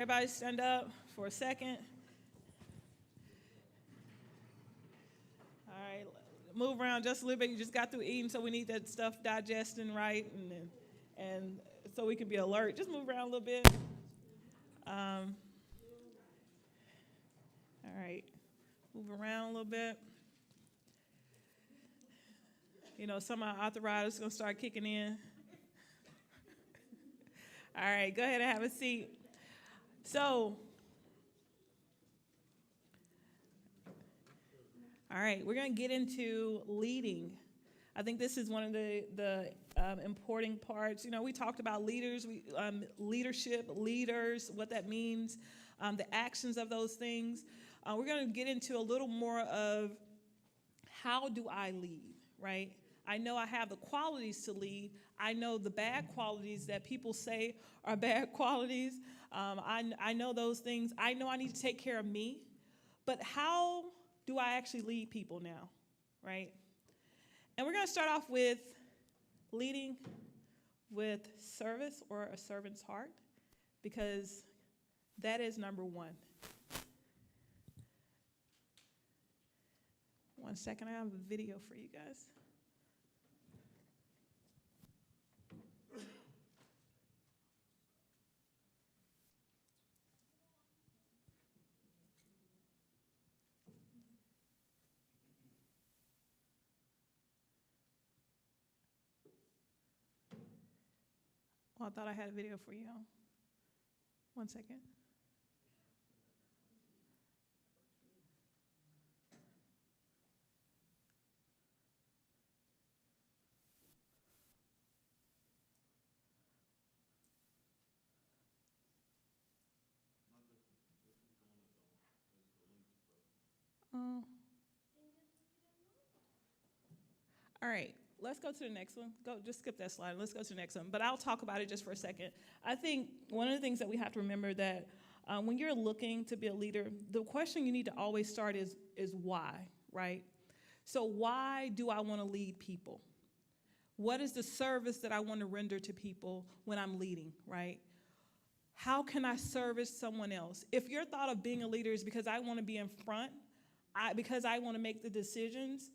Everybody stand up for a second. All right, move around just a little bit. You just got through eating, so we need that stuff digesting right, and so we can be alert. Just move around a little bit. All right, move around a little bit. You know, some of our arthritis is gonna start kicking in. All right, go ahead and have a seat. So, all right, we're going to get into leading. I think this is one of the important parts. You know, we talked about leadership, leaders, what that means, the actions of those things. We're going to get into a little more of how do I lead, right? I know I have the qualities to lead. I know the bad qualities that people say are bad qualities. I know those things. I know I need to take care of me. But how do I actually lead people now, right? And we're going to start off with leading with service or a servant's heart, because that is number one. One second, I have a video for you guys. Well, I thought I had a video for you. One second. Oh. All right, let's go to the next one. Just skip that slide. Let's go to the next one. But I'll talk about it just for a second. I think one of the things that we have to remember that when you're looking to be a leader, the question you need to always start is why, right? So why do I want to lead people? What is the service that I want to render to people when I'm leading, right? How can I service someone else? If your thought of being a leader is because I want to be in front, because I want to make the decisions,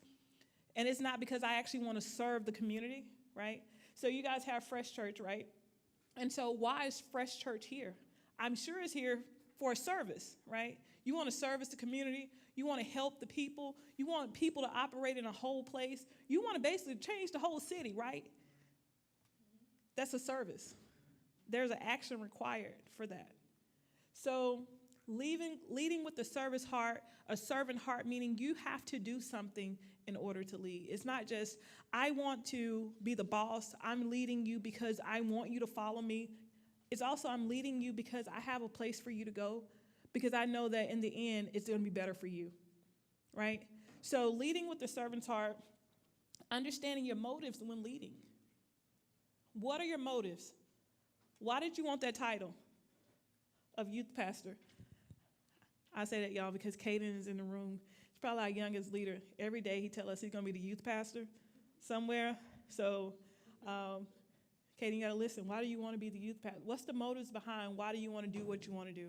and it's not because I actually want to serve the community, right? So you guys have Fresh Church, right? And so why is Fresh Church here? I'm sure it's here for a service, right? You want to service the community. You want to help the people. You want people to operate in a whole place. You want to basically change the whole city, right? That's a service. There's an action required for that. So leading with the service heart, a servant heart, meaning you have to do something in order to lead. It's not just, I want to be the boss. I'm leading you because I want you to follow me. It's also, I'm leading you because I have a place for you to go, because I know that in the end, it's going to be better for you, right? So leading with the servant's heart, understanding your motives when leading. What are your motives? Why did you want that title of youth pastor? I say that, y'all, because Caden is in the room. He's probably our youngest leader. Every day he tells us he's going to be the youth pastor somewhere. So, Caden, you got to listen. Why do you want to be the youth pastor? What's the motives behind why do you want to do what you want to do?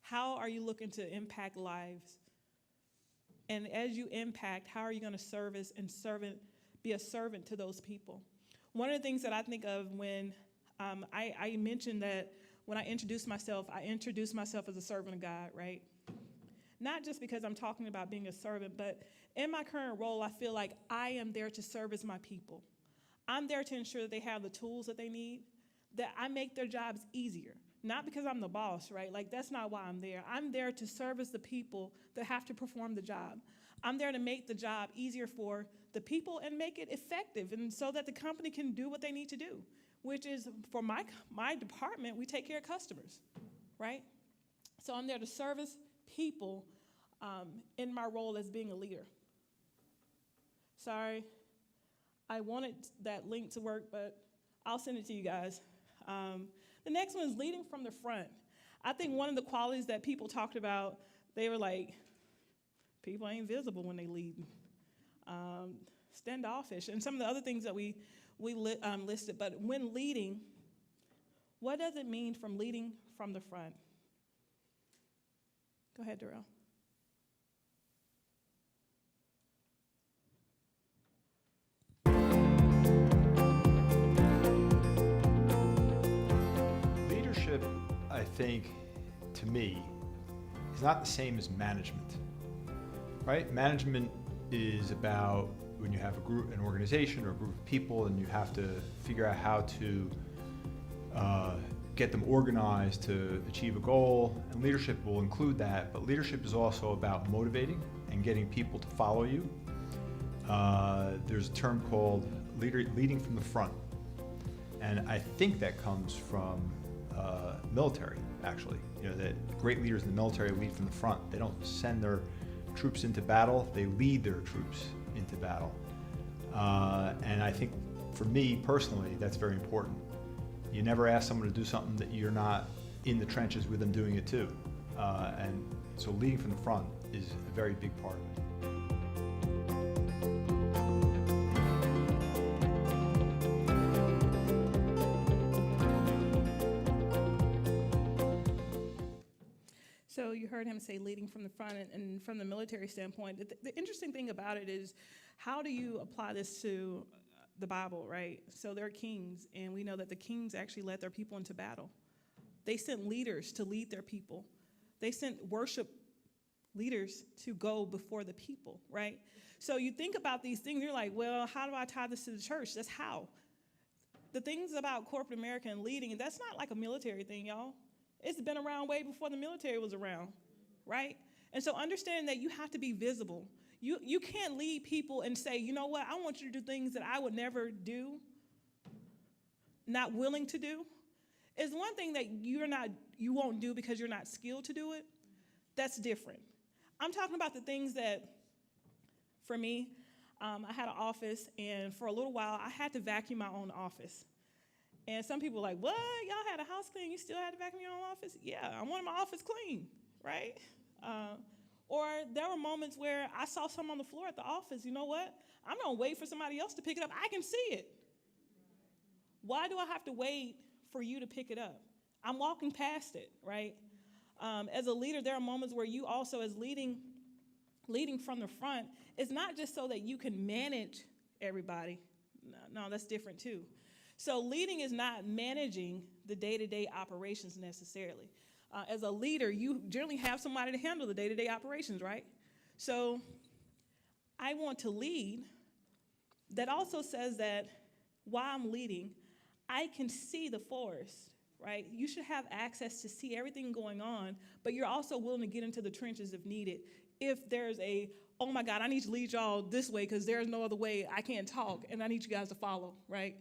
How are you looking to impact lives? And as you impact, how are you going to service and be a servant to those people? One of the things that I think of when I mentioned that when I introduce myself as a servant of God, right? Not just because I'm talking about being a servant, but in my current role, I feel like I am there to service my people. I'm there to ensure that they have the tools that they need, that I make their jobs easier. Not because I'm the boss, right? Like, that's not why I'm there. I'm there to service the people that have to perform the job. I'm there to make the job easier for the people and make it effective, and so that the company can do what they need to do, which is, for my department, we take care of customers, right? So I'm there to service people in my role as being a leader. Sorry, I wanted that link to work, but I'll send it to you guys. The next one is leading from the front. I think one of the qualities that people talked about, they were like, people ain't visible when they lead. Standoffish, and some of the other things that we listed. But when leading, what does it mean from leading from the front? Go ahead, Darrell. Leadership, I think, to me, is not the same as management, right? Management is about when you have a group, an organization or a group of people, and you have to figure out how to get them organized to achieve a goal, and leadership will include that, but leadership is also about motivating and getting people to follow you. There's a term called leading from the front, and I think that comes from military, actually. You know, that great leaders in the military lead from the front. They don't send their troops into battle, they lead their troops into battle. And I think for me personally, that's very important. You never ask someone to do something that you're not in the trenches with them doing it too. And so leading from the front is a very big part of it. So you heard him say leading from the front, and from the military standpoint, the interesting thing about it is, how do you apply this to the Bible, right? So they're kings, and we know that the kings actually led their people into battle. They sent leaders to lead their people. They sent worship leaders to go before the people, right? So you think about these things, you're like, well, how do I tie this to the church? That's how. The things about corporate America and leading, that's not like a military thing, y'all. It's been around way before the military was around, right? And so understand that you have to be visible. You can't lead people and say, you know what, I want you to do things that I would never do, not willing to do. It's one thing that you won't do because you're not skilled to do it. That's different. I'm talking about the things that, for me, I had an office, and for a little while, I had to vacuum my own office. And some people are like, what? Y'all had a house clean, you still had to vacuum your own office? Yeah, I wanted my office clean, right? Or there were moments where I saw something on the floor at the office. You know what? I'm going to wait for somebody else to pick it up. I can see it. Why do I have to wait for you to pick it up? I'm walking past it, right? As a leader, there are moments where you also, as leading from the front, it's not just so that you can manage everybody. No, that's different too. So leading is not managing the day-to-day operations necessarily. As a leader, you generally have somebody to handle the day-to-day operations, right? So I want to lead. That also says that while I'm leading, I can see the forest, right? You should have access to see everything going on, but you're also willing to get into the trenches if needed. If there's oh my God, I need to lead y'all this way because there's no other way, I can't talk, and I need you guys to follow, right?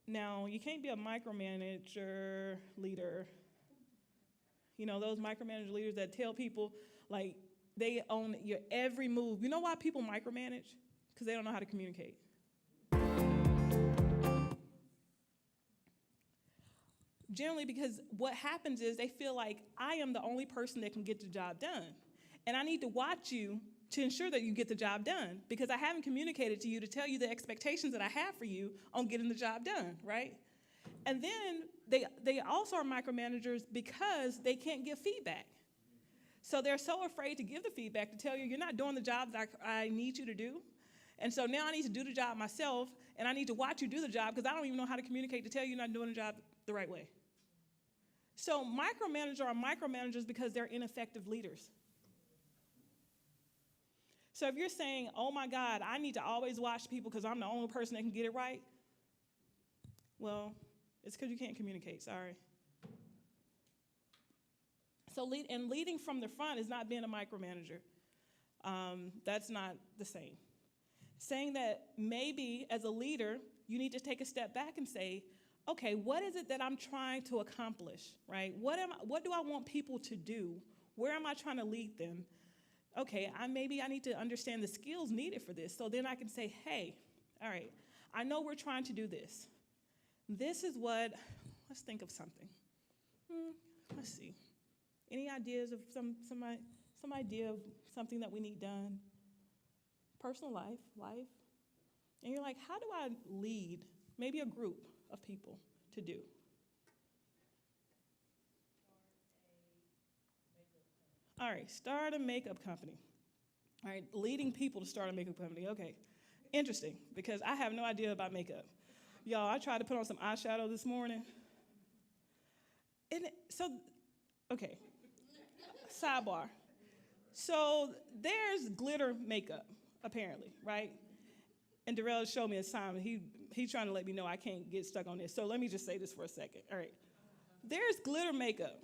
Now, you can't be a micromanager leader. You know, those micromanager leaders that tell people, like, they own your every move. You know why people micromanage? Because they don't know how to communicate. Generally, because what happens is they feel like I am the only person that can get the job done. And I need to watch you to ensure that you get the job done, because I haven't communicated to you to tell you the expectations that I have for you on getting the job done, right? And then they also are micromanagers because they can't give feedback. So they're so afraid to give the feedback, to tell you you're not doing the job that I need you to do. And so now I need to do the job myself, and I need to watch you do the job because I don't even know how to communicate to tell you you're not doing the job the right way. So micromanagers are micromanagers because they're ineffective leaders. So if you're saying, oh my God, I need to always watch people because I'm the only person that can get it right, well, it's because you can't communicate, sorry. So leading from the front is not being a micromanager. That's not the same. Saying that maybe as a leader, you need to take a step back and say, okay, what is it that I'm trying to accomplish, right? What do I want people to do? Where am I trying to lead them? Okay, maybe I need to understand the skills needed for this. So then I can say, hey, all right, I know we're trying to do this. Let's think of something. Let's see. Any ideas of some idea of something that we need done? Personal life. And you're like, how do I lead maybe a group of people to do, All right, start a makeup company. All right, leading people to start a makeup company. Okay, interesting, because I have no idea about makeup. Y'all, I tried to put on some eyeshadow this morning. Okay, sidebar. So there's glitter makeup, apparently, right? And Darrell showed me a sign. He's trying to let me know I can't get stuck on this. So let me just say this for a second. All right. There's glitter makeup.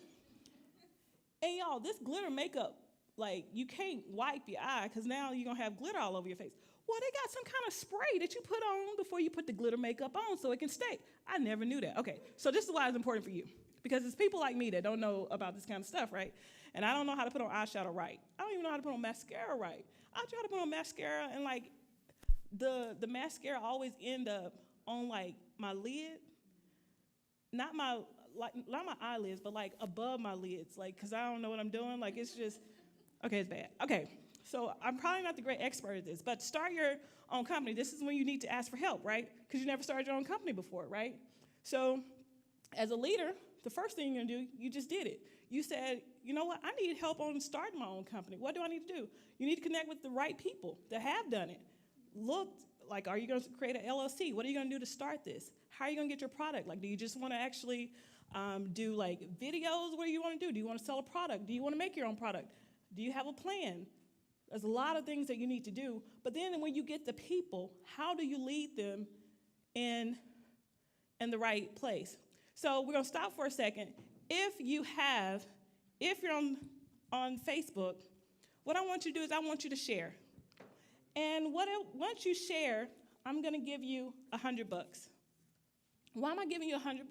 And y'all, this glitter makeup, like, you can't wipe your eye because now you're going to have glitter all over your face. Well, they got some kind of spray that you put on before you put the glitter makeup on so it can stay. I never knew that. Okay, so this is why it's important for you. Because it's people like me that don't know about this kind of stuff, right? And I don't know how to put on eyeshadow right. I don't even know how to put on mascara right. I try to put on mascara and, like, the mascara always end up on, like, my lid. Not my eyelids, but, like, above my lids, like, because I don't know what I'm doing. Like, it's just, okay, it's bad. Okay, so I'm probably not the great expert at this, but start your own company. This is when you need to ask for help, right? Because you never started your own company before, right? So as a leader, the first thing you're going to do, you just did it. You said, you know what? I need help on starting my own company. What do I need to do? You need to connect with the right people that have done it. Look, like, are you going to create an LLC? What are you going to do to start this? How are you going to get your product? Like, do you just want to actually do, like, videos? What do you want to do? Do you want to sell a product? Do you want to make your own product? Do you have a plan? There's a lot of things that you need to do. But then when you get the people, how do you lead them in the right place? So we're going to stop for a second. If you're on Facebook, what I want you to do is I want you to share. And once you share, I'm going to give you $100. Why am I giving you $100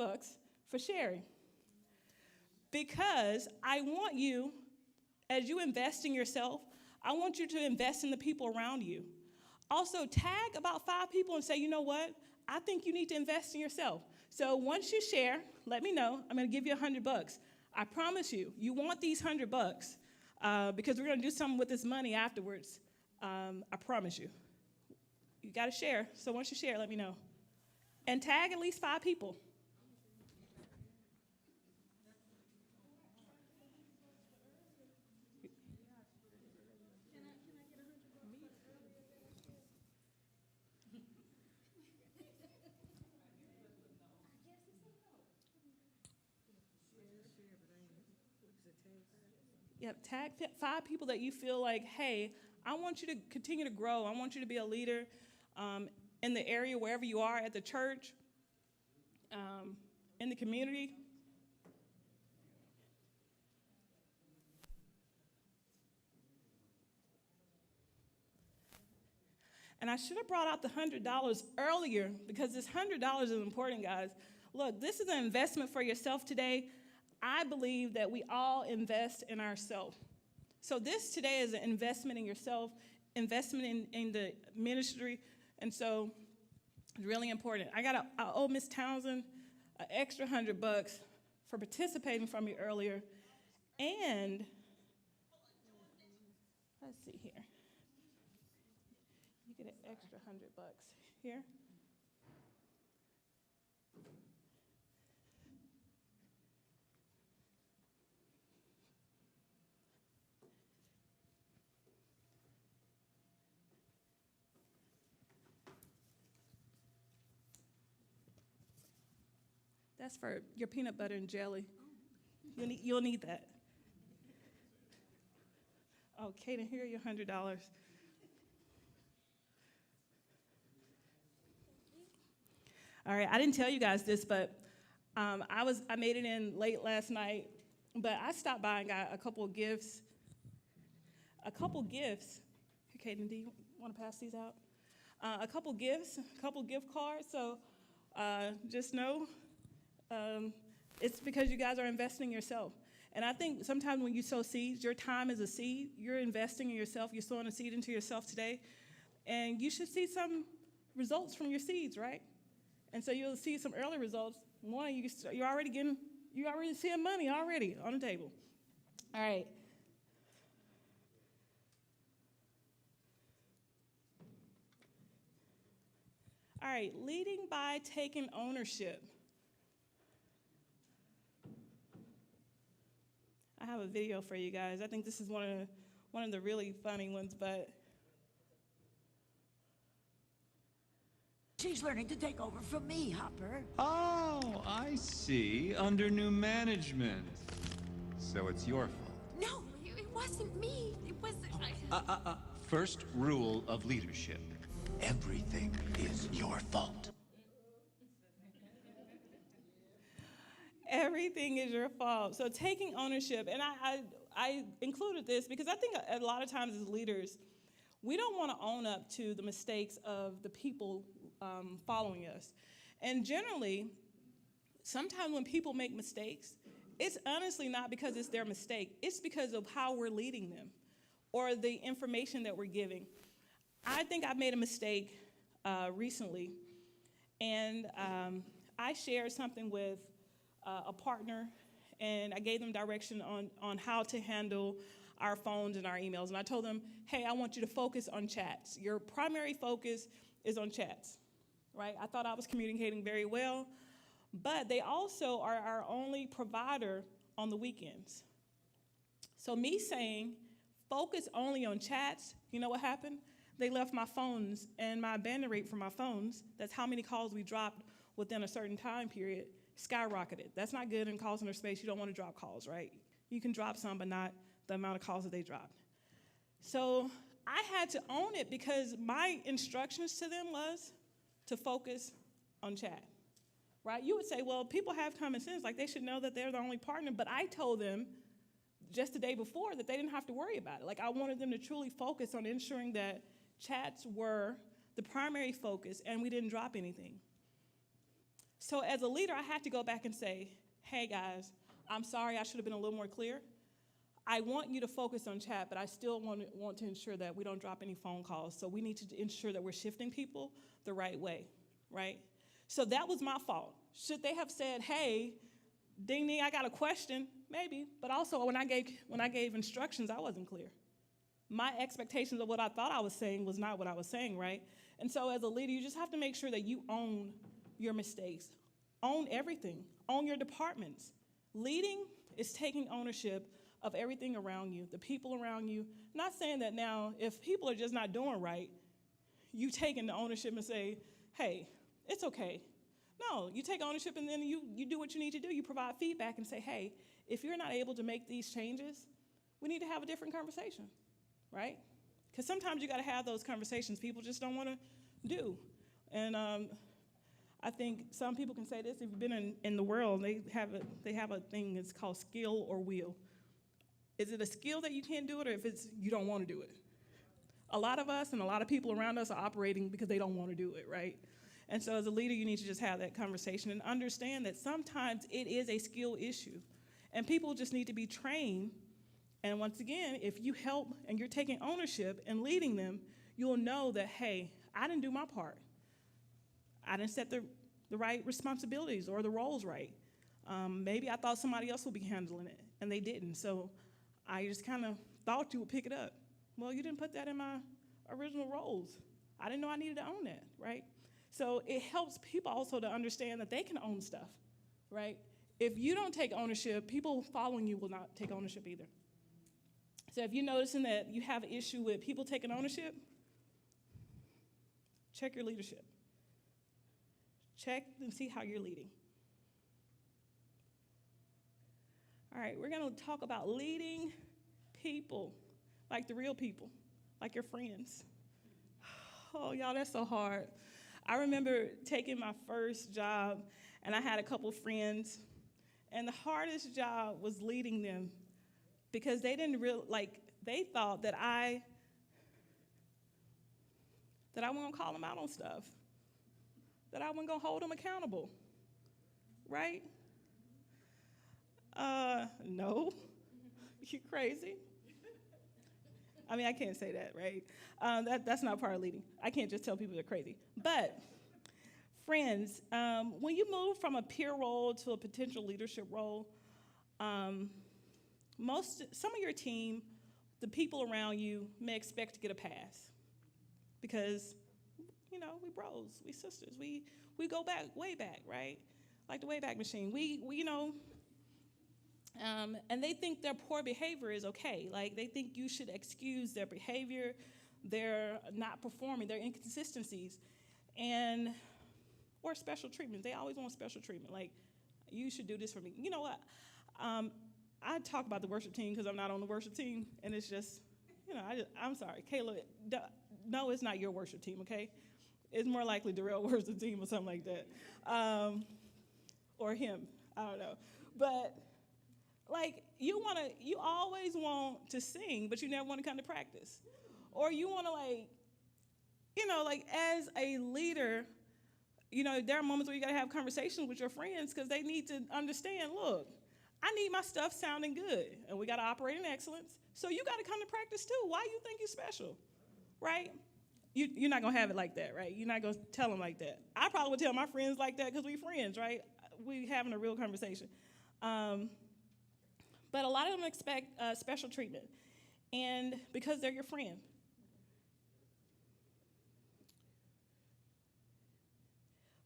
for sharing? Because I want you, as you invest in yourself, I want you to invest in the people around you. Also, tag about 5 people and say, you know what? I think you need to invest in yourself. So once you share, let me know. I'm going to give you $100. I promise you, you want these $100 because we're going to do something with this money afterwards. I promise you. You got to share. So once you share, let me know. And tag at least 5 people. Yep, tag 5 people that you feel like, hey, I want you to continue to grow. I want you to be a leader in the area wherever you are, at the church, in the community. And I should have brought out the $100 earlier because this $100 is important, guys. Look, this is an investment for yourself today. I believe that we all invest in ourselves. So this today is an investment in yourself, investment in the ministry, and so it's really important. I owe Miss Townsend an extra $100 for participating from me earlier, and let's see here. You get an extra $100 here. That's for your peanut butter and jelly. You'll need that. Oh, Kaden, here are your $100. All right, I didn't tell you guys this, but I made it in late last night, but I stopped by and got a couple of gifts. Hey, Kaden, do you want to pass these out? A couple gift cards. So just know it's because you guys are investing in yourself. And I think sometimes when you sow seeds, your time is a seed. You're investing in yourself. You're sowing a seed into yourself today. And you should see some results from your seeds, right? And so you'll see some early results. One, you're already seeing money already on the table. All right. All right, leading by taking ownership. I have a video for you guys. I think this is one of the really funny ones, but She's learning to take over from me, Hopper. Oh, I see. Under new management. So it's your fault. No, it wasn't me. It was. First rule of leadership. Everything is your fault. everything is your fault. So taking ownership, and I included this because I think a lot of times as leaders, we don't want to own up to the mistakes of the people following us. And generally, sometimes when people make mistakes, it's honestly not because it's their mistake. It's because of how we're leading them or the information that we're giving. I think I made a mistake recently, and I shared something with a partner, and I gave them direction on how to handle our phones and our emails. And I told them, hey, I want you to focus on chats. Your primary focus is on chats, right? I thought I was communicating very well, but they also are our only provider on the weekends. So me saying, focus only on chats, you know what happened? They left my phones, and my abandon rate for my phones, that's how many calls we dropped within a certain time period, skyrocketed. That's not good in call center space. You don't want to drop calls, right? You can drop some, but not the amount of calls that they dropped. So I had to own it because my instructions to them was to focus on chat, right? You would say, well, people have common sense, like they should know that they're the only partner, but I told them just the day before that they didn't have to worry about it. Like I wanted them to truly focus on ensuring that chats were the primary focus and we didn't drop anything. So as a leader, I had to go back and say, hey guys, I'm sorry, I should have been a little more clear. I want you to focus on chat, but I still want to ensure that we don't drop any phone calls. So we need to ensure that we're shifting people the right way, right? So that was my fault. Should they have said, hey, ding ding, I got a question? Maybe, but also when I gave instructions, I wasn't clear. My expectations of what I thought I was saying was not what I was saying, right? And so as a leader, you just have to make sure that you own your mistakes. Own everything. Own your departments. Leading is taking ownership of everything around you, the people around you. Not saying that now, if people are just not doing right, you take the ownership and say, hey, it's okay. No, you take ownership and then you do what you need to do. You provide feedback and say, hey, if you're not able to make these changes, we need to have a different conversation, right? Because sometimes you got to have those conversations people just don't want to do. And I think some people can say this, if you've been in the world, they have a thing that's called skill or will. Is it a skill that you can't do it, or if it's you don't want to do it? A lot of us and a lot of people around us are operating because they don't want to do it, right? And so as a leader, you need to just have that conversation and understand that sometimes it is a skill issue. And people just need to be trained. And once again, if you help and you're taking ownership and leading them, you'll know that, hey, I didn't do my part. I didn't set the right responsibilities or the roles right. Maybe I thought somebody else would be handling it, and they didn't. So I just kind of thought you would pick it up. Well, you didn't put that in my original roles. I didn't know I needed to own that, right? So it helps people also to understand that they can own stuff, right? If you don't take ownership, people following you will not take ownership either. So if you're noticing that you have an issue with people taking ownership, check your leadership. Check and see how you're leading. All right, we're going to talk about leading people, like the real people, like your friends. Oh, y'all, that's so hard. I remember taking my first job, and I had a couple friends, and the hardest job was leading them because they didn't they thought that I wasn't going to call them out on stuff, that I wasn't going to hold them accountable, right? No, you crazy? I mean, I can't say that, right? That's not part of leading. I can't just tell people they're crazy. But friends, when you move from a peer role to a potential leadership role, some of your team, the people around you, may expect to get a pass because, we bros, we sisters, we go back, way back, right? Like the Wayback Machine. And they think their poor behavior is okay. Like, they think you should excuse their behavior, their not performing, their inconsistencies, or special treatment. They always want special treatment. Like, you should do this for me. You know what? I talk about the worship team because I'm not on the worship team, and it's just, I'm sorry, Kayla. No, it's not your worship team, okay? It's more likely the real worship team or something like that, or him. I don't know, but like you always want to sing, but you never want to come to practice, or you want to like as a leader. There are moments where you got to have conversations with your friends because they need to understand, look, I need my stuff sounding good, and we got to operate in excellence. So you got to come to practice too. Why you think you're special, right? You're not going to have it like that, right? You're not going to tell them like that. I probably would tell my friends like that because we friends, right? We having a real conversation. But a lot of them expect special treatment, and because they're your friend.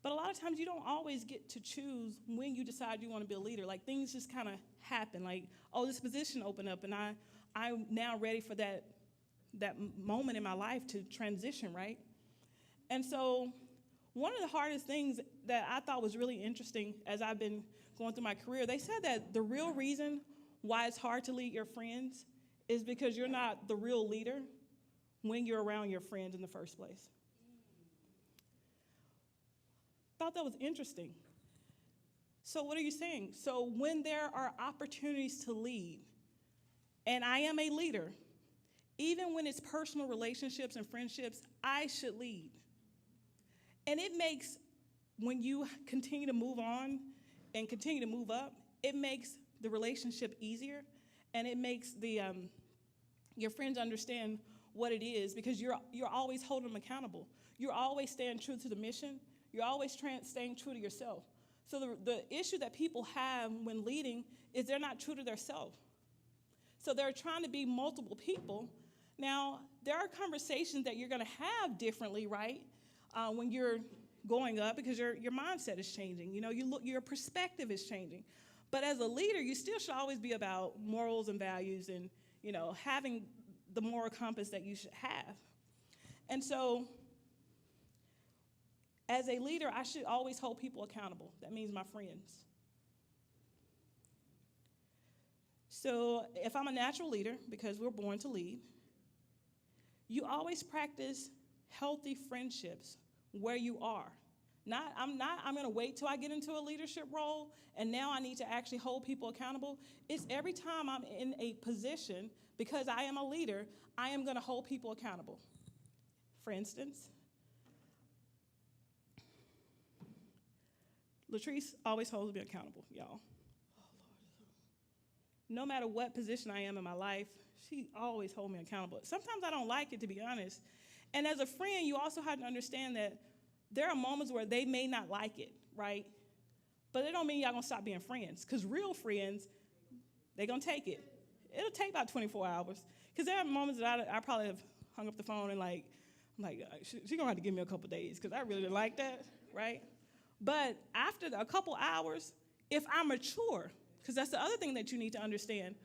But a lot of times you don't always get to choose when you decide you want to be a leader. Like, things just kind of happen. Like, oh, this position opened up, and I'm now ready for that moment in my life to transition, right? And so one of the hardest things that I thought was really interesting as I've been going through my career, they said that the real reason why it's hard to lead your friends is because you're not the real leader when you're around your friends in the first place. Thought that was interesting. So what are you saying? So when there are opportunities to lead, and I am a leader, even when it's personal relationships and friendships, I should lead. And it makes, when you continue to move on and continue to move up, it makes the relationship easier, and it makes your friends understand what it is, because you're always holding them accountable. You're always staying true to the mission. You're always staying true to yourself. So the issue that people have when leading is they're not true to themselves. So they're trying to be multiple people. Now, there are conversations that you're going to have differently, right, when you're going up, because your mindset is changing. Your perspective is changing. But as a leader, you still should always be about morals and values and, having the moral compass that you should have. And so as a leader, I should always hold people accountable. That means my friends. So if I'm a natural leader, because we're born to lead, you always practice healthy friendships where you are. I'm going to wait till I get into a leadership role, and now I need to actually hold people accountable. It's every time I'm in a position, because I am a leader, I am going to hold people accountable. For instance, Latrice always holds me accountable, y'all. No matter what position I am in my life, she always holds me accountable. Sometimes I don't like it, to be honest. And as a friend, you also have to understand that there are moments where they may not like it, right? But it don't mean y'all gonna stop being friends, because real friends, they're gonna take it. It'll take about 24 hours. Because there are moments that I probably have hung up the phone and I'm like, she's gonna have to give me a couple days, because I really didn't like that, right? But after a couple hours, if I'm mature, because that's the other thing that you need to understand,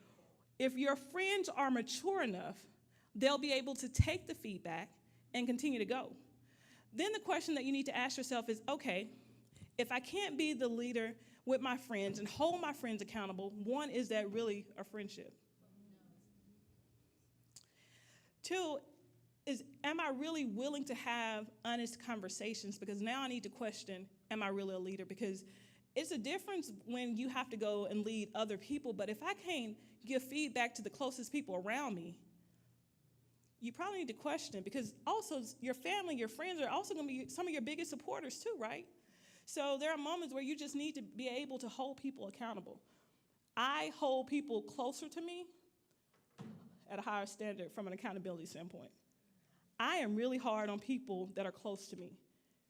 if your friends are mature enough, they'll be able to take the feedback and continue to go. Then the question that you need to ask yourself is, okay, if I can't be the leader with my friends and hold my friends accountable, one, is that really a friendship? Two, am I really willing to have honest conversations? Because now I need to question, am I really a leader? Because it's a difference when you have to go and lead other people, but if I can't give feedback to the closest people around me, you probably need to question, because also your family, your friends are also going to be some of your biggest supporters too, right? So there are moments where you just need to be able to hold people accountable. I hold people closer to me at a higher standard from an accountability standpoint. I am really hard on people that are close to me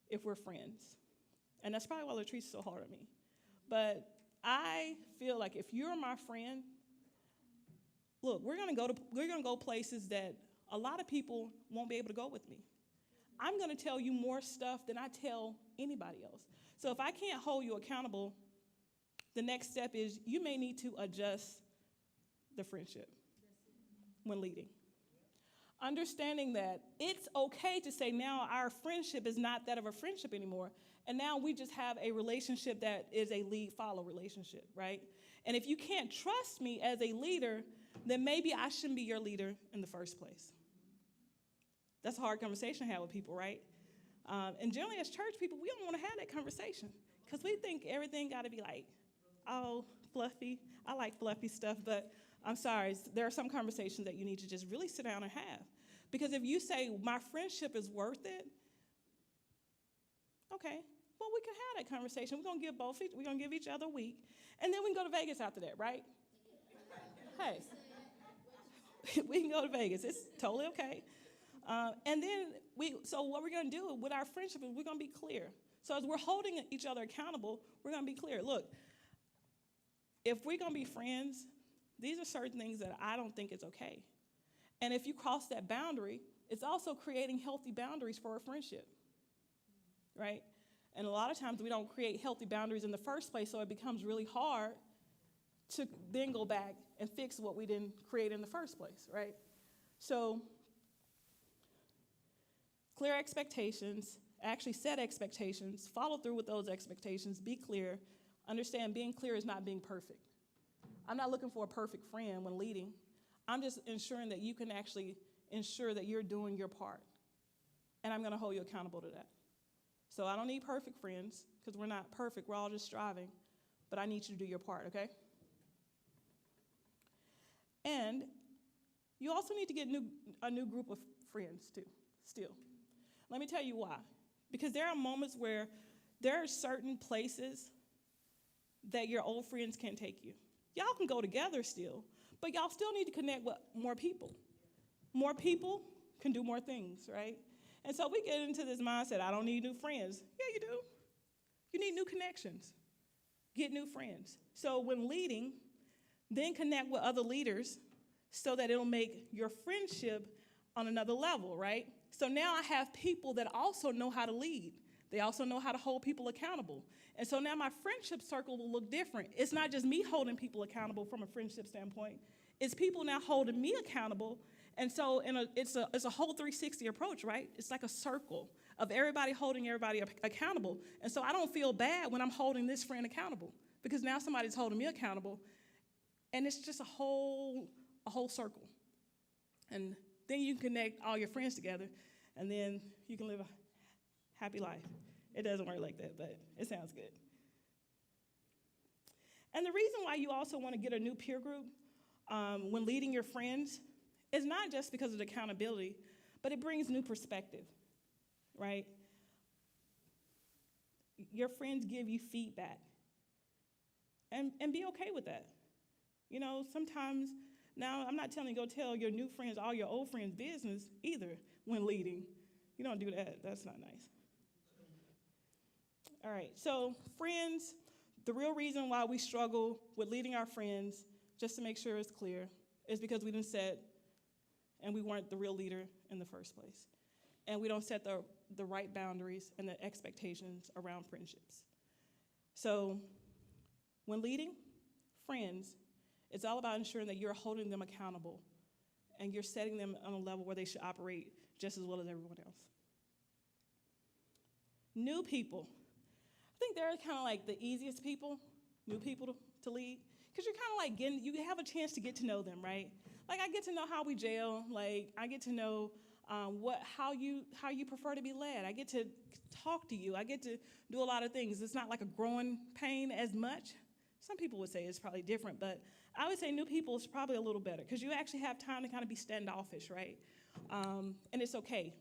if we're friends. And that's probably why Latrice is so hard on me. But I feel like if you're my friend, look, we're gonna go places that a lot of people won't be able to go with me. I'm gonna tell you more stuff than I tell anybody else. So if I can't hold you accountable, the next step is you may need to adjust the friendship when leading. Understanding that it's okay to say now our friendship is not that of a friendship anymore, and now we just have a relationship that is a lead-follow relationship, right? And if you can't trust me as a leader, then maybe I shouldn't be your leader in the first place. That's a hard conversation to have with people, right? And generally as church people, we don't want to have that conversation because we think everything got to be like, oh, fluffy. I like fluffy stuff, but I'm sorry, there are some conversations that you need to just really sit down and have. Because if you say, my friendship is worth it, okay, well, we can have that conversation. We're going to give each other a week, and then we can go to Vegas after that, right? Hey, we can go to Vegas. It's totally okay. And then, so what we're going to do with our friendship is we're going to be clear. So as we're holding each other accountable, we're going to be clear. Look, if we're going to be friends, these are certain things that I don't think is okay. And if you cross that boundary, it's also creating healthy boundaries for a friendship, right? And a lot of times we don't create healthy boundaries in the first place, so it becomes really hard to then go back and fix what we didn't create in the first place, right? So clear expectations, actually set expectations, follow through with those expectations, be clear. Understand being clear is not being perfect. I'm not looking for a perfect friend when leading. I'm just ensuring that you can actually ensure that you're doing your part. And I'm going to hold you accountable to that. So I don't need perfect friends because we're not perfect. We're all just striving. But I need you to do your part, okay? And you also need to get a new group of friends, too, still. Let me tell you why. Because there are moments where there are certain places that your old friends can't take you. Y'all can go together still, but y'all still need to connect with more people. More people can do more things, right? And so we get into this mindset, I don't need new friends. Yeah, you do. You need new connections. Get new friends. So when leading, then connect with other leaders so that it'll make your friendship on another level, right? So now I have people that also know how to lead. They also know how to hold people accountable. And so now my friendship circle will look different. It's not just me holding people accountable from a friendship standpoint. It's people now holding me accountable. And so it's a whole 360 approach, right? It's like a circle of everybody holding everybody accountable. And so I don't feel bad when I'm holding this friend accountable because now somebody's holding me accountable. And it's just a whole circle. And then you can connect all your friends together, and then you can live a happy life. It doesn't work like that, but it sounds good. And the reason why you also want to get a new peer group when leading your friends is not just because of the accountability, but it brings new perspective, right? Your friends give you feedback, and be okay with that. You know, sometimes, now I'm not telling you go tell your new friends all your old friends' business either when leading. You don't do that. That's not nice. All right, so friends, the real reason why we struggle with leading our friends, just to make sure it's clear, is because we didn't set, and we weren't the real leader in the first place. And we don't set the right boundaries and the expectations around friendships. So when leading friends, it's all about ensuring that you're holding them accountable and you're setting them on a level where they should operate just as well as everyone else. New people. I think they're kind of like the easiest people, new people to lead, because you're kind of like you have a chance to get to know them, right? Like I get to know how we gel. Like I get to know how you prefer to be led. I get to talk to you. I get to do a lot of things. It's not like a growing pain as much. Some people would say it's probably different, but I would say new people is probably a little better because you actually have time to kind of be standoffish, right? And it's okay.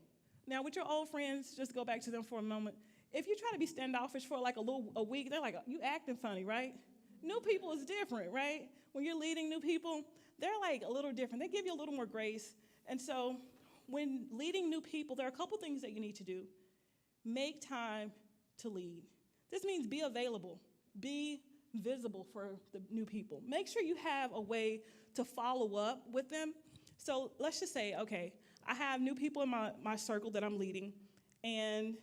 Now, with your old friends, just go back to them for a moment. If you try to be standoffish for like a week, they're like, you acting funny, right? New people is different, right? When you're leading new people, they're like a little different. They give you a little more grace. And so when leading new people, there are a couple things that you need to do. Make time to lead. This means be available. Be visible for the new people. Make sure you have a way to follow up with them. So let's just say, okay, I have new people in my circle that I'm leading, and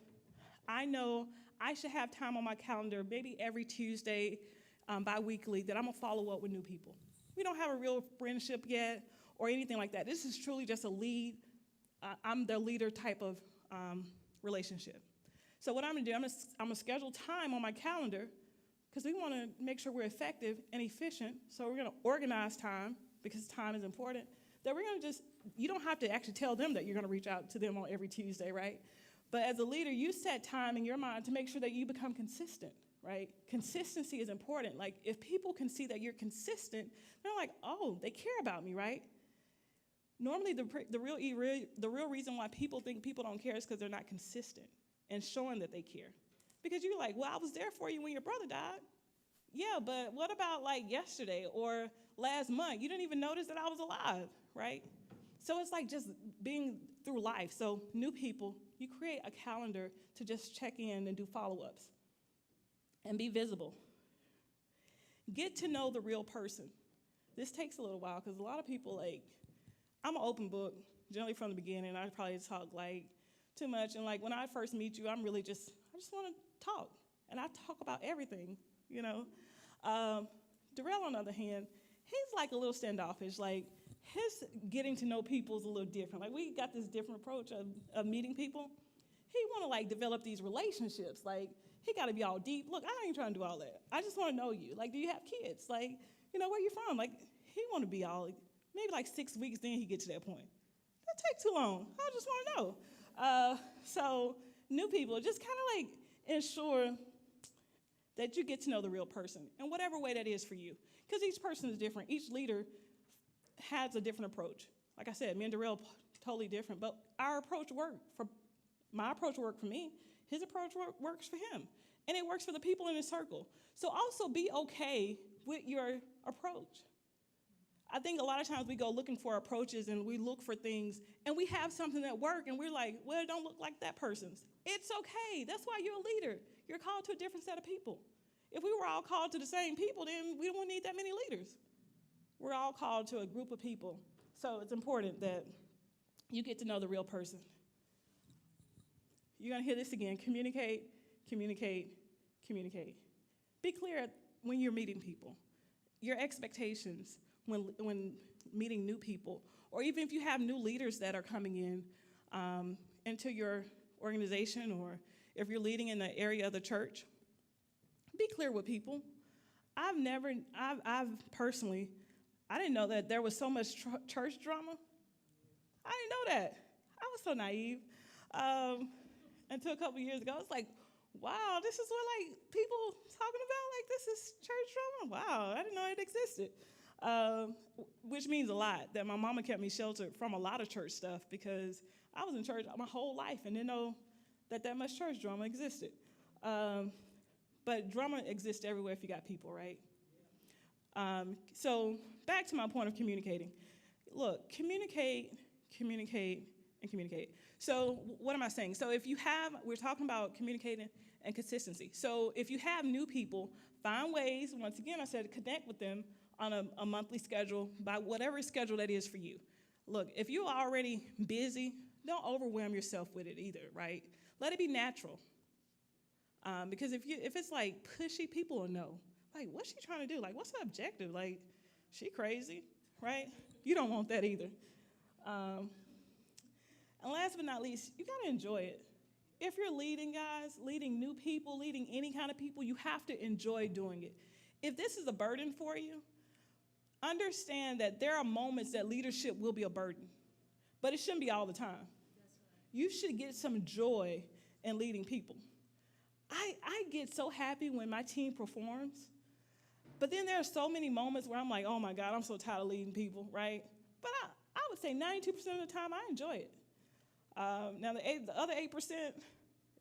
I know I should have time on my calendar maybe every Tuesday bi-weekly that I'm going to follow up with new people. We don't have a real friendship yet or anything like that. This is truly just a lead. I'm the leader type of relationship. So what I'm going to do, I'm going to schedule time on my calendar because we want to make sure we're effective and efficient. So we're going to organize time because time is important. That we're going to you don't have to actually tell them that you're going to reach out to them on every Tuesday, right? But as a leader, you set time in your mind to make sure that you become consistent, right? Consistency is important. Like, if people can see that you're consistent, they're like, oh, they care about me, right? Normally, the real reason why people think people don't care is because they're not consistent and showing that they care. Because you're like, well, I was there for you when your brother died. Yeah, but what about like yesterday or last month? You didn't even notice that I was alive, right? So it's like just being through life. So new people, you create a calendar to just check in and do follow-ups and be visible. Get to know the real person. This takes a little while because a lot of people, like, I'm an open book, generally from the beginning. I probably talk like too much. And like when I first meet you, I just want to talk. And I talk about everything, you know. Darrell, on the other hand, he's like a little standoffish. Like, his getting to know people is a little different. Like, we got this different approach of meeting people. He want to like develop these relationships. Like, he got to be all deep. Look, I ain't trying to do all that. I just want to know you. Like, do you have kids? Like, you know, where you from? Like, he want to be all, maybe like 6 weeks, then he get to that point. That take too long. I just want to know. So new people, just kind of like ensure that you get to know the real person in whatever way that is for you. Because each person is different. Each leader has a different approach. Like I said, me and Darrell totally different, but our approach worked. My approach worked for me. His approach works for him. And it works for the people in his circle. So also be okay with your approach. I think a lot of times we go looking for approaches and we look for things and we have something that works and we're like, well, it don't look like that person's. It's okay. That's why you're a leader. You're called to a different set of people. If we were all called to the same people, then we don't need that many leaders. We're all called to a group of people. So it's important that you get to know the real person. You're going to hear this again. Communicate, communicate, communicate. Be clear when you're meeting people. Your expectations when meeting new people, or even if you have new leaders that are coming in into your organization, or if you're leading in the area of the church, be clear with people. I've personally, I didn't know that there was so much church drama. I didn't know that. I was so naive. Until a couple years ago, it's like, wow, this is what like people talking about? Like, this is church drama? Wow, I didn't know it existed. Which means a lot, that my mama kept me sheltered from a lot of church stuff because I was in church my whole life and didn't know that much church drama existed. But drama exists everywhere if you got people, right? So back to my point of communicating. Look, communicate, communicate, and communicate. So what am I saying? So we're talking about communicating and consistency. So if you have new people, find ways, once again, I said, to connect with them on a monthly schedule, by whatever schedule that is for you. Look, if you're already busy, don't overwhelm yourself with it either, right? Let it be natural. Because if it's like pushy, people will know. Like, what's she trying to do? Like, what's her objective? Like, she crazy, right? You don't want that either. And last but not least, you gotta enjoy it. If you're leading, guys, leading new people, leading any kind of people, you have to enjoy doing it. If this is a burden for you, understand that there are moments that leadership will be a burden, but it shouldn't be all the time. That's right. You should get some joy in leading people. I get so happy when my team performs, but then there are so many moments where I'm like, oh my God, I'm so tired of leading people, right? But I would say 92% of the time I enjoy it. Now the other 8%,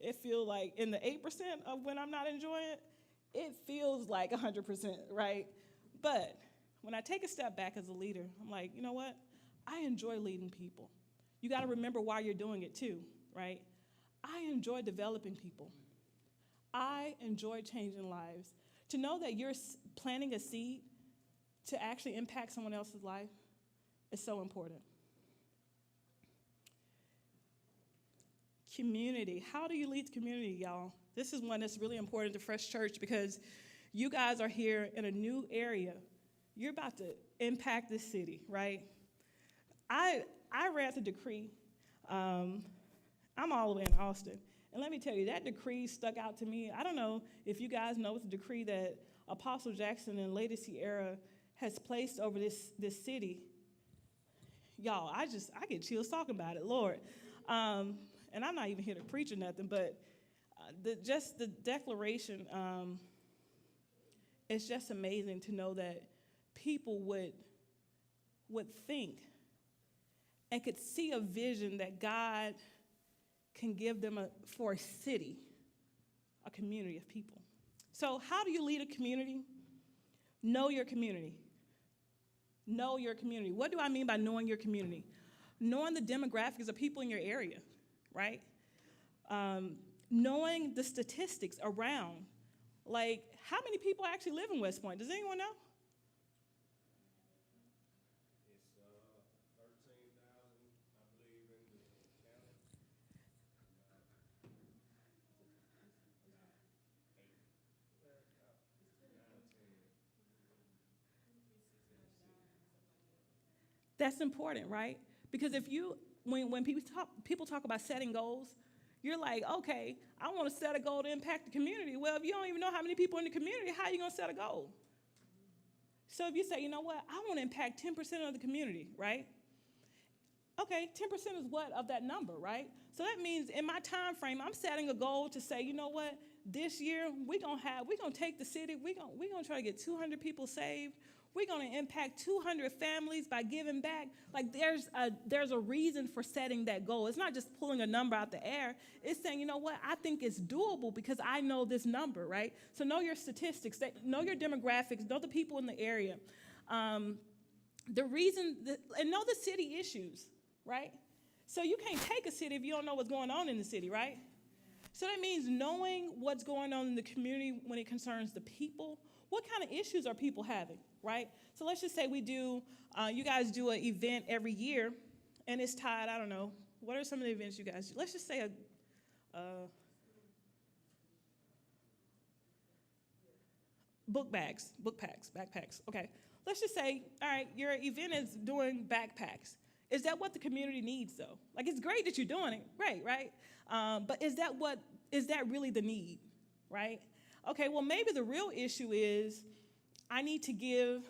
it feels like in the 8% of when I'm not enjoying it, it feels like 100%, right? But when I take a step back as a leader, I'm like, you know what? I enjoy leading people. You got to remember why you're doing it too, right? I enjoy developing people. I enjoy changing lives. To know that you're planting a seed to actually impact someone else's life is so important. Community. How do you lead the community, y'all? This is one that's really important to Fresh Church because You guys are here in a new area. You're about to impact this city, right? I read the decree. I'm all the way in Austin. And let me tell you, that decree stuck out to me. I don't know if you guys know it's a decree that Apostle Jackson in Lady Sierra has placed over this city. Y'all, I get chills talking about it, Lord. And I'm not even here to preach or nothing, but just the declaration, it's just amazing to know that people would think and could see a vision that God can give them for a city, a community of people. So how do you lead a community? Know your community. Know your community. What do I mean by knowing your community? Knowing the demographics of people in your area, right? Knowing the statistics around. Like, how many people actually live in West Point? Does anyone know? It's 13,000, I believe, in the county. That's important, right? Because if you, when people talk about setting goals, you're like, okay, I want to set a goal to impact the community. Well, if you don't even know how many people in the community, how are you going to set a goal? So if you say, you know what, I want to impact 10% of the community, right? Okay, 10% is what of that number, right? So that means in my time frame, I'm setting a goal to say, you know what, this year we're gonna take the city, we're gonna try to get 200 people saved. We're going to impact 200 families by giving back. Like there's a reason for setting that goal. It's not just pulling a number out the air. It's saying, you know what, I think it's doable because I know this number, right? So know your statistics, know your demographics, know the people in the area. And know the city issues, right? So you can't take a city if you don't know what's going on in the city, right? So that means knowing what's going on in the community when it concerns the people. What kind of issues are people having, right? So let's just say you guys do an event every year, and it's tied, I don't know, what are some of the events you guys do? Let's just say backpacks, okay. Let's just say, all right, your event is doing backpacks. Is that what the community needs, though? Like, it's great that you're doing it, great, right? But is that really the need, right? Okay, well, maybe the real issue is I need to give,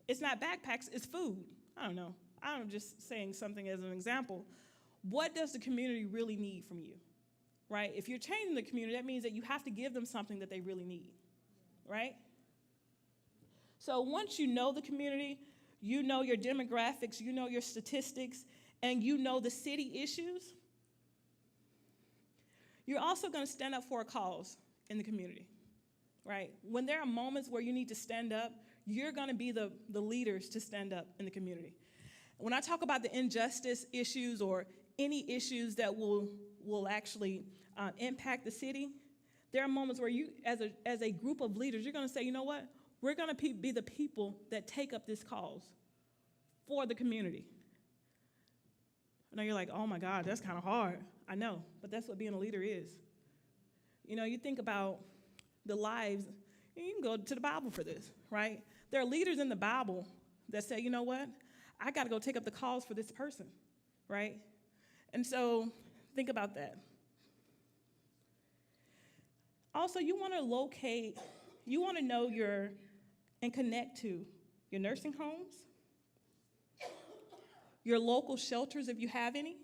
it's not backpacks, it's food. I don't know. I'm just saying something as an example. What does the community really need from you, right? If you're changing the community, that means that you have to give them something that they really need, right? So once you know the community, you know your demographics, you know your statistics, and you know the city issues, you're also going to stand up for a cause in the community, right? When there are moments where you need to stand up, you're going to be the leaders to stand up in the community. When I talk about the injustice issues or any issues that will actually impact the city, there are moments where you, as a group of leaders, you're going to say, you know what? We're going to be the people that take up this cause for the community. I know you're like, oh my God, that's kind of hard. I know, but that's what being a leader is. You know, you think about the lives, and you can go to the Bible for this, right? There are leaders in the Bible that say, you know what? I got to go take up the cause for this person, right? And so think about that. Also, you want to know and connect to your nursing homes, your local shelters if you have any,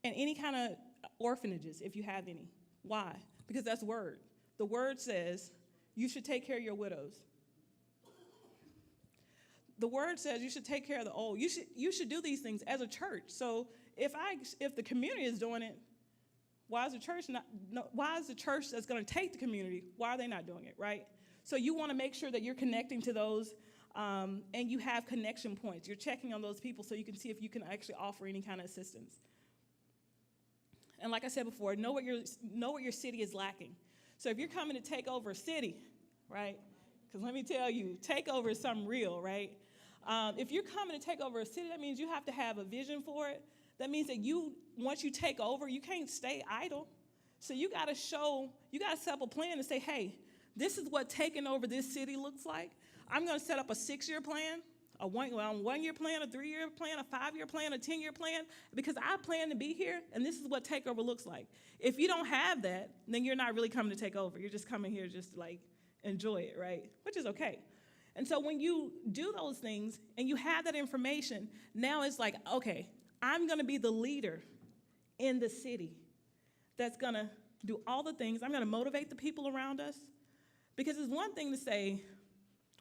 and any kind of orphanages if you have any. Why? Because that's word. The word says you should take care of your widows. The word says you should take care of the old. You should do these things as a church. So if the community is doing it, why is the church that's going to take the community, why are they not doing it, right? So you want to make sure that you're connecting to those and you have connection points. You're checking on those people so you can see if you can actually offer any kind of assistance. And like I said before, know what your city is lacking. So if you're coming to take over a city, right? Because let me tell you, takeover is something real, right? If you're coming to take over a city, that means you have to have a vision for it. That means that once you take over, you can't stay idle. So you got to set up a plan and say, hey, This is what taking over this city looks like. I'm going to set up a 6-year plan, a 1-year plan, a 3-year plan, a 5-year plan, a 10-year plan, because I plan to be here, and this is what takeover looks like. If you don't have that, then you're not really coming to take over. You're just coming here just to like enjoy it, right? Which is okay. And so when you do those things and you have that information, now it's like, okay, I'm going to be the leader in the city that's going to do all the things. I'm going to motivate the people around us. Because it's one thing to say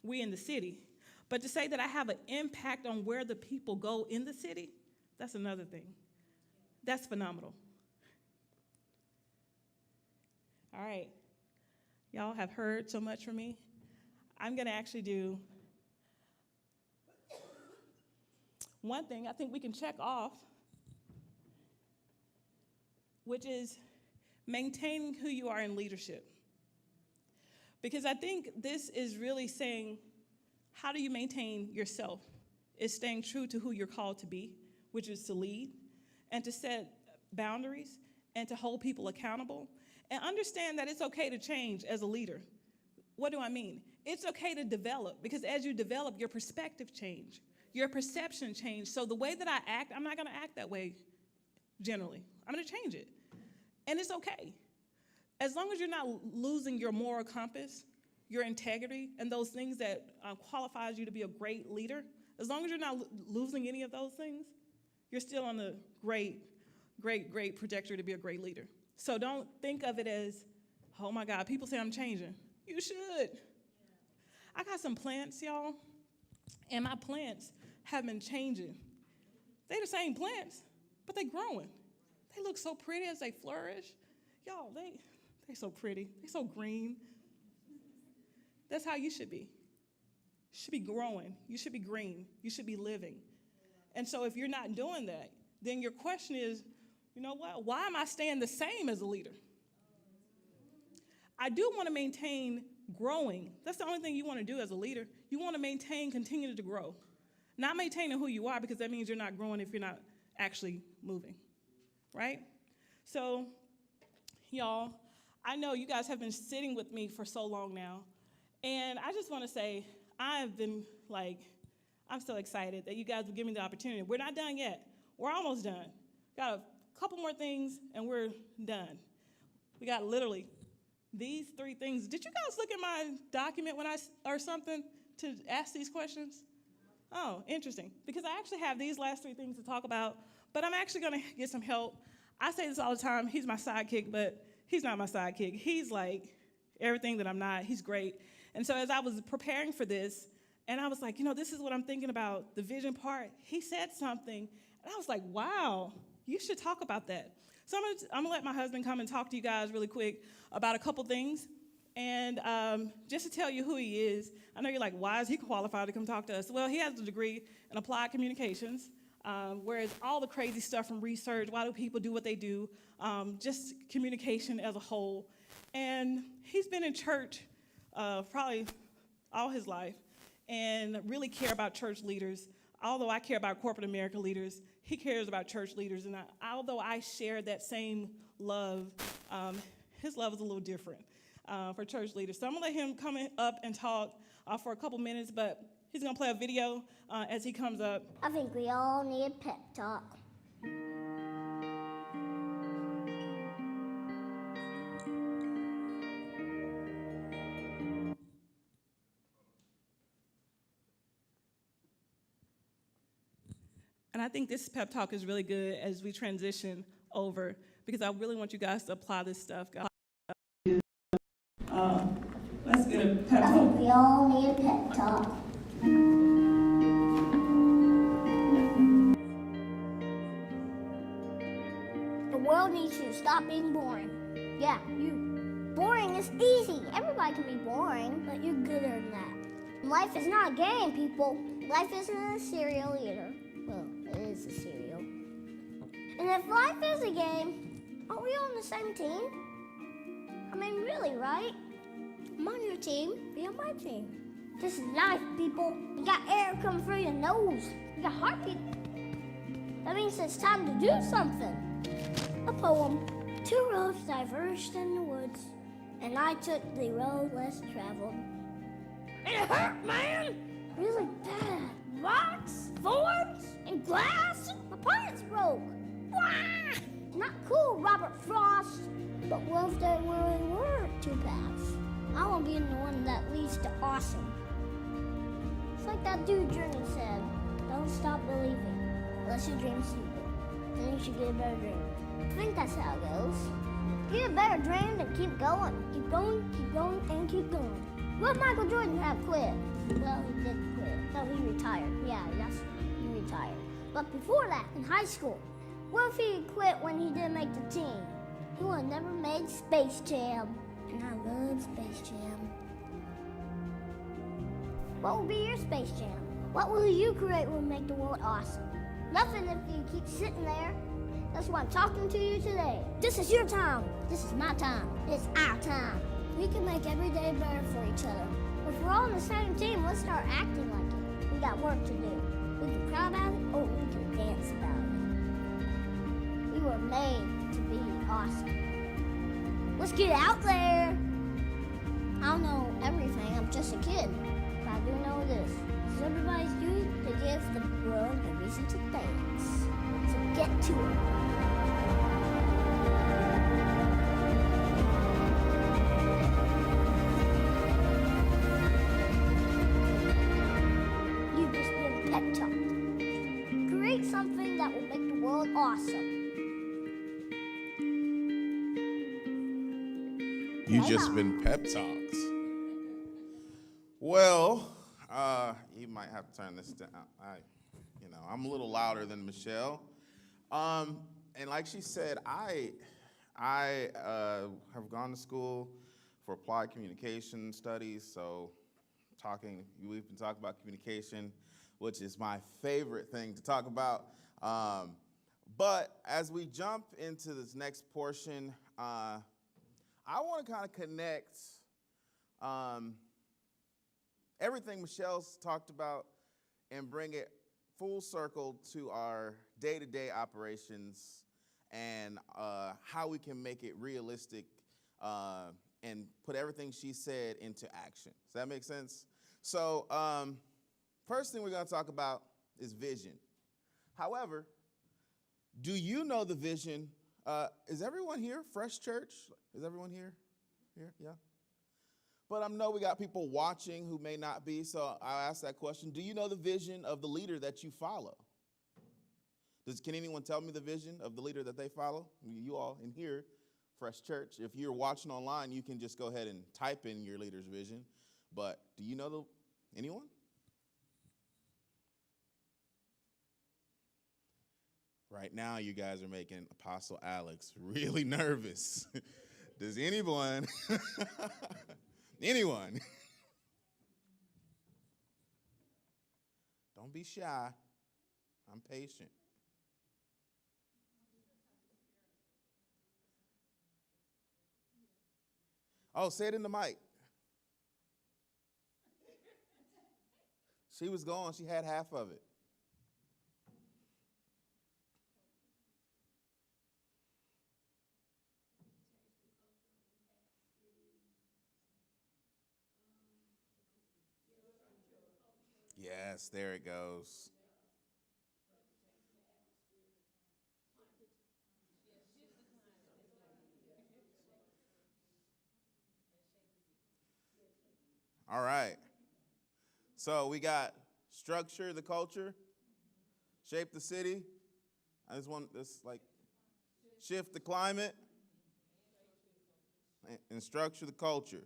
we in the city, but to say that I have an impact on where the people go in the city, that's another thing. That's phenomenal. All right. Y'all have heard so much from me. I'm going to actually do one thing I think we can check off, which is maintaining who you are in leadership. Because I think this is really saying, how do you maintain yourself? It's staying true to who you're called to be, which is to lead, and to set boundaries, and to hold people accountable, and understand that it's okay to change as a leader. What do I mean? It's okay to develop, because as you develop, your perspective change, your perception change. So the way that I act, I'm not gonna act that way generally. I'm gonna change it, and it's okay. As long as you're not losing your moral compass, your integrity, and those things that qualifies you to be a great leader, as long as you're not losing any of those things, you're still on the great trajectory to be a great leader. So don't think of it as, oh my God, people say I'm changing. You should. I got some plants, y'all, and my plants have been changing. They're the same plants, but they're growing. They look so pretty as they flourish. Y'all, they're so pretty. They're so green. That's how you should be. You should be growing. You should be green. You should be living. And so if you're not doing that, then your question is, you know what? Why am I staying the same as a leader? I do want to maintain growing. That's the only thing you want to do as a leader. You want to maintain, continue to grow. Not maintaining who you are, because that means you're not growing if you're not actually moving, right? So, y'all, I know you guys have been sitting with me for so long now, and I just want to say I'm so excited that you guys will give me the opportunity. We're not done yet. We're almost done. Got a couple more things, and we're done. We got literally these 3 things. Did you guys look at my document or something to ask these questions? Oh, interesting. Because I actually have these last 3 things to talk about, but I'm actually going to get some help. I say this all the time. He's my sidekick, but he's not my sidekick. He's like everything that I'm not. He's great. And so as I was preparing for this, and I was like, this is what I'm thinking about, the vision part, he said something, and I was like, wow, you should talk about that. So I'm gonna let my husband come and talk to you guys really quick about a couple things. And just to tell you who he is, I know you're like, why is he qualified to come talk to us? Well, he has a degree in applied communications, whereas all the crazy stuff from research, why do people do what they do, just communication as a whole. And he's been in church probably all his life and really care about church leaders. Although I care about corporate America leaders, he cares about church leaders. And although I share that same love, his love is a little different for church leaders. So I'm going to let him come up and talk for a couple minutes, but he's going to play a video as he comes up. I think we all need a pep talk. And I think this pep talk is really good as we transition over, because I really want you guys to apply this stuff. Let's get a pep talk. I think we all need a pep talk. The world needs to stop being boring. Yeah, you. Boring is easy. Everybody can be boring, but you're gooder than that. Life is not a game, people. Life isn't a cereal either. Well, it is a cereal. And if life is a game, aren't we on the same team? I mean, really, right? I'm on your team, be on my team. This is life, people. You got air coming through your nose. You got heartbeat. That means it's time to do something. A poem. 2 roads diverged in the woods. and I took the road less traveled. And it hurt, man! Really bad. Rocks, thorns, and glass. My pants broke. Wah! Not cool, Robert Frost. But what if there really were two paths? I want to be in the one that leads to awesome. It's like that dude Journey said, don't stop believing unless you dream stupid. Then you should get a better dream. I think that's how it goes. Get a better dream and keep going. Keep going, and keep going. What if Michael Jordan have quit? Well, he did quit. No, he retired. Yeah, yes, he retired. But before that, in high school, what if he quit when he didn't make the team? He would have never made Space Jam. And I love Space Jam. What will be your Space Jam? What will you create will make the world awesome? Nothing if you keep sitting there. That's why I'm talking to you today. This is your time. This is my time. It's our time. We can make every day better for each other. If we're all on the same team, let's start acting like it. We got work to do. We can cry about it or we can dance about it. We were made to be awesome. Let's get out there. I don't know everything. I'm just a kid. But I do know this. It's everybody's duty to give the world a reason to dance. So get to it. You've just been pep talked. Create something that will make the world awesome. You just been pep talks. Well, you might have to turn this down. I'm a little louder than Michelle. And like she said, I have gone to school for applied communication studies. So we've been talking about communication, which is my favorite thing to talk about. But as we jump into this next portion, I want to kind of connect everything Michelle's talked about and bring it full circle to our day-to-day operations and how we can make it realistic and put everything she said into action. Does that make sense? So first thing we're going to talk about is vision. However, do you know the vision? Is everyone here? Fresh Church? Is everyone here? Here? Yeah. But I know we got people watching who may not be, so I'll ask that question. Do you know the vision of the leader that you follow? Can anyone tell me the vision of the leader that they follow? You all in here, Fresh Church. If you're watching online, you can just go ahead and type in your leader's vision. But do you know anyone? Right now, you guys are making Apostle Alex really nervous. Does anyone? Anyone? Don't be shy. I'm patient. Oh, say it in the mic. She was gone. She had half of it. Yes, there it goes. All right. So we got structure the culture, shape the city. I just want this shift the climate and structure the culture.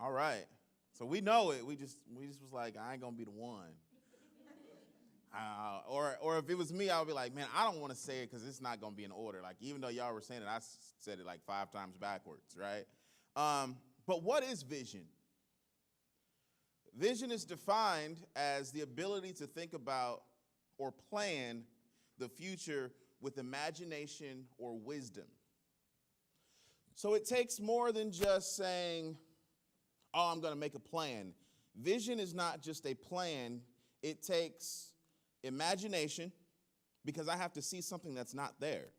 All right. So we know it. We just was like, I ain't gonna be the one. Or if it was me, I would be like, man, I don't want to say it because it's not gonna be in order. Like even though y'all were saying it, I said it like 5 times backwards, right? But what is vision? Vision is defined as the ability to think about or plan the future with imagination or wisdom. So it takes more than just saying, oh, I'm going to make a plan. Vision is not just a plan. It takes imagination because I have to see something that's not there.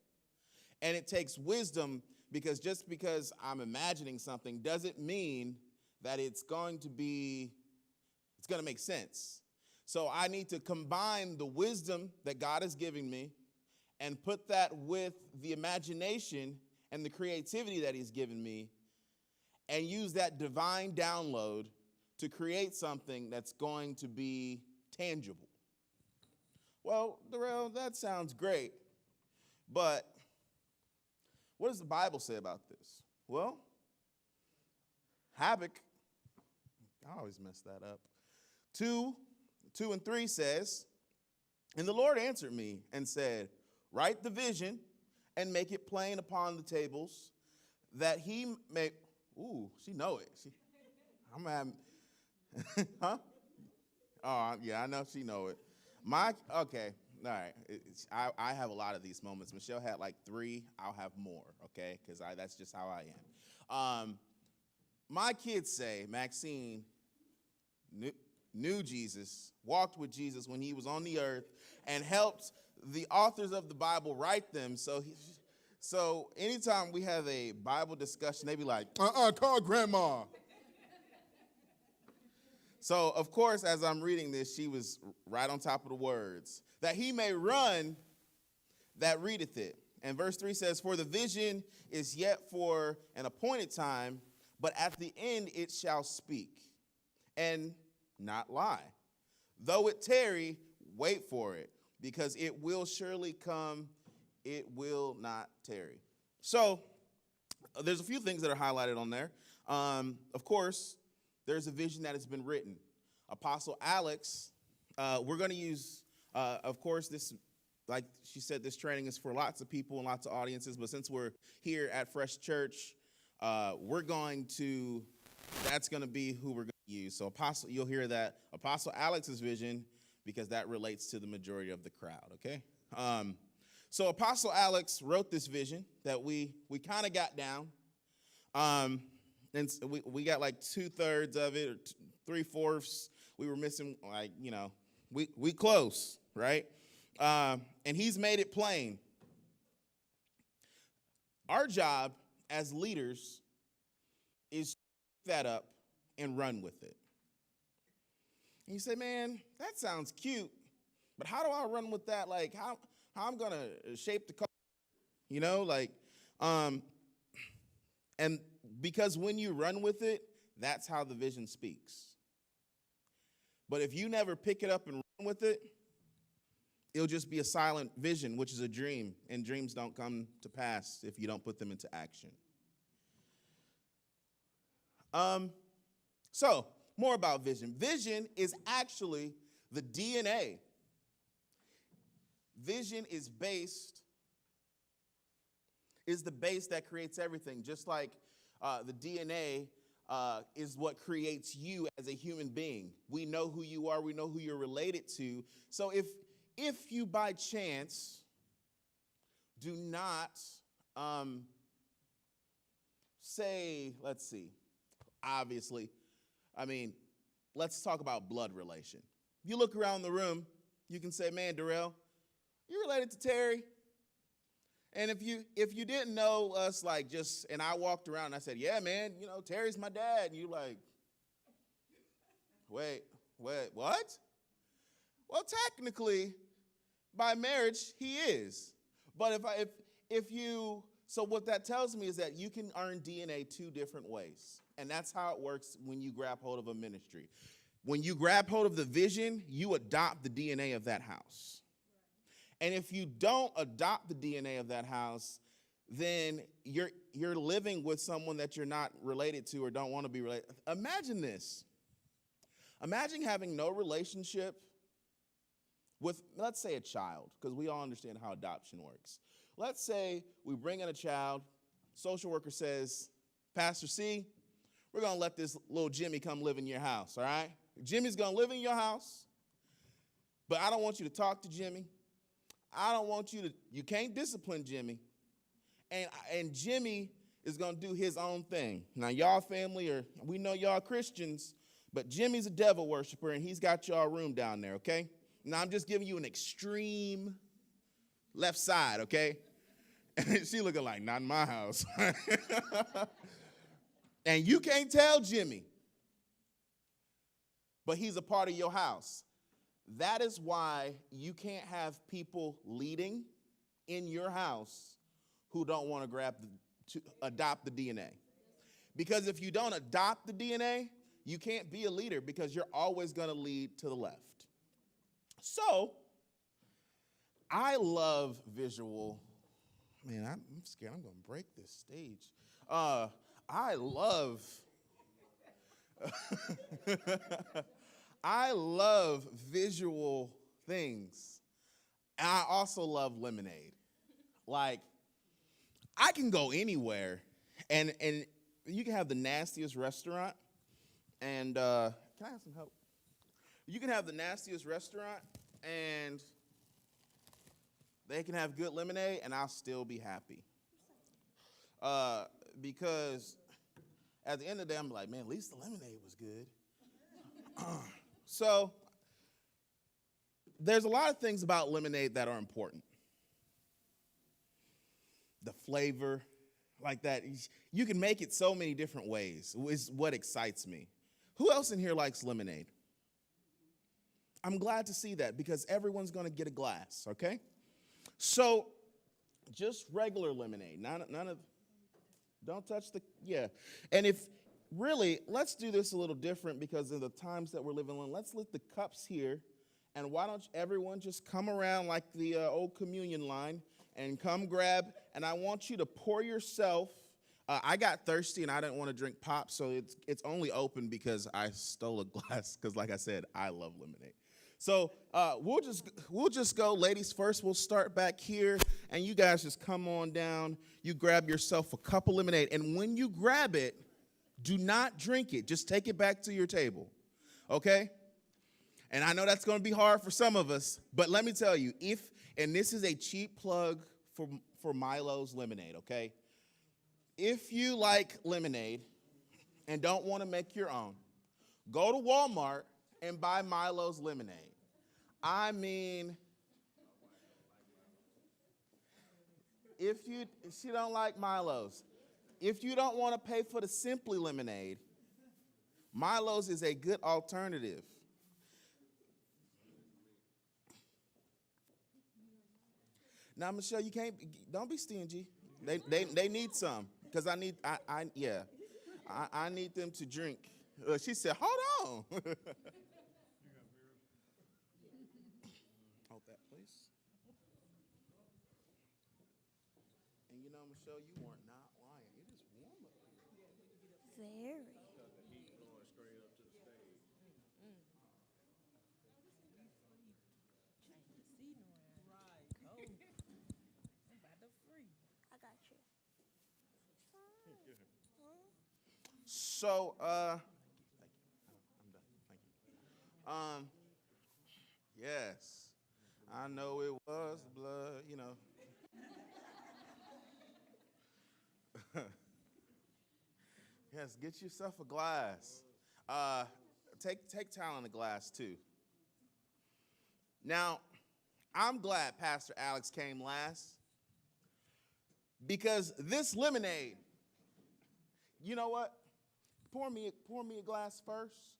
And it takes wisdom Because just because I'm imagining something doesn't mean that it's going to make sense. So I need to combine the wisdom that God is giving me and put that with the imagination and the creativity that he's given me and use that divine download to create something that's going to be tangible. Well, Darrell, that sounds great, but what does the Bible say about this? Well, Habakkuk, I always mess that up, 2 and 3 says, and the Lord answered me and said, write the vision and make it plain upon the tables, that he may, ooh, she know it. I'm having, huh? Oh, yeah, I know she know it. Okay, all right. I have a lot of these moments. Michelle had like 3. I'll have more, okay? Because that's just how I am. My kids say Maxine knew Jesus, walked with Jesus when he was on the earth, and helped the authors of the Bible write them. So anytime we have a Bible discussion, they be like, call grandma. So, of course, as I'm reading this, she was right on top of the words. That he may run that readeth it. And verse 3 says, for the vision is yet for an appointed time, but at the end it shall speak and not lie. Though it tarry, wait for it, because it will surely come, it will not tarry. So there's a few things that are highlighted on there. Of course, there's a vision that has been written. Apostle Alex, we're going to use, of course, this, like she said, this training is for lots of people and lots of audiences, but since we're here at Fresh Church, that's going to be who we're going to use. So Apostle, you'll hear that Apostle Alex's vision, because that relates to the majority of the crowd, okay? So Apostle Alex wrote this vision that we kind of got down. And we got like 2/3 of it, or 3/4. We were missing, like, we close, right? And he's made it plain. Our job as leaders is to pick that up and run with it. And you say, man, that sounds cute, but how do I run with that? Like, how I'm going to shape the culture, and because when you run with it, that's how the vision speaks. But if you never pick it up and run with it, it'll just be a silent vision, which is a dream, and dreams don't come to pass if you don't put them into action. So, more about vision. Vision is actually the DNA. Vision is the base that creates everything, just like the DNA is what creates you as a human being. We know who you are. We know who you're related to. So if you by chance do not obviously, let's talk about blood relation. If you look around the room, you can say, man, Darrell, you related to Terry? And if you didn't know us, and I walked around and I said, yeah, man, Terry's my dad. And you're like, wait, what? Well, technically, by marriage, he is. But so what that tells me is that you can earn DNA 2 different ways. And that's how it works when you grab hold of a ministry. When you grab hold of the vision, you adopt the DNA of that house. And if you don't adopt the DNA of that house, then you're living with someone that you're not related to or don't want to be related. Imagine this. Imagine having no relationship with, let's say, a child, because we all understand how adoption works. Let's say we bring in a child, social worker says, Pastor C, we're going to let this little Jimmy come live in your house, all right? Jimmy's going to live in your house, but I don't want you to talk to Jimmy. I don't want you can't discipline Jimmy. And Jimmy is going to do his own thing. Now, y'all family, we know y'all Christians, but Jimmy's a devil worshiper, and he's got y'all room down there, okay? Now, I'm just giving you an extreme left side, okay? And she looking like, not in my house. And you can't tell Jimmy, but he's a part of your house. That is why you can't have people leading in your house who don't want to adopt the DNA. Because if you don't adopt the DNA, you can't be a leader because you're always going to lead to the left. So, I love visual. Man, I'm scared I'm going to break this stage. I love I love visual things. And I also love lemonade. Like, I can go anywhere, and you can have the nastiest restaurant, and can I have some help? You can have the nastiest restaurant, and they can have good lemonade, and I'll still be happy. Because at the end of the day, I'm like, man, at least the lemonade was good. So there's a lot of things about lemonade that are important. The flavor, like that. You can make it so many different ways, is what excites me. Who else in here likes lemonade? I'm glad to see that because everyone's going to get a glass, okay? So just regular lemonade, none of, don't touch the, yeah. And if, really, let's do this a little different because of the times that we're living in. Let's let the cups here, and why don't everyone just come around like the old communion line and come grab, and I want you to pour yourself. I got thirsty and I didn't want to drink pop, so it's only open because I stole a glass because, like I said, I love lemonade. So we'll just go, ladies first. We'll start back here, and you guys just come on down. You grab yourself a cup of lemonade, and when you grab it, do not drink it. Just take it back to your table, okay? And I know that's going to be hard for some of us, but let me tell you, and this is a cheap plug for Milo's lemonade, okay? If you like lemonade and don't want to make your own, go to Walmart and buy Milo's lemonade. I mean, if you don't like Milo's, if you don't want to pay for the Simply lemonade, Milo's is a good alternative. Now, Michelle, don't be stingy. They need some because I need them to drink. She said, hold on. Hold that, please. And you know, Michelle, you are not lying. It is warm up here. Very. I got you. So, thank you. I'm done. Thank you. Yes, I know it was the blood, you know. Yes, get yourself a glass. Take Tyler in a glass too. Now, I'm glad Pastor Alex came last because this lemonade, you know what? Pour me a glass first.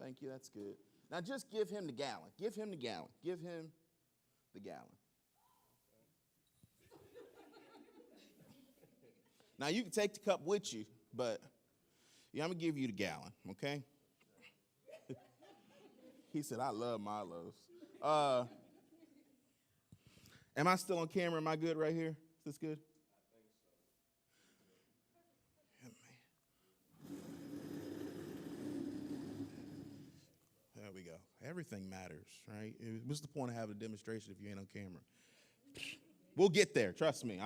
Thank you, that's good. Now just give him the gallon. Give him the gallon. Give him the gallon. Now you can take the cup with you, but yeah, I'm gonna give you the gallon, okay? He said, I love Milo's. Am I still on camera? Am I good right here? Is this good? There we go. Everything matters, right? What's the point of having a demonstration if you ain't on camera? We'll get there. Trust me.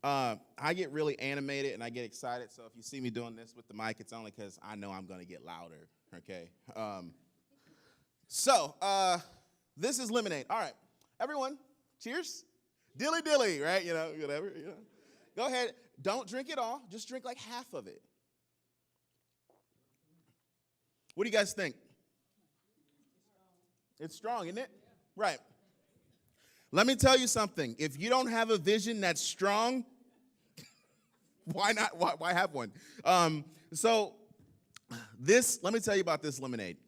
I get really animated and I get excited. So if you see me doing this with the mic, it's only because I know I'm going to get louder. Okay. This is lemonade. All right, everyone. Cheers. Dilly dilly, right? You know, whatever. You know. Go ahead. Don't drink it all. Just drink like half of it. What do you guys think? It's strong, isn't it? Right. Let me tell you something. If you don't have a vision that's strong, why not? Why have one? So let me tell you about this lemonade.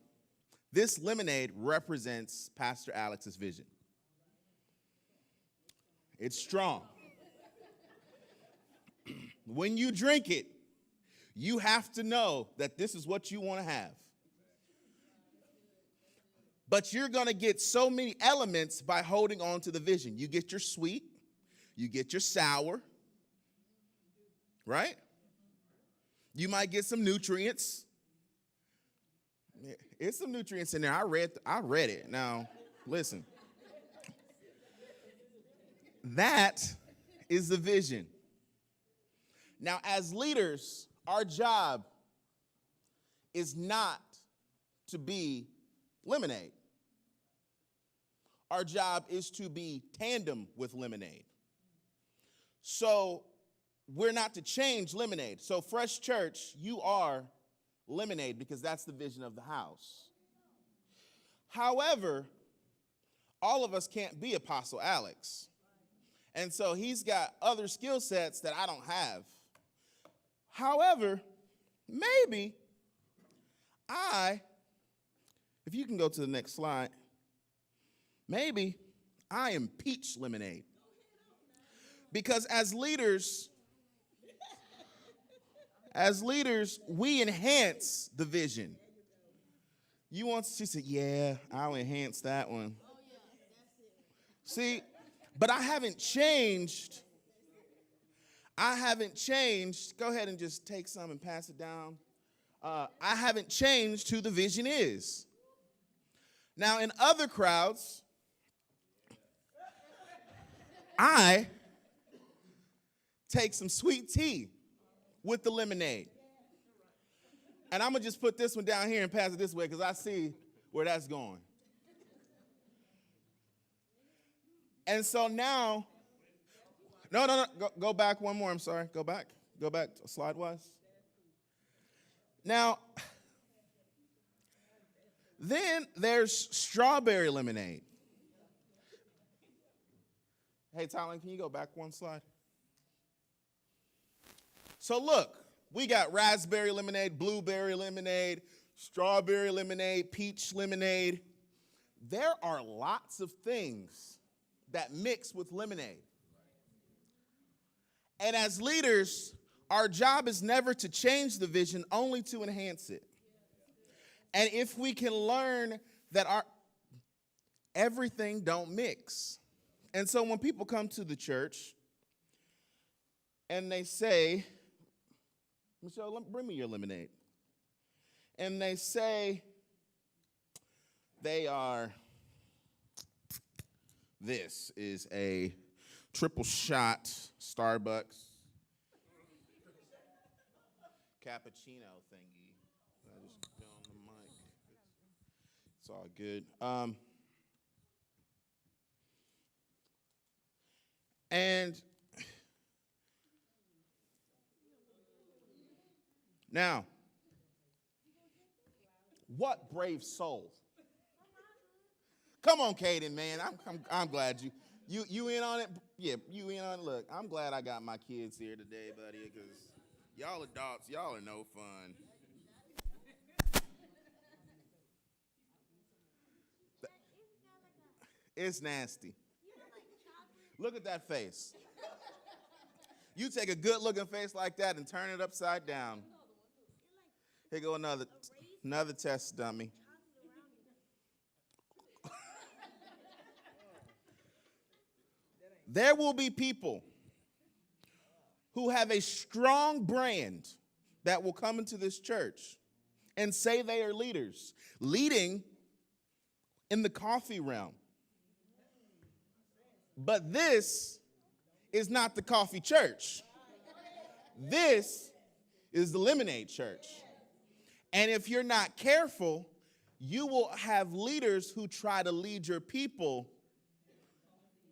This lemonade represents Pastor Alex's vision. It's strong. When you drink it, you have to know that this is what you want to have. But you're going to get so many elements by holding on to the vision. You get your sweet, you get your sour, right? You might get some nutrients. It's some nutrients in there. I read it. Now, listen. That is the vision. Now, as leaders, our job is not to be lemonade. Our job is to be tandem with lemonade. So we're not to change lemonade. So Fresh Church, you are lemonade because that's the vision of the house. However, all of us can't be Apostle Alex. And so he's got other skill sets that I don't have. However, maybe if you can go to the next slide, maybe I am peach lemonade. Because as leaders, we enhance the vision. She said, yeah, I'll enhance that one. See, but I haven't changed. Go ahead and just take some and pass it down. I haven't changed who the vision is. Now, in other crowds, I take some sweet tea with the lemonade. And I'm going to just put this one down here and pass it this way because I see where that's going. And so now, no, go back one more, I'm sorry. Go back slide-wise. Now, then there's strawberry lemonade. Hey, Tyler, can you go back one slide? So look, we got raspberry lemonade, blueberry lemonade, strawberry lemonade, peach lemonade. There are lots of things that mix with lemonade. And as leaders, our job is never to change the vision, only to enhance it. And if we can learn that everything don't mix. And so when people come to the church and they say, Michelle, bring me your lemonade. And they say this is a triple shot Starbucks cappuccino thingy. I just fell on the mic. It's all good. And now, what brave soul? Come on, Caden, man. I'm glad you in on it. Yeah, you in on it. Look, I'm glad I got my kids here today, buddy, because y'all adults, y'all are no fun. It's nasty. Look at that face. You take a good-looking face like that and turn it upside down. Here go another test dummy. There will be people who have a strong brand that will come into this church and say they are leaders, leading in the coffee realm. But this is not the coffee church. This is the lemonade church. And if you're not careful, you will have leaders who try to lead your people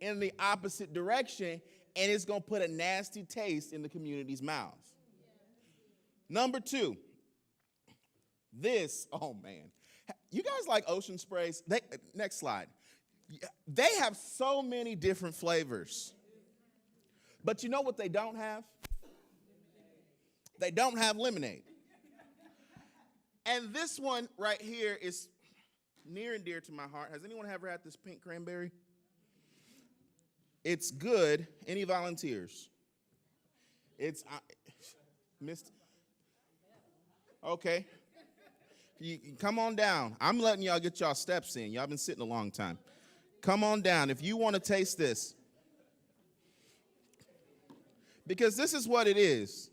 in the opposite direction, and it's going to put a nasty taste in the community's mouth. Number 2, oh man. You guys like ocean sprays? Next slide. They have so many different flavors. But you know what they don't have? They don't have lemonade. And this one right here is near and dear to my heart. Has anyone ever had this pink cranberry? It's good. Any volunteers? It's missed. Okay. You come on down. I'm letting y'all get y'all steps in. Y'all been sitting a long time. Come on down if you want to taste this. Because this is what it is.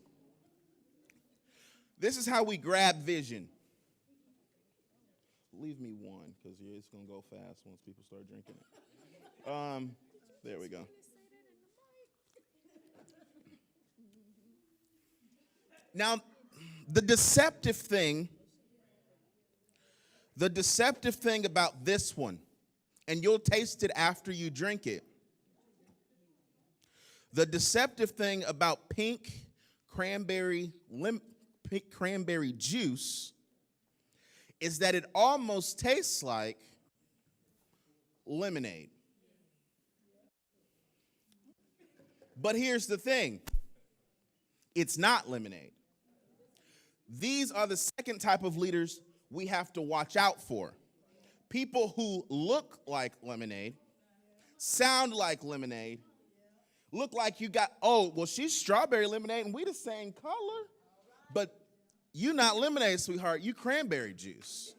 This is how we grab vision. Leave me one, because it's going to go fast once people start drinking it. There we go. Now, the deceptive thing about this one, and you'll taste it after you drink it. The deceptive thing about pink cranberry juice is that it almost tastes like lemonade. But here's the thing. It's not lemonade. These are the second type of leaders we have to watch out for. People who look like lemonade, sound like lemonade, look like you got, oh, well, she's strawberry lemonade and we the same color. But you not lemonade, sweetheart, you cranberry juice.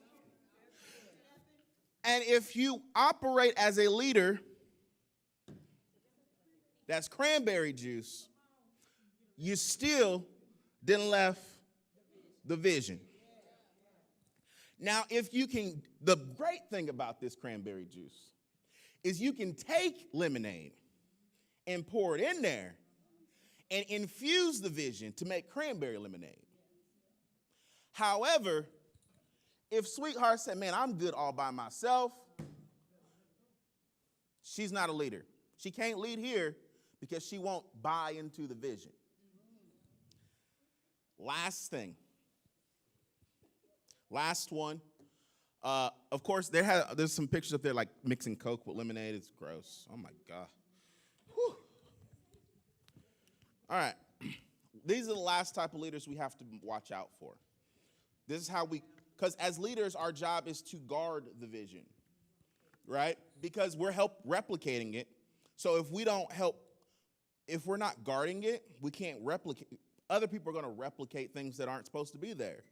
And if you operate as a leader that's cranberry juice, you still didn't left the vision. Now, if you can, the great thing about this cranberry juice is you can take lemonade and pour it in there and infuse the vision to make cranberry lemonade. However, if sweetheart said, man, I'm good all by myself, she's not a leader. She can't lead here because she won't buy into the vision. Last thing. Last one. Of course, there's some pictures up there like mixing Coke with lemonade. It's gross. Oh, my God. Whew. All right. These are the last type of leaders we have to watch out for. This is how because as leaders, our job is to guard the vision, right? Because we're replicating it. So if we're not guarding it, we can't replicate. Other people are going to replicate things that aren't supposed to be there.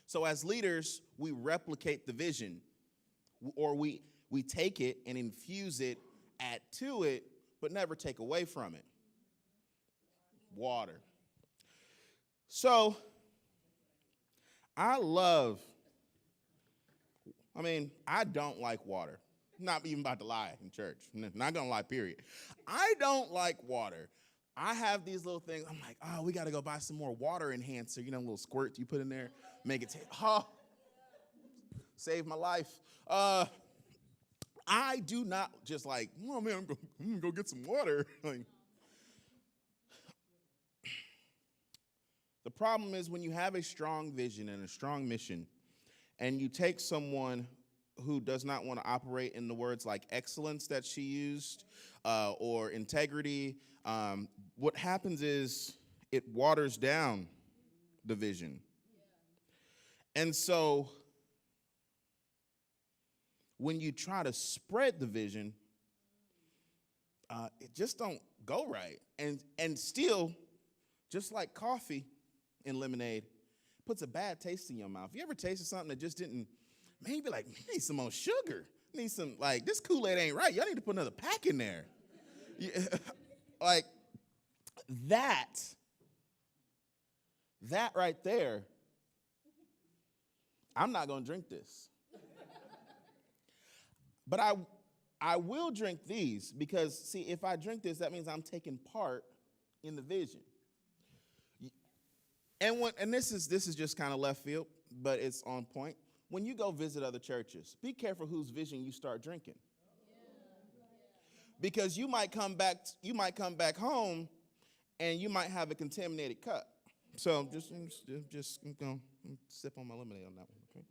So as leaders, we replicate the vision, or we take it and infuse it, add to it, but never take away from it. Water. So I don't like water. Not even about to lie in church. Not going to lie, period. I don't like water. I have these little things. I'm like, oh, we got to go buy some more water enhancer. You know, little squirts you put in there. Make it save my life. I do not just like, oh, man, I'm going to go get some water. Like, the problem is when you have a strong vision and a strong mission, and you take someone who does not want to operate in the words like excellence that she used or integrity, what happens is it waters down the vision. And so when you try to spread the vision, it just don't go right. And still, just like coffee and lemonade, puts a bad taste in your mouth. You ever tasted something that just didn't, man, you be like, you need some more sugar. You need some, like, this Kool-Aid ain't right. Y'all need to put another pack in there. Like, that right there, I'm not going to drink this. But I will drink these because, see, if I drink this, that means I'm taking part in the vision. And this is just kind of left field, but it's on point. When you go visit other churches, be careful whose vision you start drinking. Because you might come back home and you might have a contaminated cup. So just gonna sip on my lemonade on that one, okay?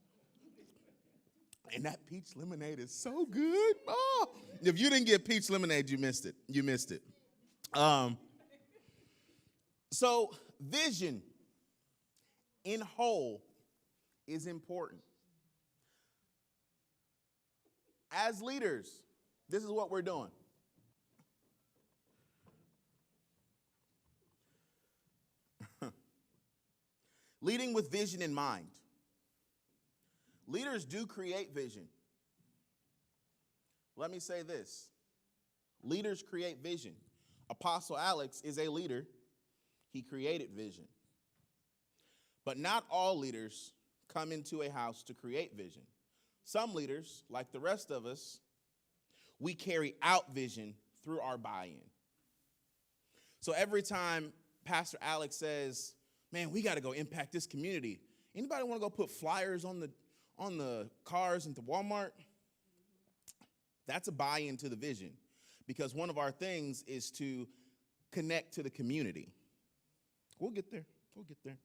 And that peach lemonade is so good. Oh, if you didn't get peach lemonade, you missed it. You missed it. So vision in whole is important. As leaders, this is what we're doing. Leading with vision in mind. Leaders do create vision. Let me say this. Leaders create vision. Apostle Alex is a leader. He created vision. But not all leaders come into a house to create vision. Some leaders, like the rest of us, we carry out vision through our buy-in. So every time Pastor Alex says, man, we got to go impact this community. Anybody want to go put flyers on the cars into Walmart? That's a buy-in to the vision, because one of our things is to connect to the community. We'll get there. We'll get there.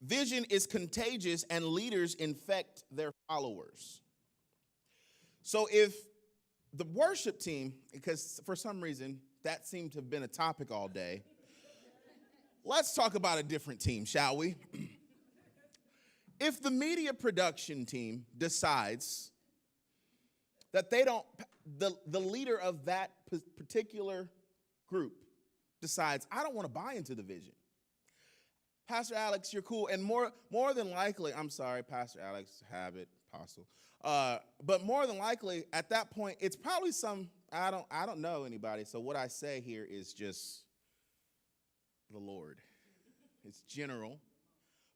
Vision is contagious, and leaders infect their followers. So if the worship team, because for some reason that seemed to have been a topic all day, let's talk about a different team, shall we? If the media production team decides that they don't, the leader of that particular group decides, I don't want to buy into the vision. Pastor Alex, you're cool. And more than likely, I'm sorry, Pastor Alex, habit, apostle. But more than likely, at that point, it's probably I don't know anybody. So what I say here is just the Lord. It's general.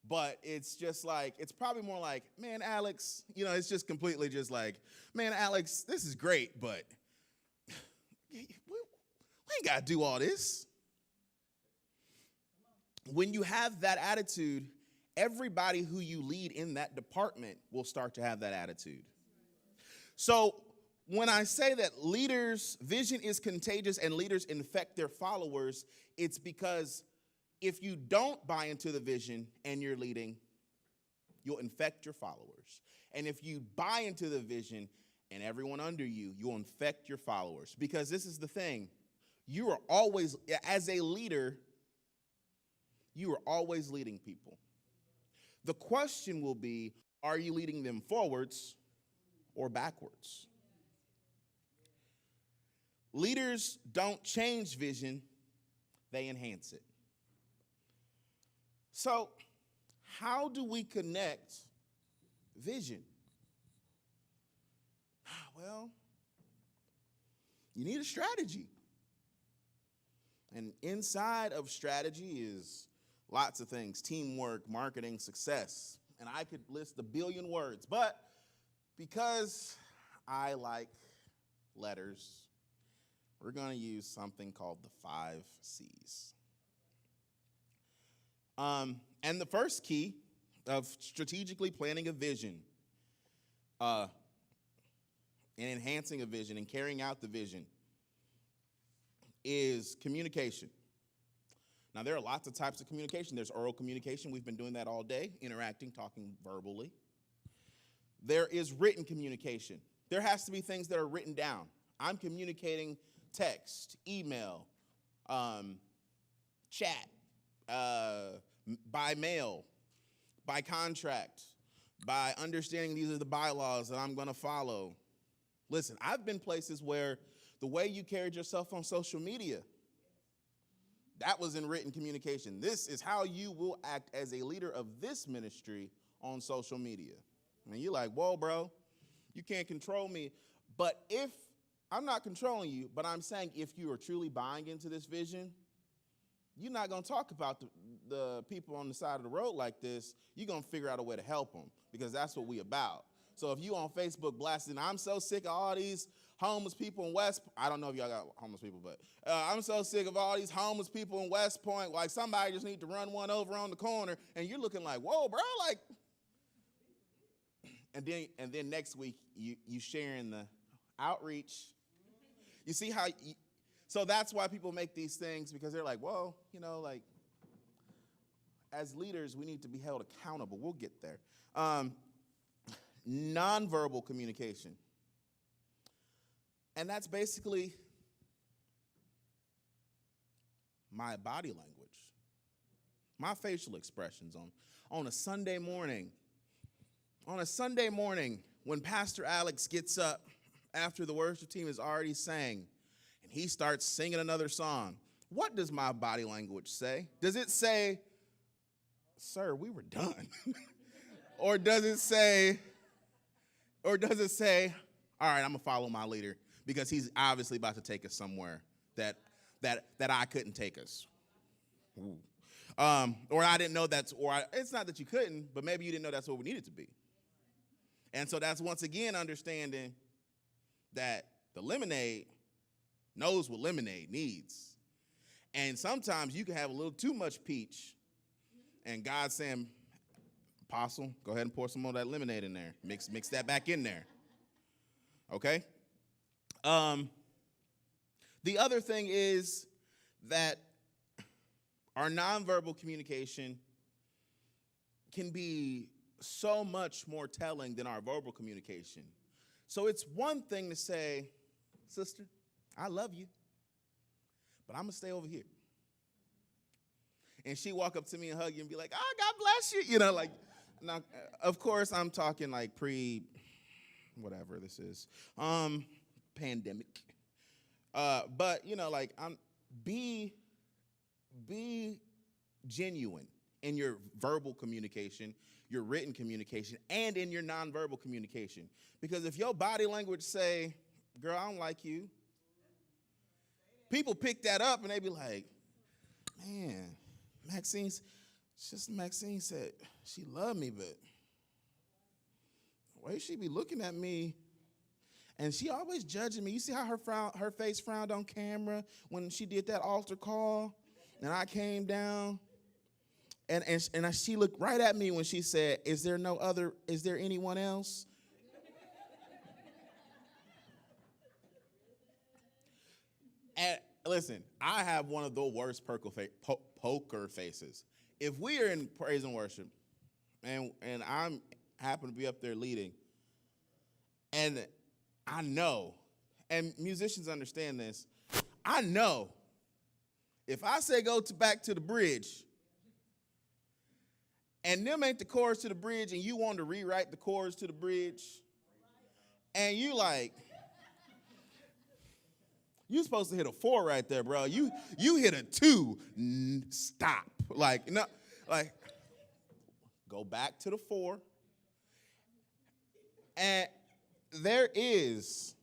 But it's just like, it's probably more like, man, Alex, it's just completely just like, man, Alex, this is great, but we ain't got to do all this. When you have that attitude, everybody who you lead in that department will start to have that attitude. So when I say that vision is contagious and leaders infect their followers, it's because if you don't buy into the vision and you're leading, you'll infect your followers. And if you buy into the vision and everyone under you, you'll infect your followers. Because this is the thing. You are always, as a leader, you are always leading people. The question will be, are you leading them forwards or backwards? Leaders don't change vision, they enhance it. So, how do we connect vision? Well, you need a strategy. And inside of strategy is lots of things: teamwork, marketing, success. And I could list a billion words, but because I like letters, we're going to use something called the 5 C's. And the first key of strategically planning a vision and enhancing a vision and carrying out the vision is communication. Now, there are lots of types of communication. There's oral communication. We've been doing that all day, interacting, talking verbally. There is written communication. There has to be things that are written down. I'm communicating text, email, chat, by mail, by contract, by understanding these are the bylaws that I'm going to follow. Listen, I've been places where the way you carried yourself on social media, that was in written communication. This is how you will act as a leader of this ministry on social media. And you're like, whoa, bro, you can't control me. But if I'm not controlling you, but I'm saying if you are truly buying into this vision, you're not going to talk about the people on the side of the road like this. You're going to figure out a way to help them, because that's what we about. So if you on Facebook blasting, I'm so sick of all these homeless people in West, I don't know if y'all got homeless people, but I'm so sick of all these homeless people in West Point, like somebody just need to run one over on the corner, and you're looking like, whoa, bro, like, and then next week you sharing the outreach. You see how, so that's why people make these things, because they're like, whoa, like, as leaders, we need to be held accountable. We'll get there. nonverbal communication. And that's basically my body language, my facial expressions on a Sunday morning. On a Sunday morning, when Pastor Alex gets up after the worship team has already sang, and he starts singing another song, what does my body language say? Does it say, "Sir, we were done"? Or does it say, all right, I'm gonna follow my leader because he's obviously about to take us somewhere that I couldn't take us. Or I didn't know it's not that you couldn't, but maybe you didn't know that's what we needed to be. And so that's once again understanding that the lemonade knows what lemonade needs. And sometimes you can have a little too much peach, and God's saying, "Apostle, go ahead and pour some more of that lemonade in there. Mix that back in there." Okay? The other thing is that our nonverbal communication can be so much more telling than our verbal communication. So it's one thing to say, "Sister, I love you, but I'm going to stay over here." And she walk up to me and hug you and be like, "Oh, God bless you." You know, like, now, of course, I'm talking like whatever this is, pandemic. But, you know, like, be genuine in your verbal communication, your written communication, and in your nonverbal communication. Because if your body language say, "Girl, I don't like you," people pick that up and they be like, "Man, Maxine said she loved me, but the way she be looking at me, and she always judging me. You see how her face frowned on camera when she did that altar call, and I came down, and she looked right at me when she said, is there anyone else?" And listen, I have one of the worst poker faces. If we are in praise and worship, and I'm happen to be up there leading, and I know, and musicians understand this, I know if I say go back to the bridge, and them ain't the chords to the bridge, and you want to rewrite the chords to the bridge, and you like, you supposed to hit a 4 right there, bro. You hit a 2. Stop. Like, no, like, go back to the 4. And there is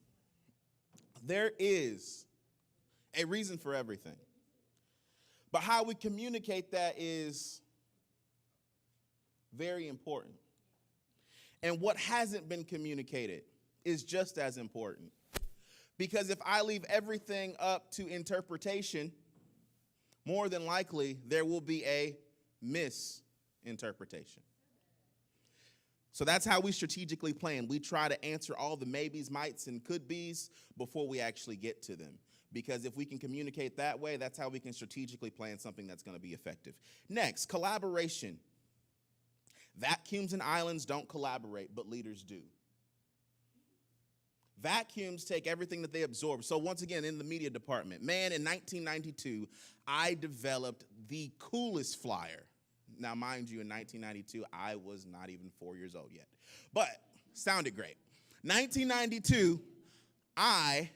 a reason for everything. But how we communicate that is very important. And what hasn't been communicated is just as important. Because if I leave everything up to interpretation, more than likely there will be a misinterpretation. So that's how we strategically plan. We try to answer all the maybes, mights, and could be's before we actually get to them. Because if we can communicate that way, that's how we can strategically plan something that's going to be effective. Next, collaboration. Vacuums and islands don't collaborate, but leaders do. Vacuums take everything that they absorb. So once again, in the media department, man, in 1992, I developed the coolest flyer. Now, mind you, in 1992, I was not even 4 years old yet, but sounded great. 1992, I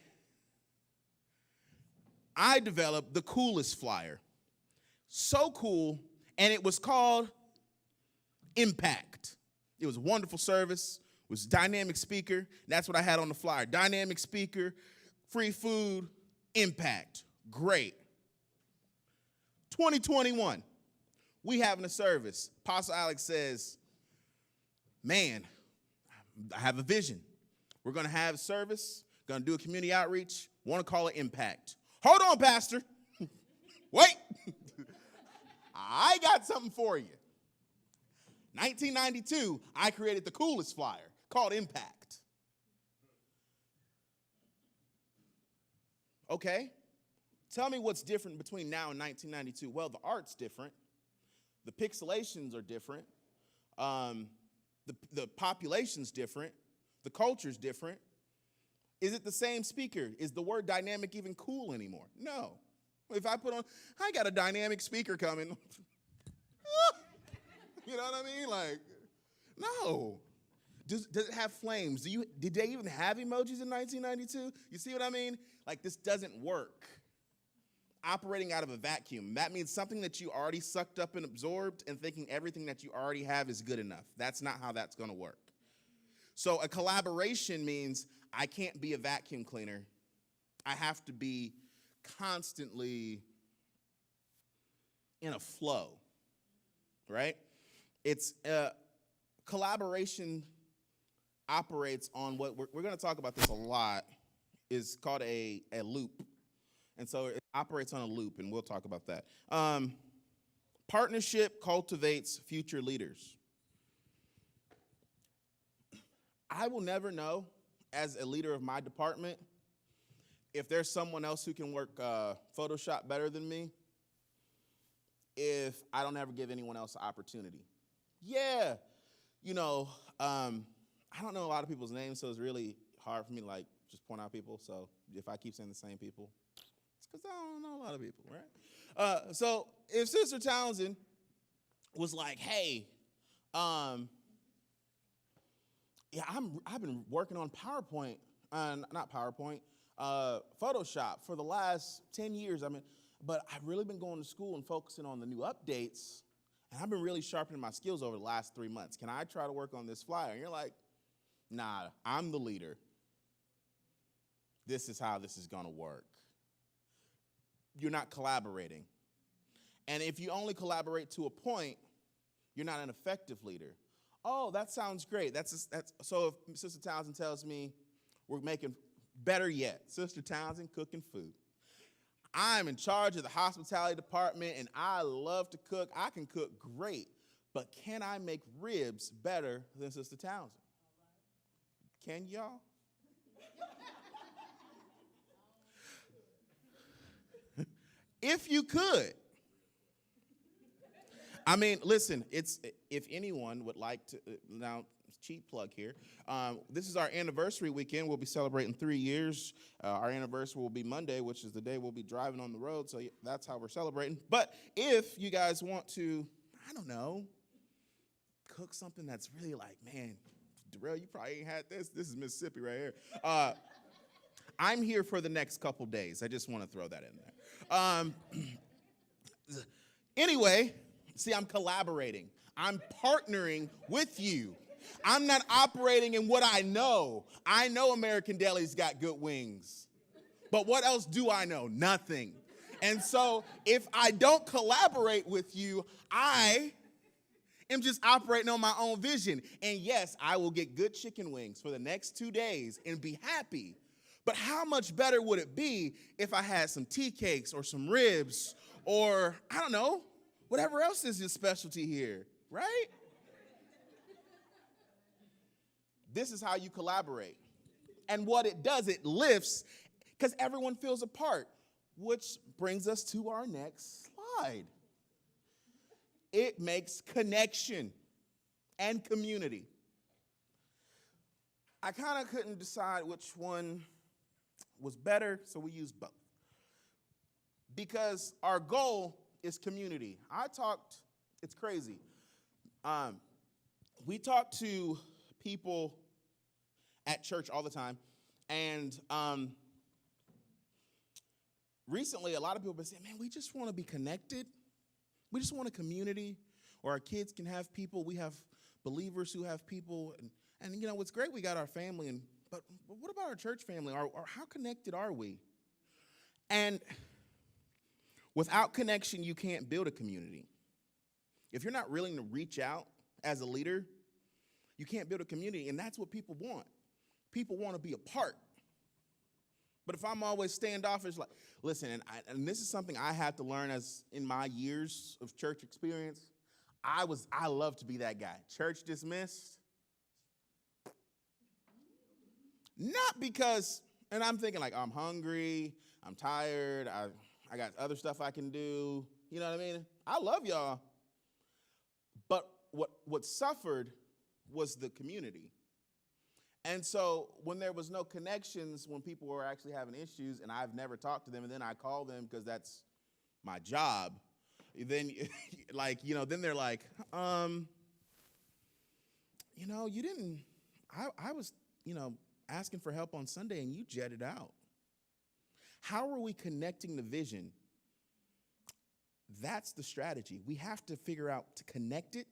developed the coolest flyer. So cool, and it was called Impact. It was a wonderful service. It was a dynamic speaker. That's what I had on the flyer. Dynamic speaker, free food, impact. Great. 2021, we having a service. Apostle Alex says, "Man, I have a vision. We're going to have a service, going to do a community outreach, want to call it Impact." Hold on, Pastor. Wait. I got something for you. 1992, I created the coolest flyer called Impact. Okay, tell me what's different between now and 1992. Well, the art's different. The pixelations are different. The population's different. The culture's different. Is it the same speaker? Is the word dynamic even cool anymore? No. If I I got a dynamic speaker coming. You know what I mean? Like, no. Does it have flames? Did they even have emojis in 1992? You see what I mean? Like, this doesn't work. Operating out of a vacuum. That means something that you already sucked up and absorbed and thinking everything that you already have is good enough. That's not how that's going to work. So a collaboration means I can't be a vacuum cleaner. I have to be constantly in a flow, right? It's collaboration operates on what we're going to talk about this a lot, is called a loop. And so it operates on a loop, and we'll talk about that. Partnership cultivates future leaders. I will never know, as a leader of my department, if there's someone else who can work Photoshop better than me, if I don't ever give anyone else an opportunity. Yeah, I don't know a lot of people's names, so it's really hard for me to just point out people. So if I keep saying the same people, it's because I don't know a lot of people, right? So if Sister Townsend was like, hey, I've been working on PowerPoint, not PowerPoint, Photoshop for the last 10 years. But I've really been going to school and focusing on the new updates, and I've been really sharpening my skills over the last 3 months. Can I try to work on this flyer? And you're like, nah, I'm the leader. This is how this is going to work. You're not collaborating. And if you only collaborate to a point, you're not an effective leader. Oh, that sounds great. So if Sister Townsend tells me we're making, better yet, Sister Townsend cooking food. I'm in charge of the hospitality department, and I love to cook. I can cook great, but can I make ribs better than Sister Townsend? Can y'all? If you could. Listen, if anyone would like to, now, cheap plug here. This is our anniversary weekend. We'll be celebrating 3 years. Our anniversary will be Monday, which is the day we'll be driving on the road, so that's how we're celebrating. But if you guys want to, I don't know, cook something that's really like, man, Darrell, you probably ain't had this. This is Mississippi right here. I'm here for the next couple days. I just want to throw that in there. Anyway, see, I'm collaborating. I'm partnering with you. I'm not operating in what I know. I know American Deli's got good wings. But what else do I know? Nothing. And so if I don't collaborate with you, I am just operating on my own vision. And yes, I will get good chicken wings for the next 2 days and be happy. But how much better would it be if I had some tea cakes or some ribs or, I don't know, whatever else is your specialty here, right? This is how you collaborate. And what it does, it lifts, because everyone feels a part, which brings us to our next slide. It makes connection and community. I kind of couldn't decide which one was better, so we used both. Because our goal is community. It's crazy. We talk to people at church all the time, and recently a lot of people have been saying, man, we just want to be connected. We just want a community where our kids can have people. We have believers who have people, and it's great we got our family, but what about our church family? Or how connected are we? And without connection, you can't build a community. If you're not willing to reach out as a leader, you can't build a community, and that's what people want. People want to be a part. But if I'm always standoffish, listen, and this is something I had to learn as in my years of church experience. I love to be that guy. Church dismissed. Not because, and I'm thinking I'm hungry, I'm tired, I got other stuff I can do. You know what I mean? I love y'all. But what suffered was the community. And so when there was no connections, when people were actually having issues and I've never talked to them and then I call them because that's my job, then then they're like, you didn't, I was, asking for help on Sunday and you jetted out. How are we connecting the vision? That's the strategy. We have to figure out to connect it.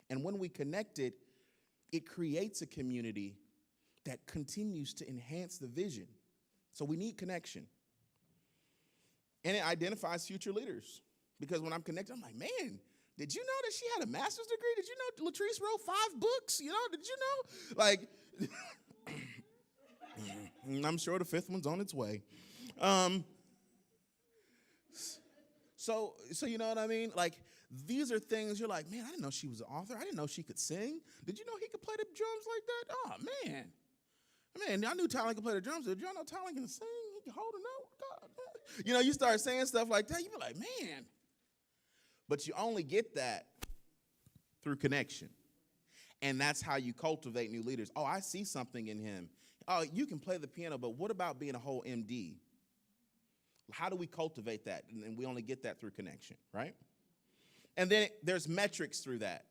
And when we connect it, it creates a community that continues to enhance the vision. So we need connection. And it identifies future leaders. Because when I'm connected, I'm like, man, did you know that she had a master's degree? Did you know Latrice wrote 5 books? Did you know? Like, I'm sure the 5th one's on its way. So you know what I mean? Like, these are things you're like, man, I didn't know she was an author. I didn't know she could sing. Did you know he could play the drums like that? Oh, man. Man, I knew Tyler could play the drums. Did y'all know Tyler can sing? He can hold a note? God. You start saying stuff like that. You be like, man. But you only get that through connection. And that's how you cultivate new leaders. Oh, I see something in him. Oh, you can play the piano, but what about being a whole MD? How do we cultivate that? And we only get that through connection, right? And then there's metrics through that.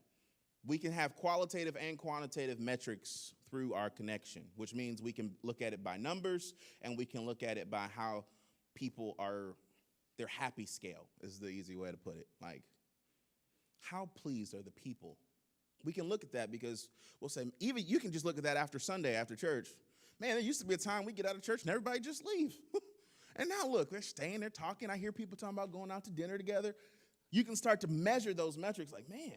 We can have qualitative and quantitative metrics through our connection, which means we can look at it by numbers and we can look at it by how people are, their happy scale is the easy way to put it. Like, how pleased are the people? We can look at that because we'll say, even you can just look at that after Sunday, after church. Man, there used to be a time we get out of church and everybody just leave. And now look, they're staying, they're talking. I hear people talking about going out to dinner together. You can start to measure those metrics like, man.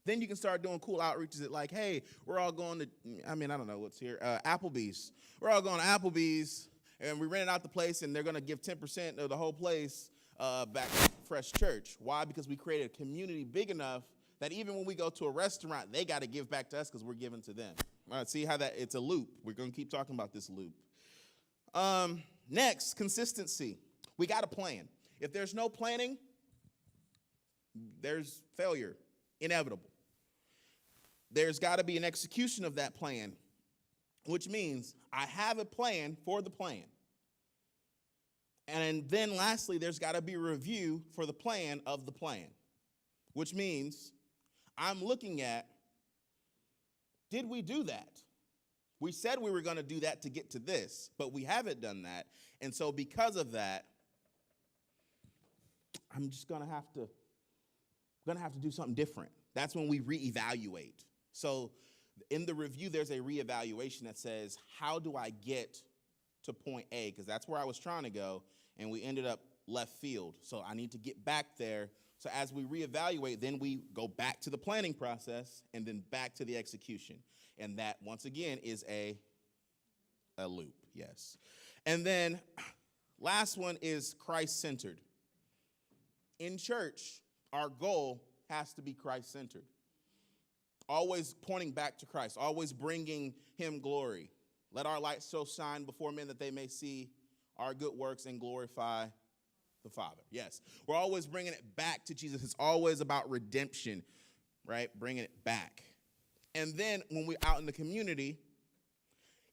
Then you can start doing cool outreaches that like, hey, we're all going to, I don't know what's here, Applebee's. We're all going to Applebee's, and we rented out the place, and they're going to give 10% of the whole place back to Fresh Church. Why? Because we created a community big enough that even when we go to a restaurant, they got to give back to us because we're giving to them. All right, see how it's a loop. We're going to keep talking about this loop. Next, consistency. We got a plan. If there's no planning, there's failure, inevitable. There's got to be an execution of that plan, which means I have a plan for the plan. And then lastly, there's got to be a review for the plan of the plan, which means I'm looking at, did we do that? We said we were going to do that to get to this, but we haven't done that. And so because of that, I'm just going to have to do something different. That's when we reevaluate. So in the review, there's a reevaluation that says, how do I get to point A? Because that's where I was trying to go, and we ended up left field. So I need to get back there. So as we reevaluate, then we go back to the planning process and then back to the execution. And that, once again, is a loop, yes. And then last one is Christ-centered. In church, our goal has to be Christ-centered. Always pointing back to Christ, always bringing him glory. Let our light so shine before men that they may see our good works and glorify the Father. Yes, we're always bringing it back to Jesus. It's always about redemption, right? Bringing it back. And then when we're out in the community,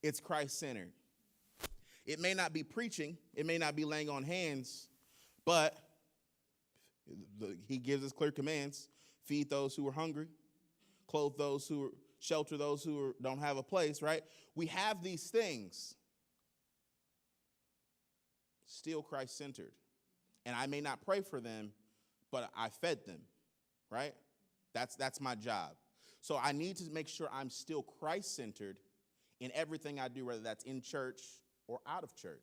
it's Christ-centered. It may not be preaching. It may not be laying on hands, but he gives us clear commands. Feed those who are hungry. Clothe those who are, shelter those who don't have a place, right? We have these things. Still Christ-centered. And I may not pray for them, but I fed them, right? That's my job. So I need to make sure I'm still Christ-centered in everything I do, whether that's in church or out of church.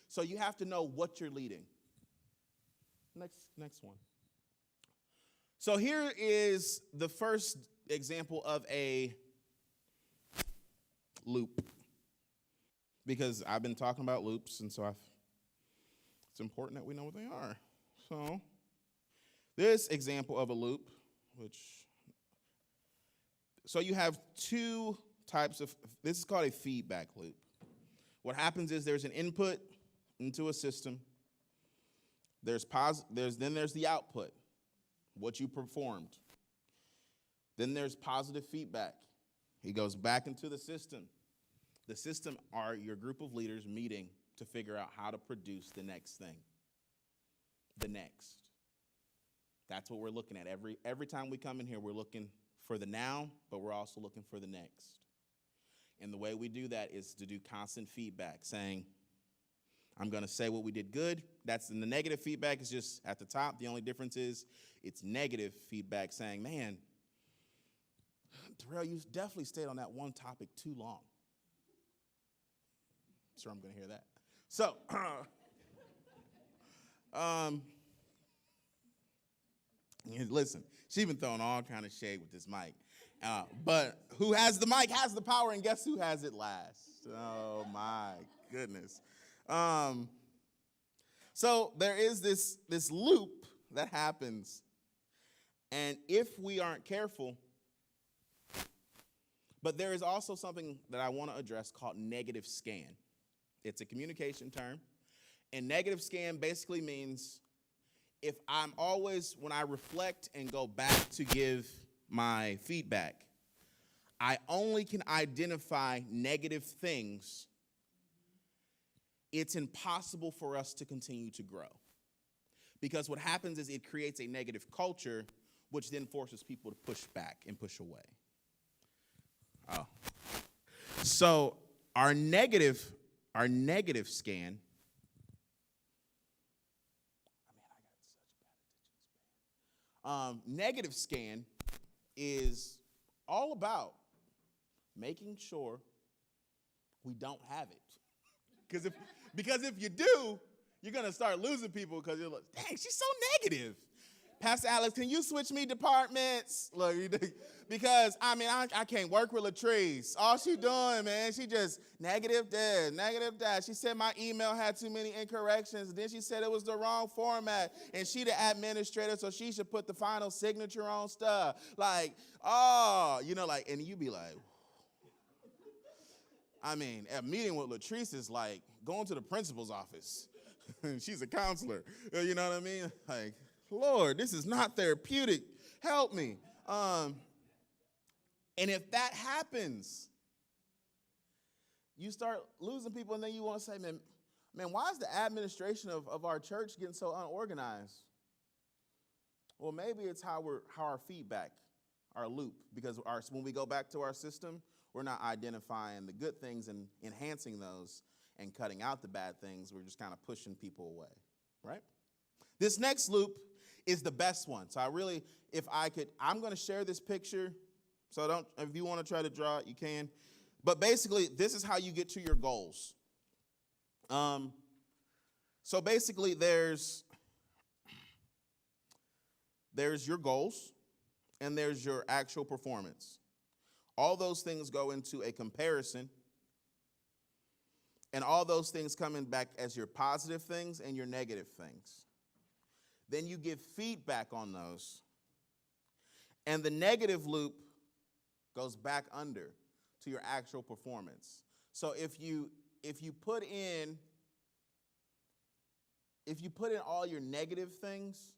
So you have to know what you're leading. Next one. So here is the first example of a loop. Because I've been talking about loops, and so it's important that we know what they are. So this example of a loop, so you have two types of, this is called a feedback loop. What happens is there's an input into a system. Then there's the output, what you performed. Then there's positive feedback. He goes back into the system. The system are your group of leaders meeting to figure out how to produce the next thing. The next. That's what we're looking at. Every time we come in here, we're looking for the now, but we're also looking for the next. And the way we do that is to do constant feedback, saying, I'm going to say what we did good. That's in the negative feedback is just at the top. The only difference is it's negative feedback saying, man, Terrell, you definitely stayed on that one topic too long. I'm sure I'm going to hear that. So, listen, she's been throwing all kind of shade with this mic. But who has the mic has the power, and guess who has it last? Oh, my goodness. So there is this loop that happens, and if we aren't careful, but there is also something that I want to address called negative scan. It's a communication term, and negative scan basically means if I'm always, when I reflect and go back to give my feedback, I only can identify negative things, it's impossible for us to continue to grow. Because what happens is it creates a negative culture, which then forces people to push back and push away. Oh. So our negative scan, negative scan is all about making sure we don't have it. Because if you do, you're going to start losing people because you're like, dang, she's so negative. Pastor Alex, can you switch me departments? Look, because, I can't work with Latrice. All she doing, man, she just negative this, negative that. She said my email had too many incorrections. Then she said it was the wrong format. And she the administrator, so she should put the final signature on stuff. Like, and you be like, a meeting with Latrice is like going to the principal's office. She's a counselor. You know what I mean? Like, Lord, this is not therapeutic. Help me. And if that happens, you start losing people, and then you want to say, man, why is the administration of our church getting so unorganized? Well, maybe it's how our feedback, our loop, because when we go back to our system, we're not identifying the good things and enhancing those and cutting out the bad things. We're just kind of pushing people away, right? This next loop is the best one. So I'm going to share this picture. So if you want to try to draw it, you can. But basically, this is how you get to your goals. So basically, there's your goals, and there's your actual performance. All those things go into a comparison, and all those things coming back as your positive things and your negative things. Then you give feedback on those, and the negative loop goes back under to your actual performance. So if you put in all your negative things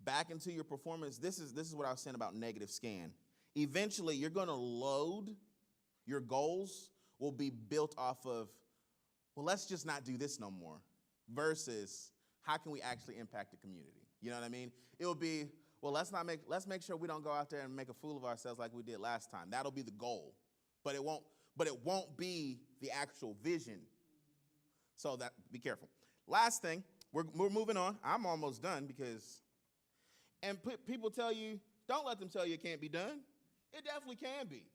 back into your performance, this is what I was saying about negative scan. Eventually, you're going to load, your goals will be built off of, well, let's just not do this no more, versus how can we actually impact the community? You know what I mean? It will be, well, let's make sure we don't go out there and make a fool of ourselves like we did last time. That'll be the goal, but it won't be the actual vision. So be careful. Last thing, we're moving on. I'm almost done and people tell you, don't let them tell you it can't be done. It definitely can be.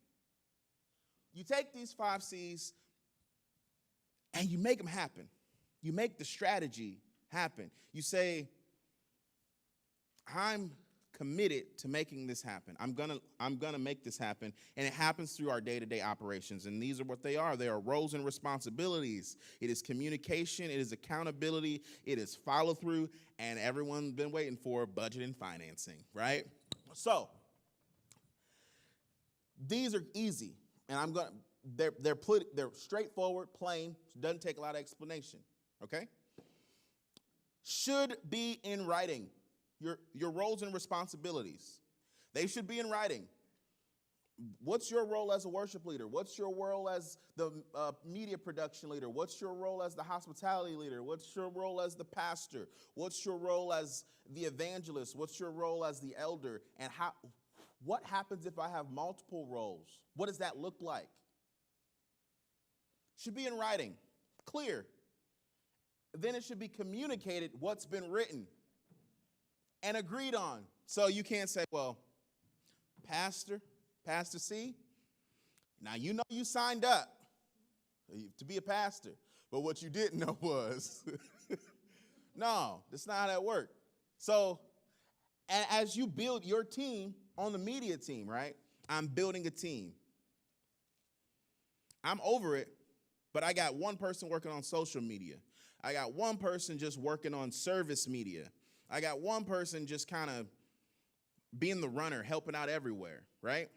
You take these 5 C's and you make them happen. You make the strategy happen. You say, I'm committed to making this happen. I'm gonna make this happen, and it happens through our day-to-day operations. And these are what they are. They are roles and responsibilities. It is communication. It is accountability. It is follow-through, and everyone's been waiting for budget and financing, right? So these are easy, and they're straightforward, plain. Doesn't take a lot of explanation. Okay. Should be in writing. Your roles and responsibilities. They should be in writing. What's your role as a worship leader? What's your role as the media production leader? What's your role as the hospitality leader? What's your role as the pastor? What's your role as the evangelist? What's your role as the elder? And what happens if I have multiple roles? What does that look like? Should be in writing, clear. Then it should be communicated what's been written and agreed on. So you can't say, well, Pastor C, now you know you signed up to be a pastor, but what you didn't know was, no, that's not how that works. So as you build your team on the media team, right? I'm building a team. I'm over it, but I got one person working on social media. I got one person just working on service media. I got one person just kind of being the runner, helping out everywhere, right?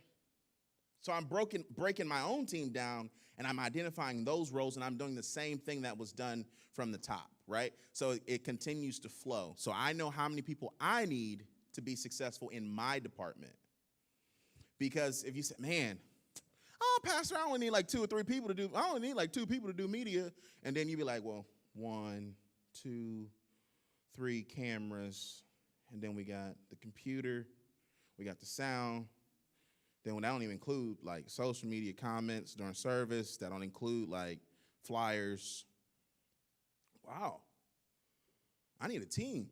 So I'm breaking my own team down, and I'm identifying those roles, and I'm doing the same thing that was done from the top, right? So it continues to flow. So I know how many people I need to be successful in my department. Because if you say, man, oh, Pastor, I only need like 2 or 3 people to do, I only need like 2 people to do media. And then you be like, well, 1, 2, 3 cameras. And then we got the computer. We got the sound. Then that don't even include like social media comments during service. That don't include like flyers. Wow. I need a team.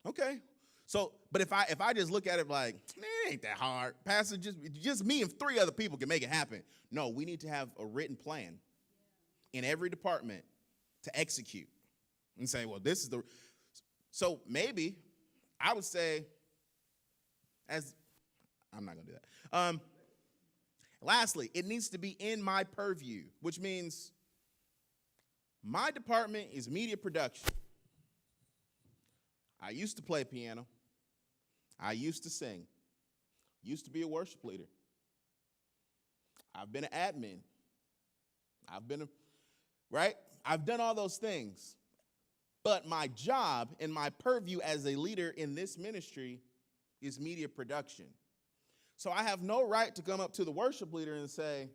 Okay. So, but if I just look at it like, it ain't that hard. Pastor, just me and 3 other people can make it happen. No, we need to have a written plan in every department to execute and say, well, this is the. So maybe I would say, I'm not going to do that. Lastly, it needs to be in my purview, which means my department is media production. I used to play piano. I used to sing. Used to be a worship leader. I've been an admin. Right? I've done all those things. But my job and my purview as a leader in this ministry is media production. So I have no right to come up to the worship leader and say,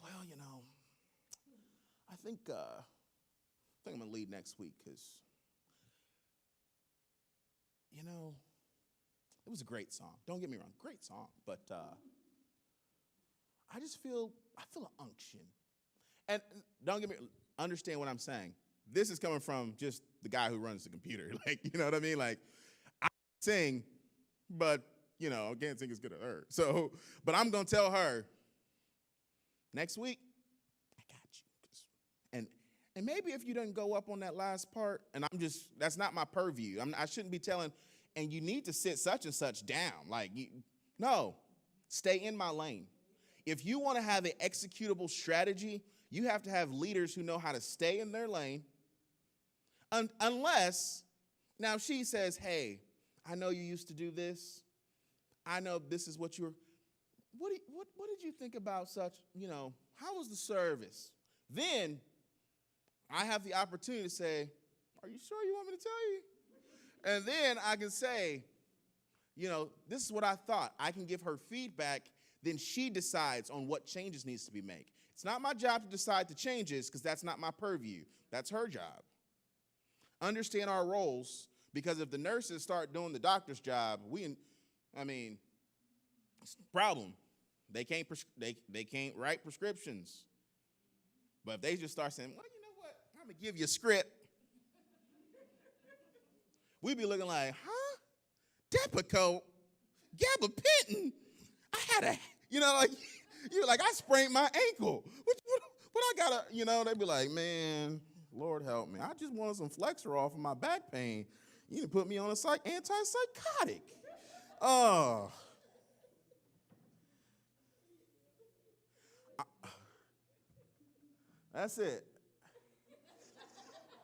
well, I think I'm going to lead next week because, it was a great song. Don't get me wrong, great song. But I feel an unction. And understand what I'm saying. This is coming from just the guy who runs the computer. Like, you know what I mean? Like, I sing, but, I can't sing as good as her. So, but I'm going to tell her, next week, I got you. And maybe if you didn't go up on that last part, and that's not my purview. I shouldn't be telling, and you need to sit such and such down. Like, no, stay in my lane. If you want to have an executable strategy, you have to have leaders who know how to stay in their lane. Unless, now she says, hey, I know you used to do this. I know this is what you're, what did you think about such, how was the service? Then I have the opportunity to say, are you sure you want me to tell you? And then I can say, this is what I thought. I can give her feedback. Then she decides on what changes needs to be made. It's not my job to decide the changes because that's not my purview. That's her job. Understand our roles, because if the nurses start doing the doctor's job, it's a problem. They can't write prescriptions. But if they just start saying, well, you know what? I'm going to give you a script. We'd be looking like, huh? Depakote? Gabapentin? I had a, you're like, I sprained my ankle. What I gotta, they'd be like, man, Lord help me. I just wanted some Flexerol for my back pain. You didn't put me on a antipsychotic. Oh. That's it.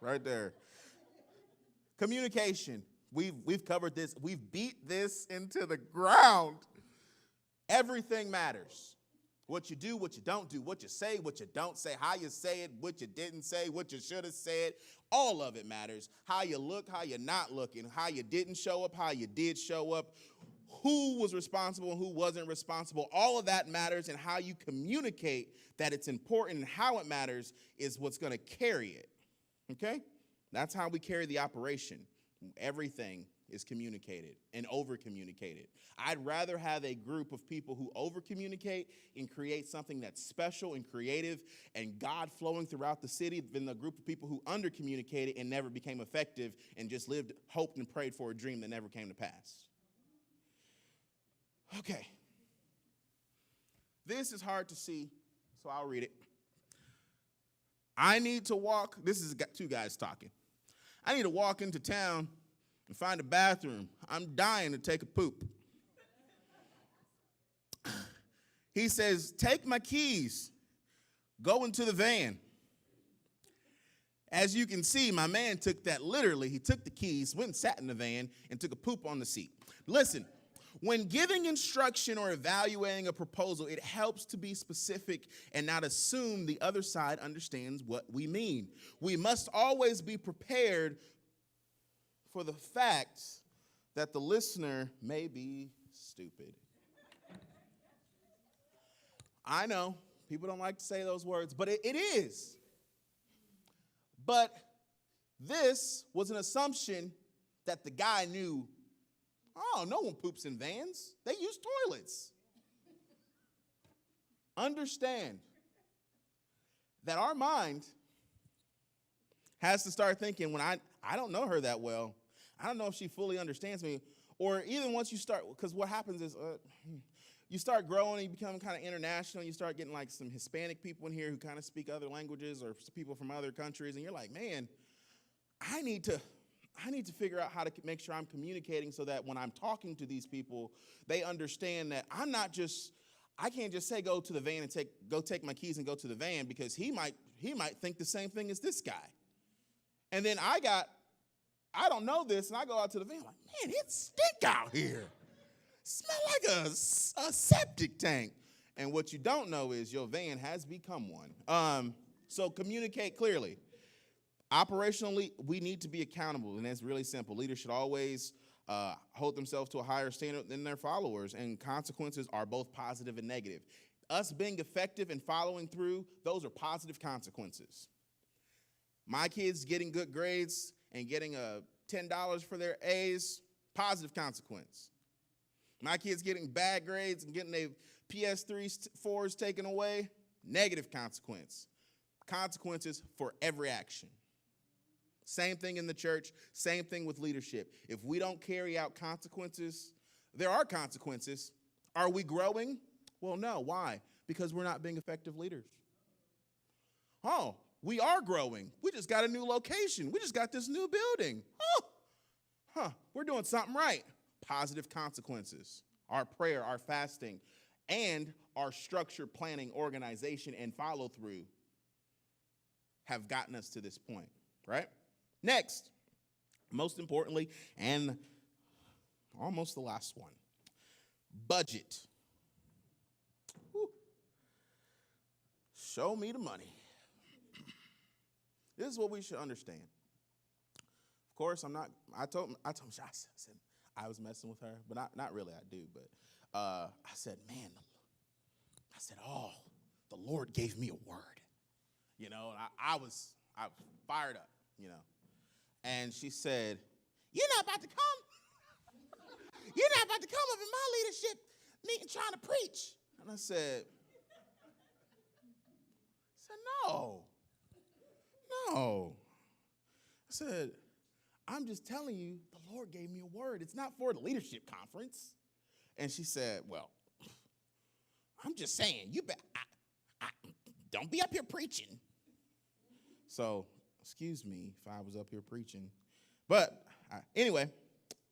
Right there. Communication. We've covered this. We've beat this into the ground. Everything matters. What you do, what you don't do, what you say, what you don't say, how you say it, what you didn't say, what you should have said. All of it matters. How you look, how you're not looking, how you didn't show up, how you did show up, who was responsible and who wasn't responsible. All of that matters, and how you communicate that it's important and how it matters is what's going to carry it. Okay? That's how we carry the operation. Everything is communicated and over-communicated. I'd rather have a group of people who over-communicate and create something that's special and creative and God flowing throughout the city than the group of people who under-communicated and never became effective and just lived, hoped, and prayed for a dream that never came to pass. Okay. This is hard to see, so I'll read it. I need to walk, this is two guys talking. I need to walk into town and find a bathroom. I'm dying to take a poop. He says, take my keys, go into the van. As you can see, my man took that literally. He took the keys, went and sat in the van, and took a poop on the seat. Listen, when giving instruction or evaluating a proposal, it helps to be specific and not assume the other side understands what we mean. We must always be prepared for the fact that the listener may be stupid. I know people don't like to say those words, but it is. But this was an assumption that the guy knew, oh, no one poops in vans. They use toilets. Understand that our mind has to start thinking, when I don't know her that well. I don't know if she fully understands me. Or even once you start, because what happens is you start growing and you become kind of international. You start getting like some Hispanic people in here who kind of speak other languages or people from other countries. And you're like, man, I need to figure out how to make sure I'm communicating so that when I'm talking to these people, they understand that I can't just say go to the van and go take my keys and go to the van, because he might think the same thing as this guy. And then I don't know this, and I go out to the van like, man, it stink out here. Smell like a septic tank. And what you don't know is your van has become one. So communicate clearly. Operationally, we need to be accountable, and it's really simple. Leaders should always hold themselves to a higher standard than their followers, and consequences are both positive and negative. Us being effective and following through, those are positive consequences. My kids getting good grades and getting $10 for their A's, positive consequence. My kids getting bad grades and getting their PS3s, 4s taken away, negative consequence. Consequences for every action. Same thing in the church, same thing with leadership. If we don't carry out consequences, there are consequences. Are we growing? Well, no. Why? Because we're not being effective leaders. Oh, we are growing. We just got a new location. We just got this new building. We're doing something right. Positive consequences. Our prayer, our fasting, and our structured planning, organization, and follow through have gotten us to this point, right? Next, most importantly, and almost the last one, budget. Whew. Show me the money. This is what we should understand. Of course, I told Michelle, I said I was messing with her, but not really, I do. But I said, man, oh, the Lord gave me a word. You know, I was fired up, you know. And she said, you're not about to come. You're not about to come up in my leadership meeting trying to preach. And I said, no. I said, I'm just telling you, the Lord gave me a word. It's not for the leadership conference. And she said, well, I'm just saying, don't be up here preaching. So, excuse me if I was up here preaching. But anyway,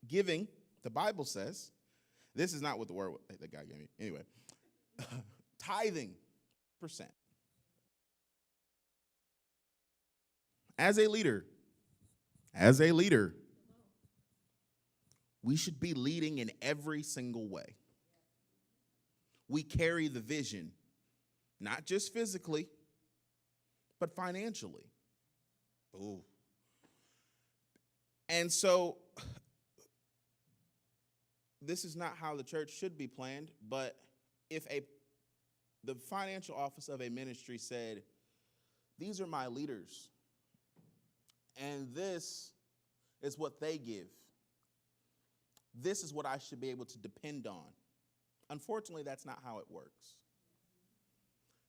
giving, the Bible says, this is not what the word that God gave me. Anyway, tithing percent. As a leader, we should be leading in every single way. We carry the vision. not just physically, but financially. Ooh. And so this is not how the church should be planned, but if the financial office of a ministry said, these are my leaders, and this is what they give, this is what I should be able to depend on. Unfortunately, that's not how it works.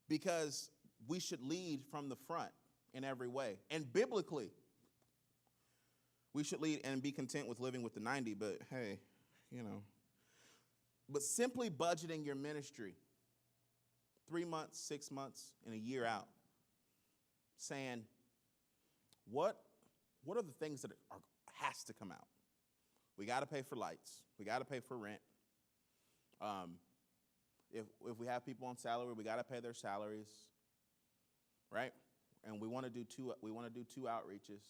Because we should lead from the front in every way. And biblically, we should lead and be content with living with the 90, but hey, But simply budgeting your ministry 3 months, 6 months, and a year out, saying, what are the things that has to come out? We got to pay for lights. We got to pay for rent. If we have people on salary, we got to pay their salaries, right? And we want to do two outreaches.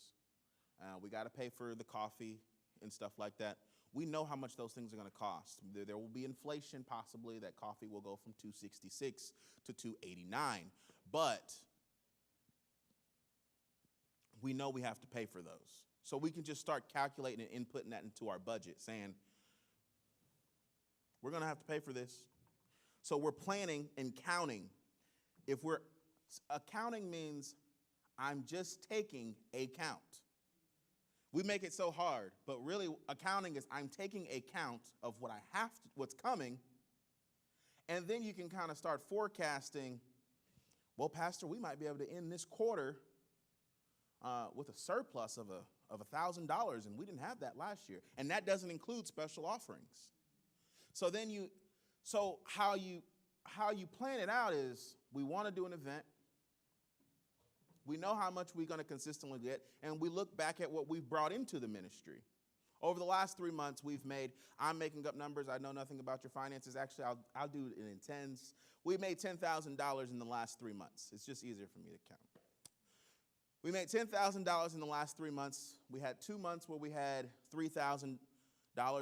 We got to pay for the coffee and stuff like that. We know how much those things are going to cost. There will be inflation possibly. That coffee will go from $2.66 to $2.89, but we know we have to pay for those. So we can just start calculating and inputting that into our budget, saying, we're going to have to pay for this. So we're planning and counting. Accounting means I'm just taking a count. We make it so hard, but really accounting is I'm taking a count of what I have to, what's coming, and then you can kind of start forecasting, well, Pastor, we might be able to end this quarter with a surplus of $1,000, and we didn't have that last year, and that doesn't include special offerings. So how you plan it out is we want to do an event. We know how much we're going to consistently get, and we look back at what we've brought into the ministry. Over the last 3 months, I'm making up numbers. I know nothing about your finances. Actually, I'll do it in tens. We made $10,000 in the last 3 months. It's just easier for me to count. We made $10,000 in the last 3 months. We had 2 months where we had $3,000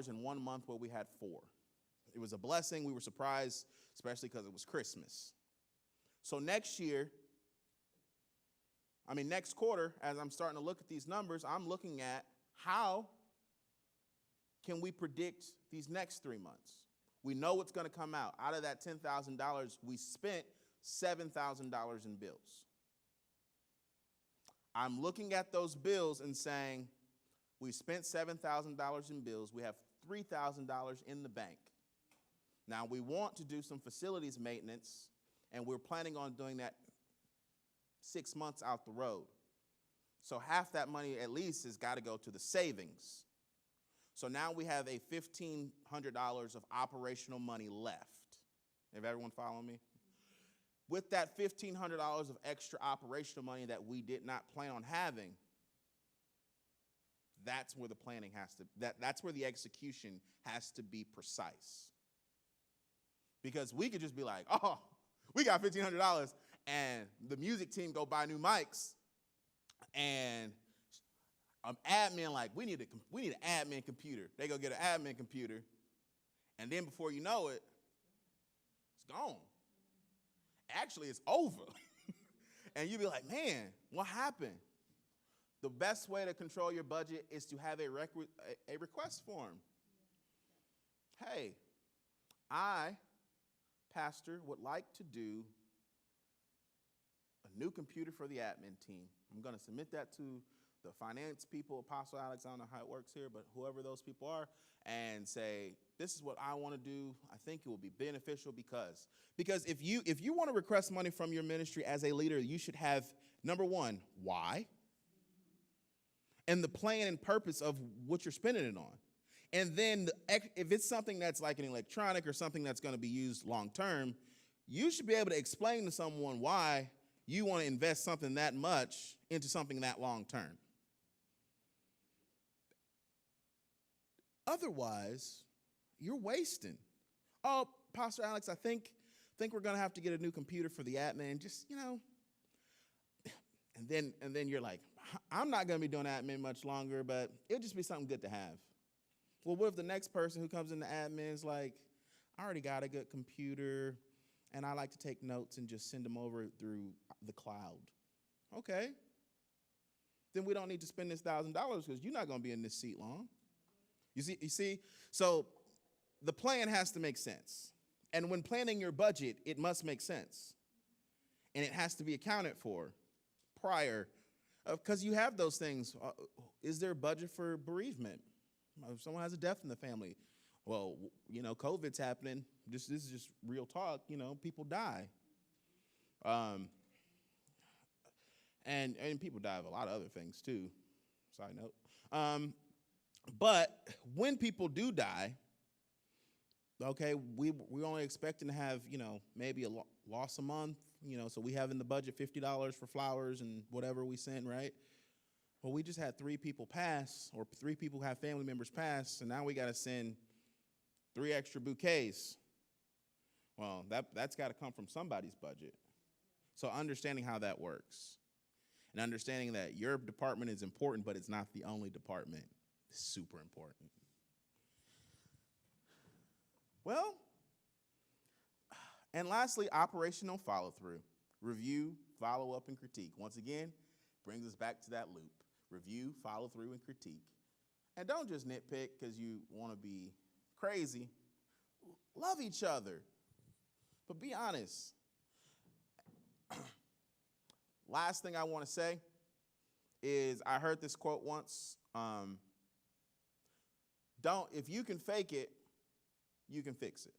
and 1 month where we had $4,000. It was a blessing. We were surprised, especially because it was Christmas. So next quarter, as I'm starting to look at these numbers, I'm looking at how can we predict these next 3 months. We know what's going to come out. Out of that $10,000, we spent $7,000 in bills. I'm looking at those bills and saying, we spent $7,000 in bills. We have $3,000 in the bank. Now, we want to do some facilities maintenance, and we're planning on doing that 6 months out the road. So half that money at least has got to go to the savings. So now we have a $1,500 of operational money left. If everyone follow me? With that $1,500 of extra operational money that we did not plan on having, that's where the planning that's where the execution has to be precise. Because we could just be like, oh, we got $1,500, and the music team go buy new mics, and admin like, we need an admin computer. They go get an admin computer, and then before you know it, it's gone. Actually, it's over. And you be like, man, what happened? The best way to control your budget is to have a request form. Hey, I, Pastor, would like to do a new computer for the admin team. I'm going to submit that to the finance people, Apostle Alex, I don't know how it works here, but whoever those people are, and say, this is what I want to do. I think it will be beneficial because if you want to request money from your ministry as a leader, you should have, number one, why, and the plan and purpose of what you're spending it on. And then if it's something that's like an electronic or something that's going to be used long term, you should be able to explain to someone why you want to invest something that much into something that long term. Otherwise, you're wasting. Oh, Pastor Alex, I think we're going to have to get a new computer for the admin. Just, and then you're like, I'm not going to be doing admin much longer, but it'll just be something good to have. Well, what if the next person who comes in the admin is like, I already got a good computer. and I like to take notes and just send them over through the cloud. Okay. Then we don't need to spend this $1,000 because you're not going to be in this seat long. You see? So the plan has to make sense. And when planning your budget, it must make sense. And it has to be accounted for prior, because you have those things. Is there a budget for bereavement? If someone has a death in the family, well, COVID's happening. This is just real talk. People die. And people die of a lot of other things too. Side note. But when people do die, okay, we're only expecting to have maybe a loss a month. So we have in the budget $50 for flowers and whatever we send, right? Well, we just had 3 people pass, or 3 people have family members pass, and now we got to send 3 extra bouquets. Well, that's got to come from somebody's budget. So understanding how that works, and understanding that your department is important, but it's not the only department, is super important. Well, and lastly, operational follow-through. Review, follow-up, and critique. Once again, brings us back to that loop. Review, follow-through, and critique. And don't just nitpick because you want to be crazy. Love each other. But be honest. Last thing I want to say is I heard this quote once. If you can fake it, you can fix it.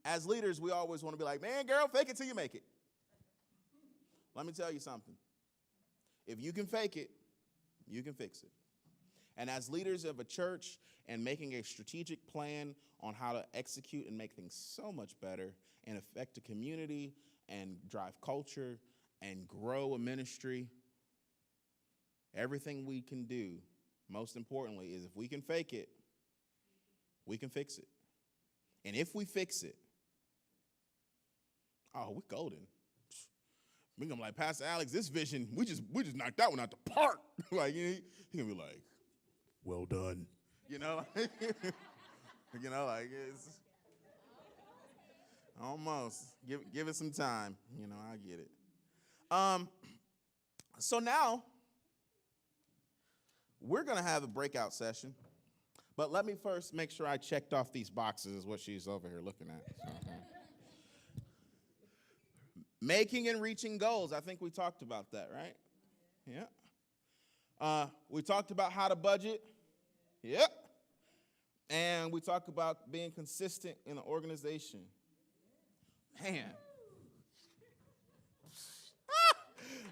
As leaders, we always want to be like, man, girl, fake it till you make it. Let me tell you something. If you can fake it, you can fix it. And as leaders of a church and making a strategic plan on how to execute and make things so much better and affect a community and drive culture and grow a ministry, everything we can do, most importantly, is if we can fake it, we can fix it. And if we fix it, oh, we're golden. We're gonna be like, Pastor Alex, this vision, we just knocked that one out the park. Like, he gonna be like, well done. Like it's almost. Give it some time. I get it. So now we're gonna have a breakout session. But let me first make sure I checked off these boxes, is what she's over here looking at. So, making and reaching goals. I think we talked about that, right? Yeah. We talked about how to budget. Yep. And we talked about being consistent in an organization. Man.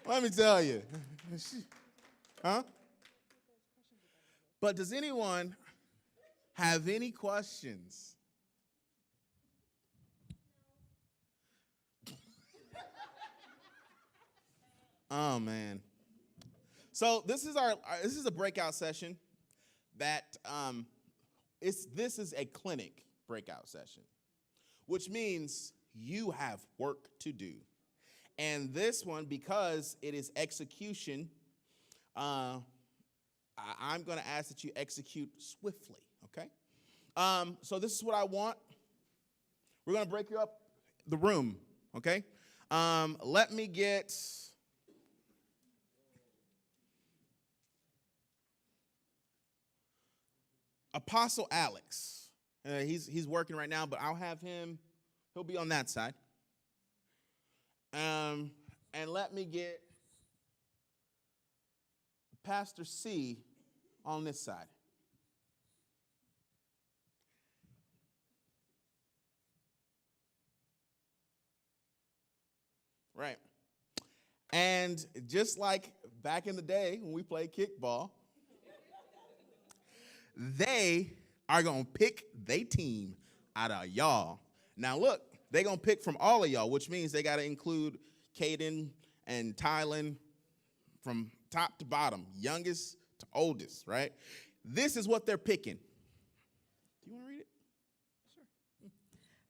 Let me tell you. Huh? But does anyone have any questions? Oh man. So this is a breakout session that this is a clinic breakout session, which means you have work to do. And this one, because it is execution, I'm going to ask that you execute swiftly, okay? So this is what I want. We're going to break you up the room, okay? Let me get Apostle Alex. He's working right now, but I'll have him. He'll be on that side. And let me get Pastor C on this side. Right. And just like back in the day when we played kickball, they are going to pick their team out of y'all. Now, look, they're going to pick from all of y'all, which means they got to include Caden and Tylen from top to bottom, youngest to oldest, right? This is what they're picking. Do you want to read it? Sure.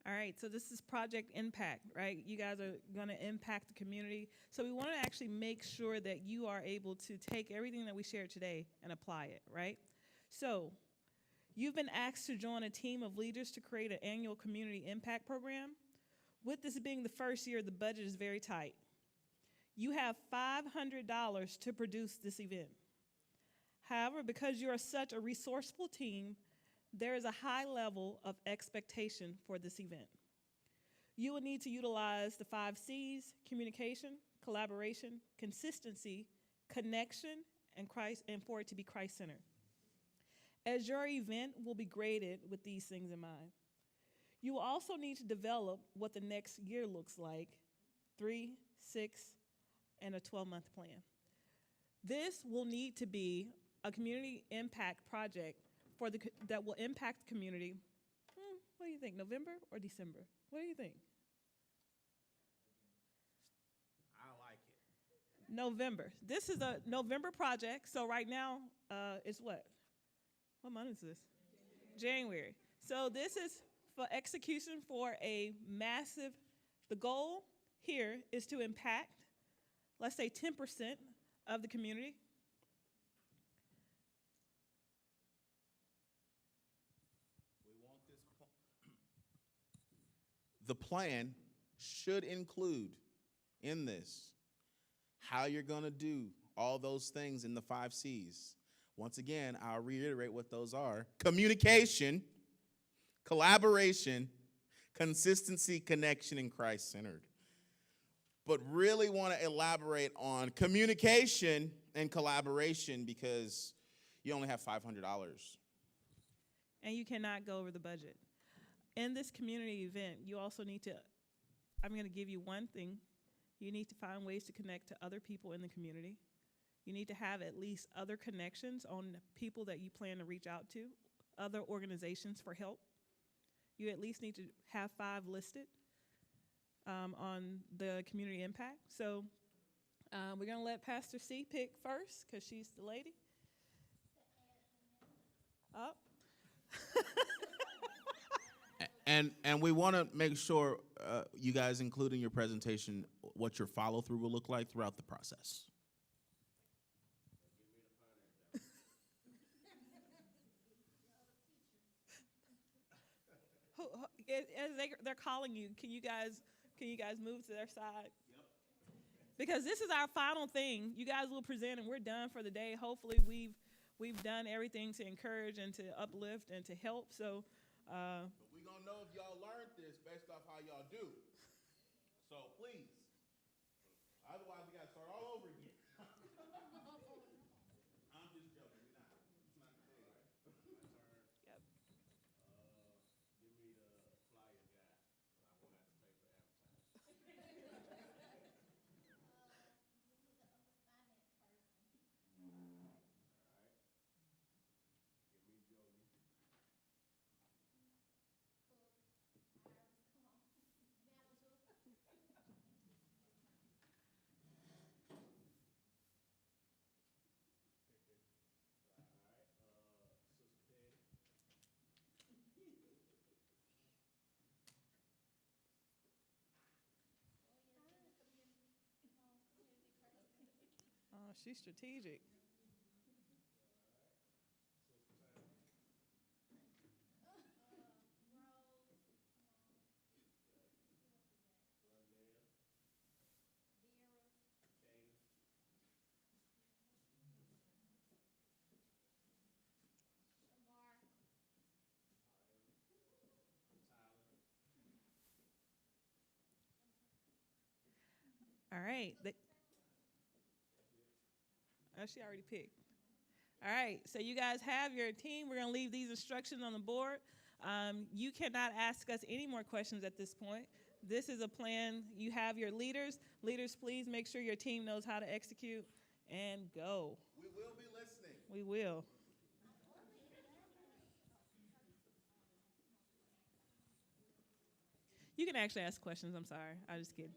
All right, so this is Project Impact, right? You guys are going to impact the community. So we want to actually make sure that you are able to take everything that we shared today and apply it, right? So you've been asked to join a team of leaders to create an annual community impact program. With this being the first year, the budget is very tight. You have $500 to produce this event. However, because you are such a resourceful team, there is a high level of expectation for this event. You will need to utilize the 5 C's: communication, collaboration, consistency, connection, and for it to be Christ-centered. As your event will be graded with these things in mind. You will also need to develop what the next year looks like, 3, 6, and a 12-month plan. This will need to be a community impact project that will impact the community. What do you think, November or December? What do you think? I like it. November. This is a November project, so right now it's what? What month is this? January. So this is for execution for a massive, the goal here is to impact, let's say 10% of the community. The plan should include in this how you're going to do all those things in the 5 C's. Once again, I'll reiterate what those are: communication, collaboration, consistency, connection, and Christ-centered. But really want to elaborate on communication and collaboration because you only have $500. And you cannot go over the budget. In this community event, you also need to, I'm going to give you one thing. You need to find ways to connect to other people in the community. You need to have at least other connections on people that you plan to reach out to, other organizations for help. You at least need to have 5 listed on the community impact. So we're going to let Pastor C pick first because she's the lady. Up. And we want to make sure you guys include in your presentation what your follow-through will look like throughout the process. As they're calling you, can you guys move to their side? Yep. Because this is our final thing. You guys will present, and we're done for the day. Hopefully, we've done everything to encourage and to uplift and to help. So. But we're going to know if y'all learned this based off how y'all do. So please. Otherwise, we got to start all over again. I'm just joking. We're not. It's not good. Yep. Give me the flyer guy, so I won't have to pay for advertising. Give me Junior. Sister Petty. Oh, she's strategic. All right. Oh, she already picked. All right. So you guys have your team. We're going to leave these instructions on the board. You cannot ask us any more questions at this point. This is a plan. You have your leaders. Leaders, please make sure your team knows how to execute and go. We will be listening. We will. You can actually ask questions. I'm sorry. I just kidding.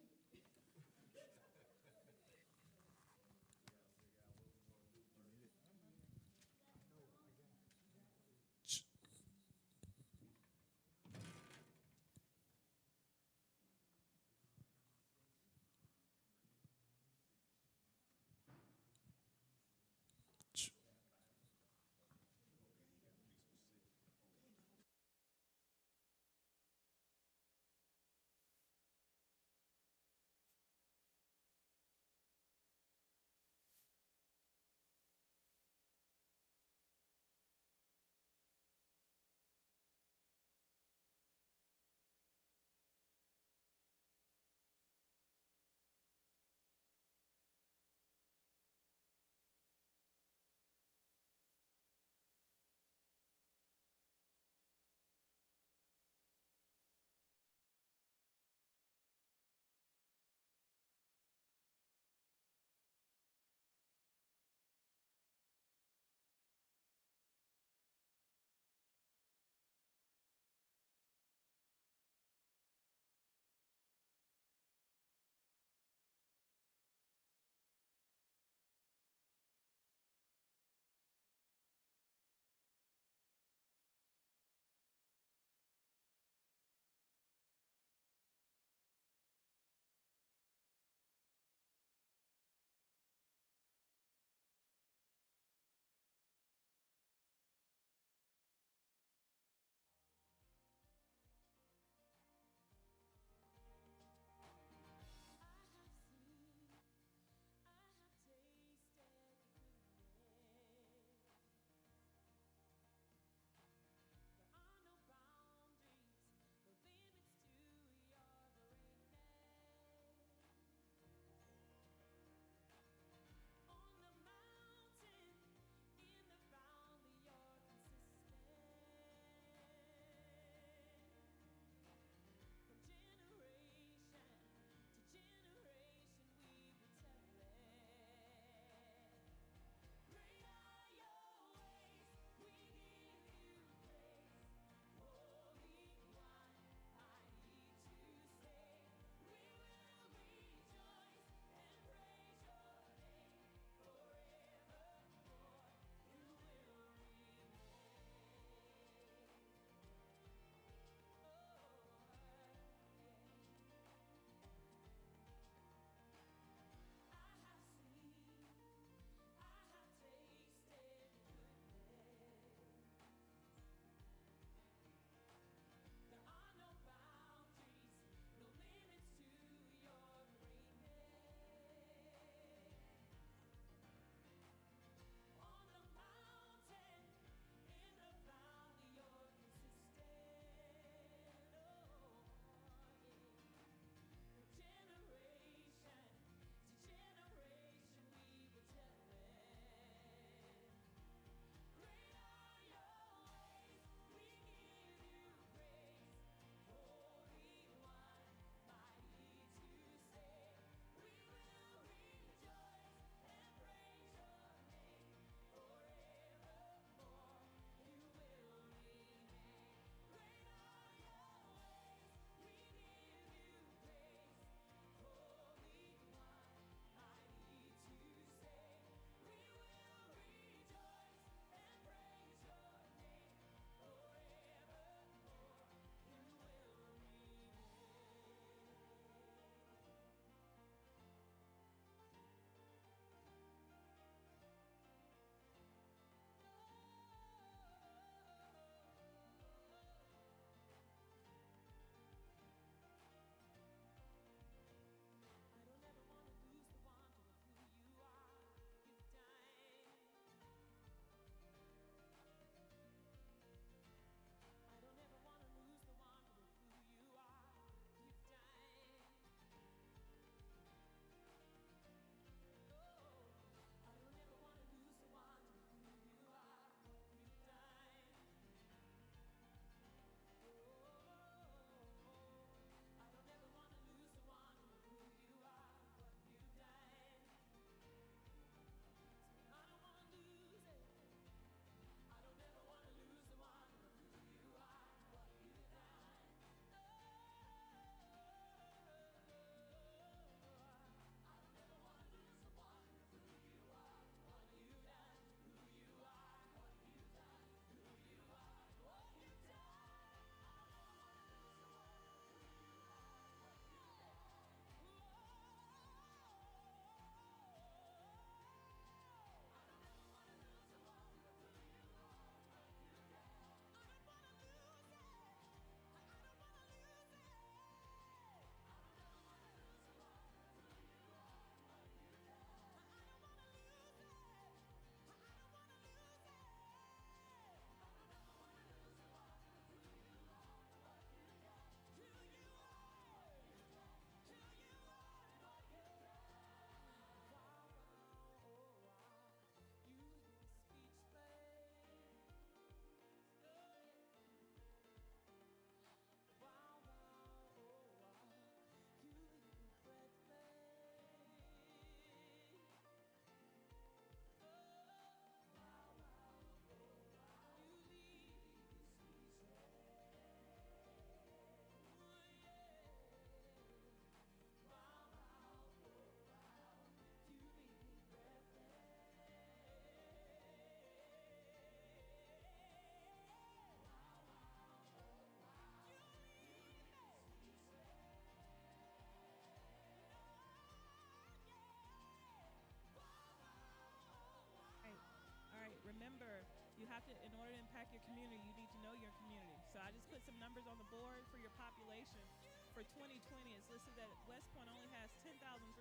in order to impact your community, you need to know your community. So I just put some numbers on the board for your population. For 2020, it's listed that West Point only has 10,339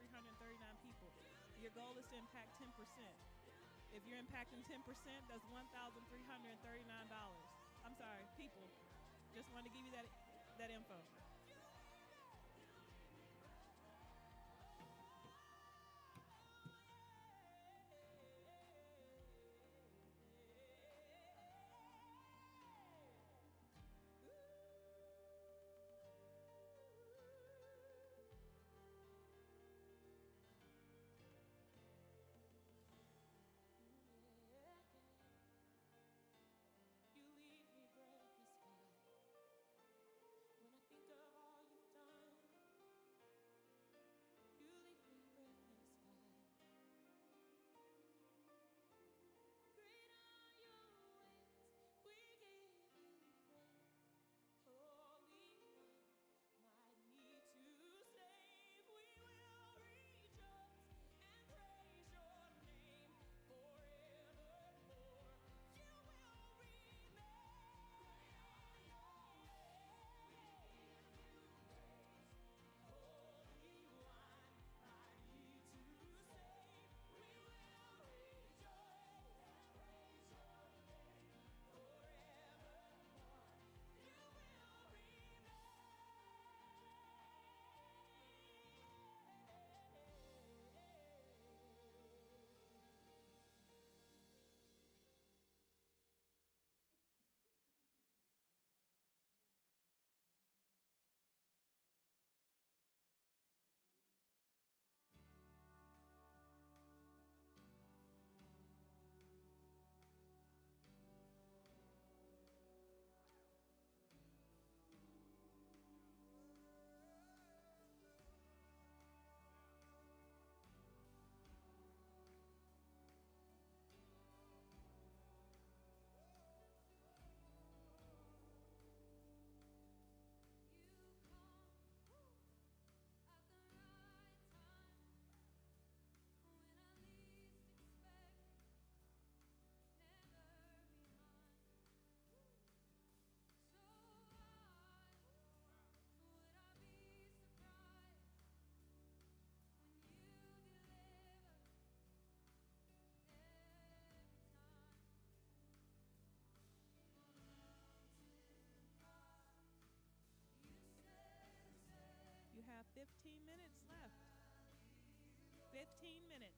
people. Your goal is to impact 10%. If you're impacting 10%, that's $1,339. I'm sorry, people. Just wanted to give you that info. You leave me breathless, God. When I think of all you've done, you leave me breathless, God. Great are your ways, we give you praise. Holy One, mighty to save, we will rejoice and praise your name forevermore. You will remain. Holy One, mighty to save, we will rejoice and praise your name forevermore. You will You have 15 minutes left. 15 minutes.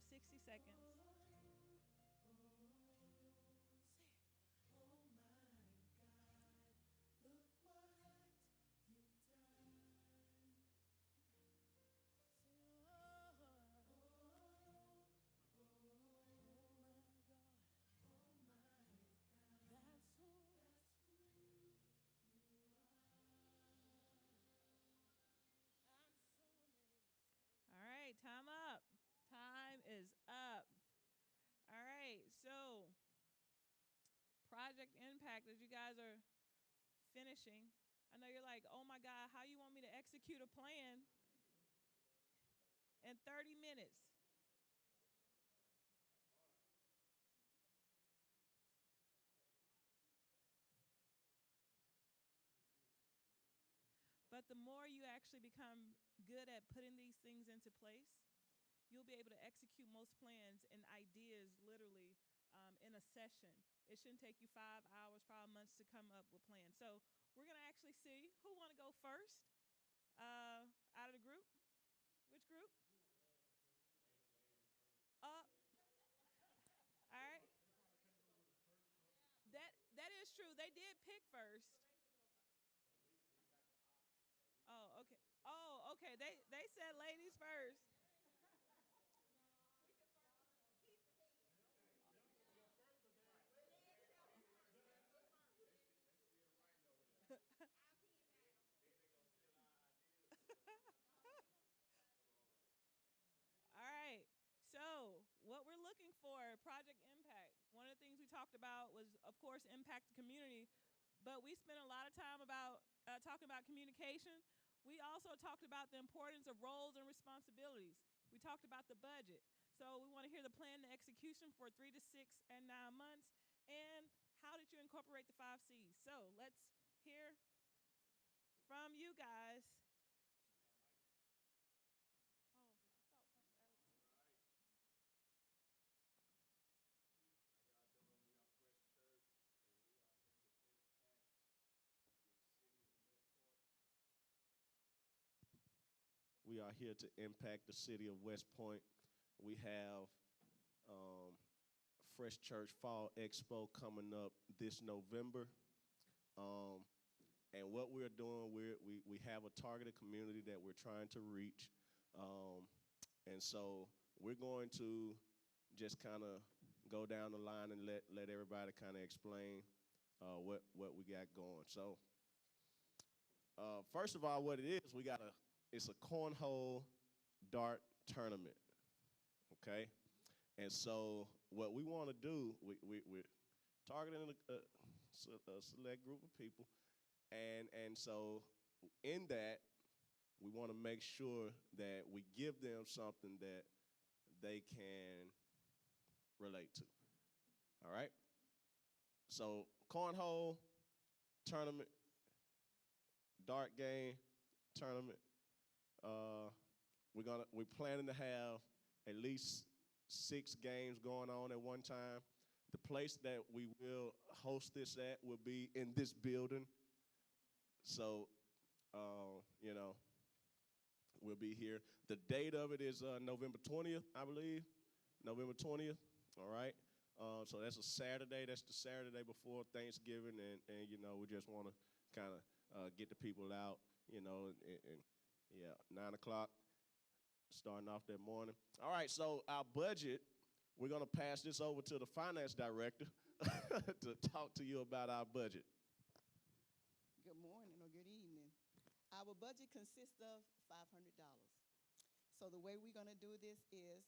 60 seconds. All right, time up. Time is up. All right, so project impact as you guys are finishing. I know you're like, oh my God, how you want me to execute a plan in 30 minutes? But the more you actually become good at putting these things into place, you'll be able to execute most plans and ideas literally in a session. It shouldn't take you 5 hours, probably months to come up with plans. So we're gonna actually see who wanna go first out of the group. Which group? All right. That is true. They did pick first. Oh, okay. Oh, okay. They said ladies first. All right. So, what we're looking for, project impact. One of the things we talked about was, of course, impact the community, but we spent a lot of time about talking about communication. We also talked about the importance of roles and responsibilities. We talked about the budget. So, we want to hear the plan and execution for 3 to 6 and 9 months, and how did you incorporate the 5 C's? So, let's hear from you guys. Oh, I thought Pastor Alex. How y'all doing? We are Fresh Church, and we are here to impact the city of West Point. We are here to impact the city of West Point. We have Fresh Church Fall Expo coming up this November. And what we're doing, we have a targeted community that we're trying to reach. And so we're going to just kind of go down the line and let everybody kind of explain what we got going. So first of all, what it is, it's a cornhole dart tournament, okay? And so what we want to do, we're targeting a select group of people, and so in that, we want to make sure that we give them something that they can relate to, all right? So cornhole tournament, dart game tournament. We're planning to have at least 6 games going on at one time. The place that we will host this at will be in this building. So, you know, we'll be here. The date of it is November 20th, I believe. November 20th, all right? So that's a Saturday. That's the Saturday before Thanksgiving, and you know, we just want to kind of get the people out, you know, and yeah, 9 o'clock, starting off that morning. All right, so our budget, we're going to pass this over to the finance director to talk to you about our budget. Good morning or good evening. Our budget consists of $500. So the way we're going to do this is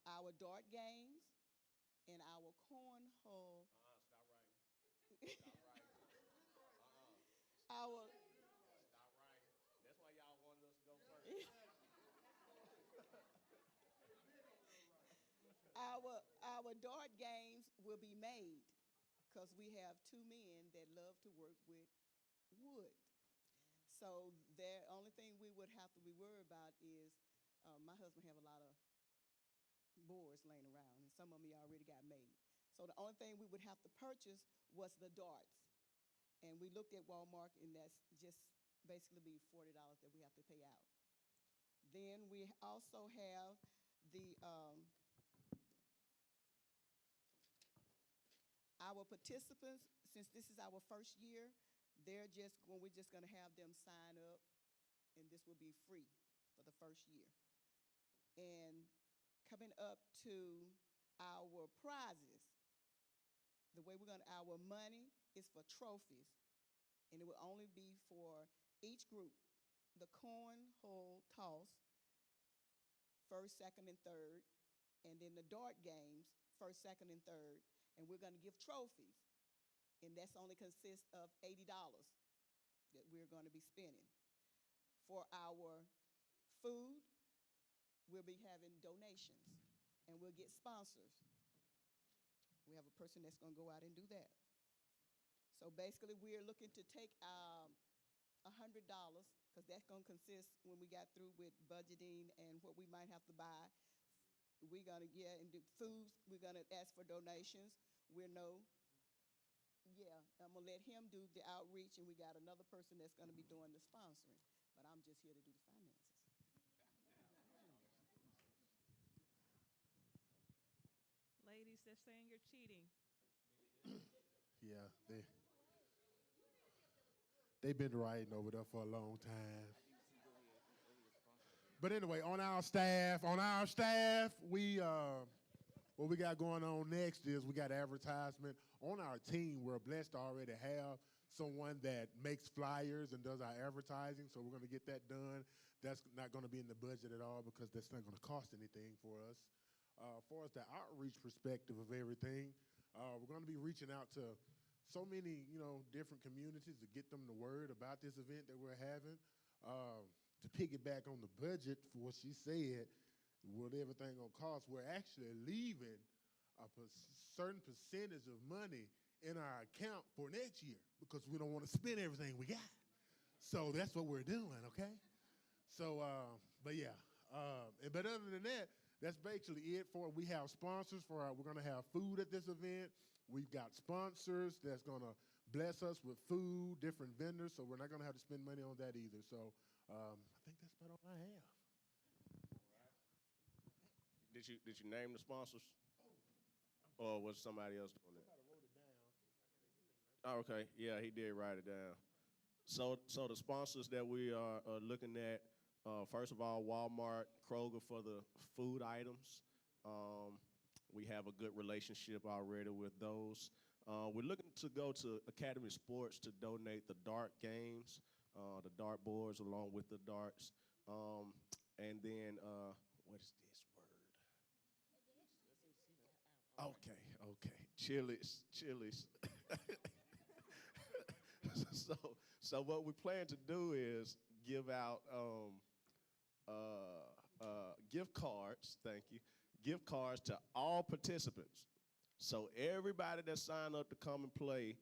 our dart games and our cornhole. Stop right. Stop right. Our Stop right. That's why y'all wanted us to go first. our dart games will be made because we have 2 men that love to work with wood. So the only thing we would have to be worried about is my husband have a lot of boards laying around, and some of them he already got made. So the only thing we would have to purchase was the darts. And we looked at Walmart, and that's just basically be $40 that we have to pay out. Then we also have the our participants, since this is our first year, we're just gonna have them sign up, and this will be free for the first year. And coming up to our prizes, our money is for trophies, and it will only be for each group. The cornhole toss, first, second, and third, and then the dart games, first, second, and third, and we're gonna give trophies, and that's only consists of $80 that we're gonna be spending. For our food, we'll be having donations, and we'll get sponsors. We have a person that's gonna go out and do that. So basically, we're looking to take $100, because that's gonna consist, when we got through with budgeting and what we might have to buy, we're gonna get and do foods, we're gonna ask for donations. I'm gonna let him do the outreach, and we got another person that's gonna be doing the sponsoring, but I'm just here to do the finances. Ladies, they're saying you're cheating. Yeah, they've been writing over there for a long time. But anyway, on our staff, we what we got going on next is we got advertisement on our team. We're blessed to already have someone that makes flyers and does our advertising, so we're going to get that done. That's not going to be in the budget at all because that's not going to cost anything for us. As far as the outreach perspective of everything, we're going to be reaching out to so many, different communities to get them the word about this event that we're having. To piggyback on the budget for what she said, what everything gonna cost, we're actually leaving a certain percentage of money in our account for next year because we don't want to spend everything we got. So that's what we're doing, okay? So, but yeah, but other than that, that's basically it for, we have sponsors for we're gonna have food at this event. We've got sponsors that's gonna bless us with food, different vendors, so we're not gonna have to spend money on that either. So I think that's about all I have. Did you name the sponsors? Or was somebody else doing it? Somebody wrote it down. Oh, okay, yeah, he did write it down. So the sponsors that we are looking at, first of all, Walmart, Kroger for the food items. We have a good relationship already with those. We're looking to go to Academy Sports to donate the dart games, the dart boards along with the darts. And then, what is this word? Okay. Chili's. So what we plan to do is give out gift cards, thank you, gift cards to all participants. So everybody that signed up to come and play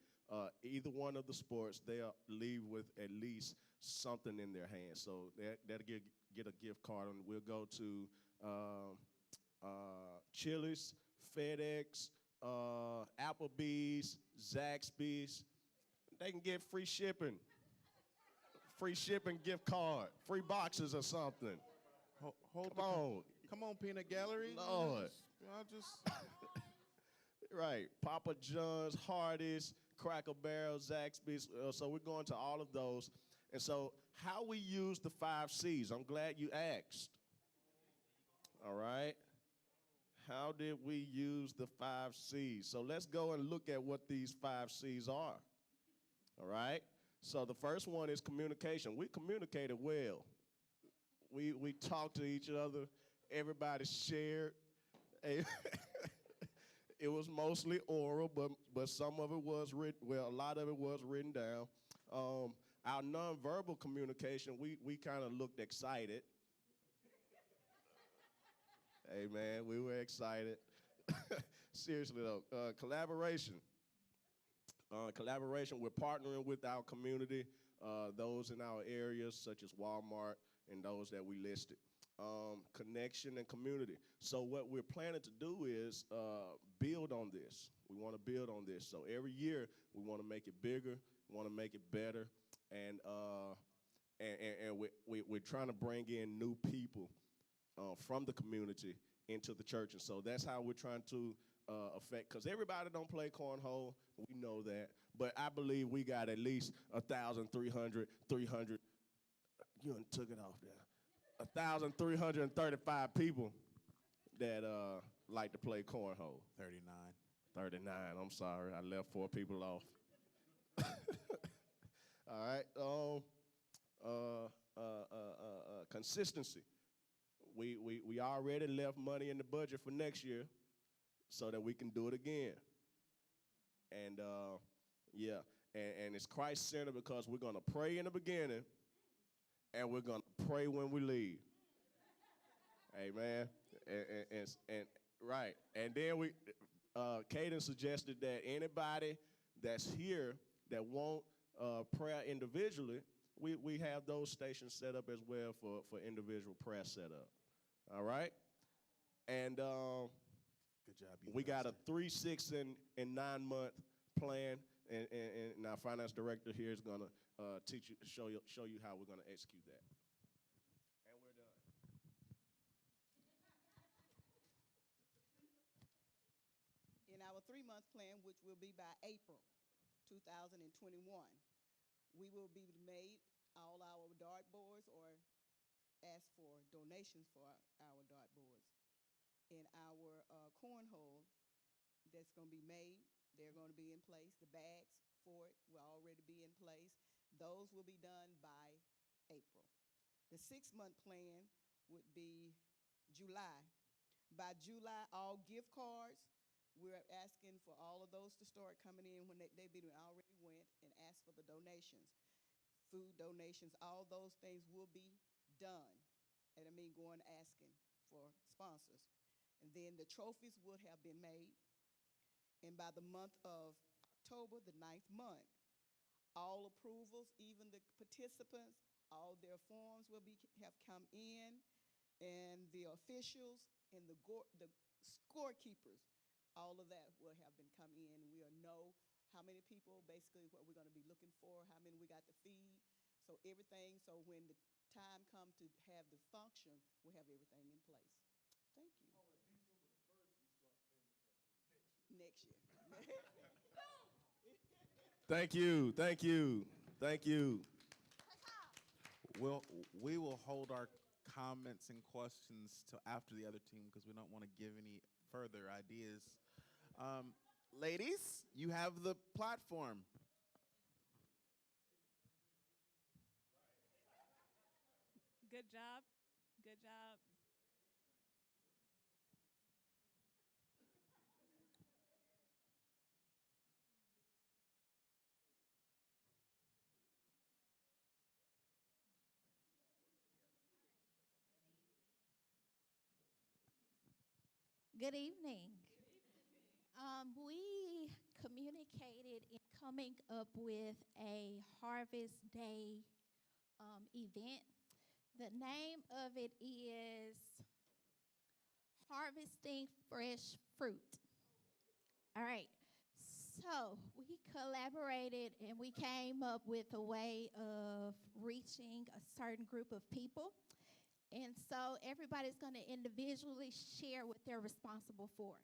either one of the sports, they'll leave with at least something in their hands. So that'll get a gift card, and we'll go to Chili's, FedEx, Applebee's, Zaxby's. They can get free shipping gift card, free boxes or something. Come on, Peanut Gallery. Lord. I'll just right, Papa John's, Hardee's, Cracker Barrel, Zaxby's. So we're going to all of those. And so how we use the 5 C's, I'm glad you asked. All right. How did we use the 5 C's? So let's go and look at what these 5 C's are. All right. So the first one is communication. We communicated well. We talked to each other. Everybody shared. It was mostly oral, but some of it was written. Well, a lot of it was written down. Our nonverbal communication, we kind of looked excited. Hey man, we were excited. Seriously though, collaboration. Collaboration, we're partnering with our community, those in our areas such as Walmart and those that we listed. Connection and community. So what we're planning to do is build on this. We want to build on this. So every year we want to make it bigger, we want to make it better, and we're trying to bring in new people from the community into the church. And so that's how we're trying to effect because everybody don't play cornhole. We know that, but I believe we got at least 1,300, 300. You done took it off there. 1,335 people that like to play cornhole. 39. 39. I'm sorry, I left 4 people off. All right. Consistency. We already left money in the budget for next year so that we can do it again. And yeah, and it's Christ-centered because we're gonna pray in the beginning and we're gonna pray when we leave. Amen. And right. And then Caden suggested that anybody that's here that want prayer individually, we have those stations set up as well for individual prayer setup. All right? And Good job. we got a 3, 6, and 9 month plan, and our finance director here is gonna show you how we're gonna execute that. And we're done. In our 3-month plan, which will be by April 2021, we will be made all our dartboards or ask for donations for our dartboards. In our cornhole that's going to be made, they're going to be in place. The bags for it will already be in place. Those will be done by April. The 6-month plan would be July. By July, all gift cards, we're asking for all of those to start coming in when they already went and asked for the donations. Food donations, all those things will be done. And I mean going asking for sponsors. And then the trophies would have been made. And by the month of October, the 9th month, all approvals, even the participants, all their forms will have come in, and the officials and the scorekeepers, all of that will have been come in. We'll know how many people, basically what we're going to be looking for, how many we got to feed, so everything. So when the time comes to have the function, we'll have everything in place. Thank you. Next year. Thank you, thank you, thank you. We will hold our comments and questions till after the other team because we don't want to give any further ideas. Ladies, you have the platform. Good job. Good job. Good evening. We communicated in coming up with a Harvest Day event. The name of it is Harvesting Fresh Fruit. All right. So we collaborated and we came up with a way of reaching a certain group of people. And so everybody's going to individually share what they're responsible for.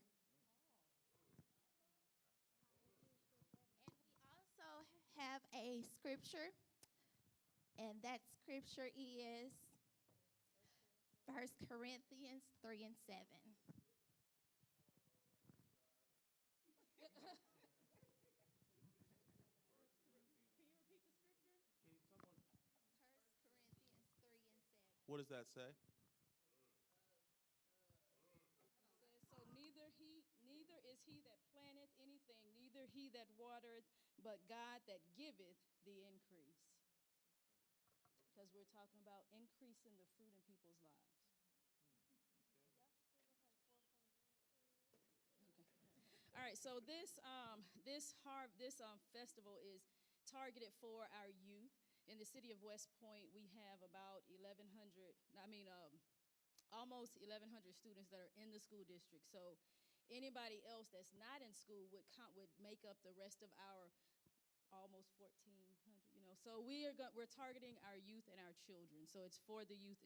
And we also have a scripture, and that scripture is 1 Corinthians 3 and 7. What does that say? So neither is he that planteth anything, neither he that watereth, but God that giveth the increase. Because we're talking about increasing the fruit in people's lives. Okay. All right. So this festival is targeted for our youth. In the city of West Point, we have about almost 1,100 students that are in the school district. So anybody else that's not in school would make up the rest of our almost 1,400. So we're targeting our youth and our children. So it's for the youth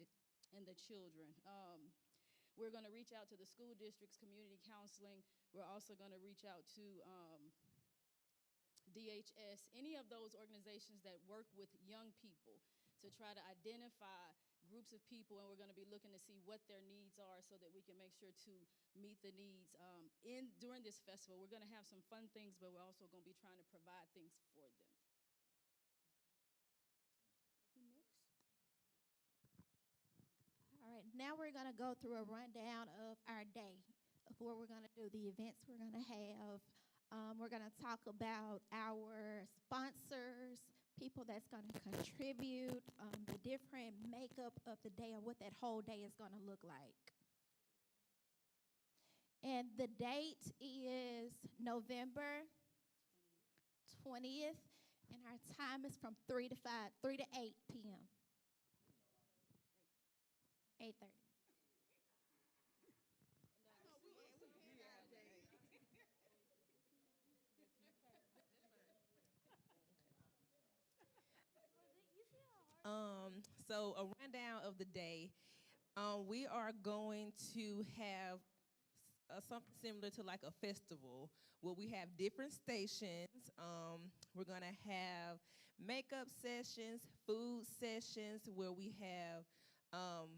and the children. we're going to reach out to the school districts, community counseling. We're also going to reach out to DHS, any of those organizations that work with young people to try to identify groups of people, and we're going to be looking to see what their needs are so that we can make sure to meet the needs. During this festival, we're going to have some fun things, but we're also going to be trying to provide things for them. Who next? All right, now we're going to go through a rundown of our day of what we're going to do, the events we're going to have. We're going to talk about our sponsors, people that's going to contribute, the different makeup of the day and what that whole day is going to look like. And the date is November 20th, and our time is from 3 to 8 p.m. 8:30. So a rundown of the day. We are going to have something similar to like a festival where we have different stations. We're going to have makeup sessions, food sessions where we have $5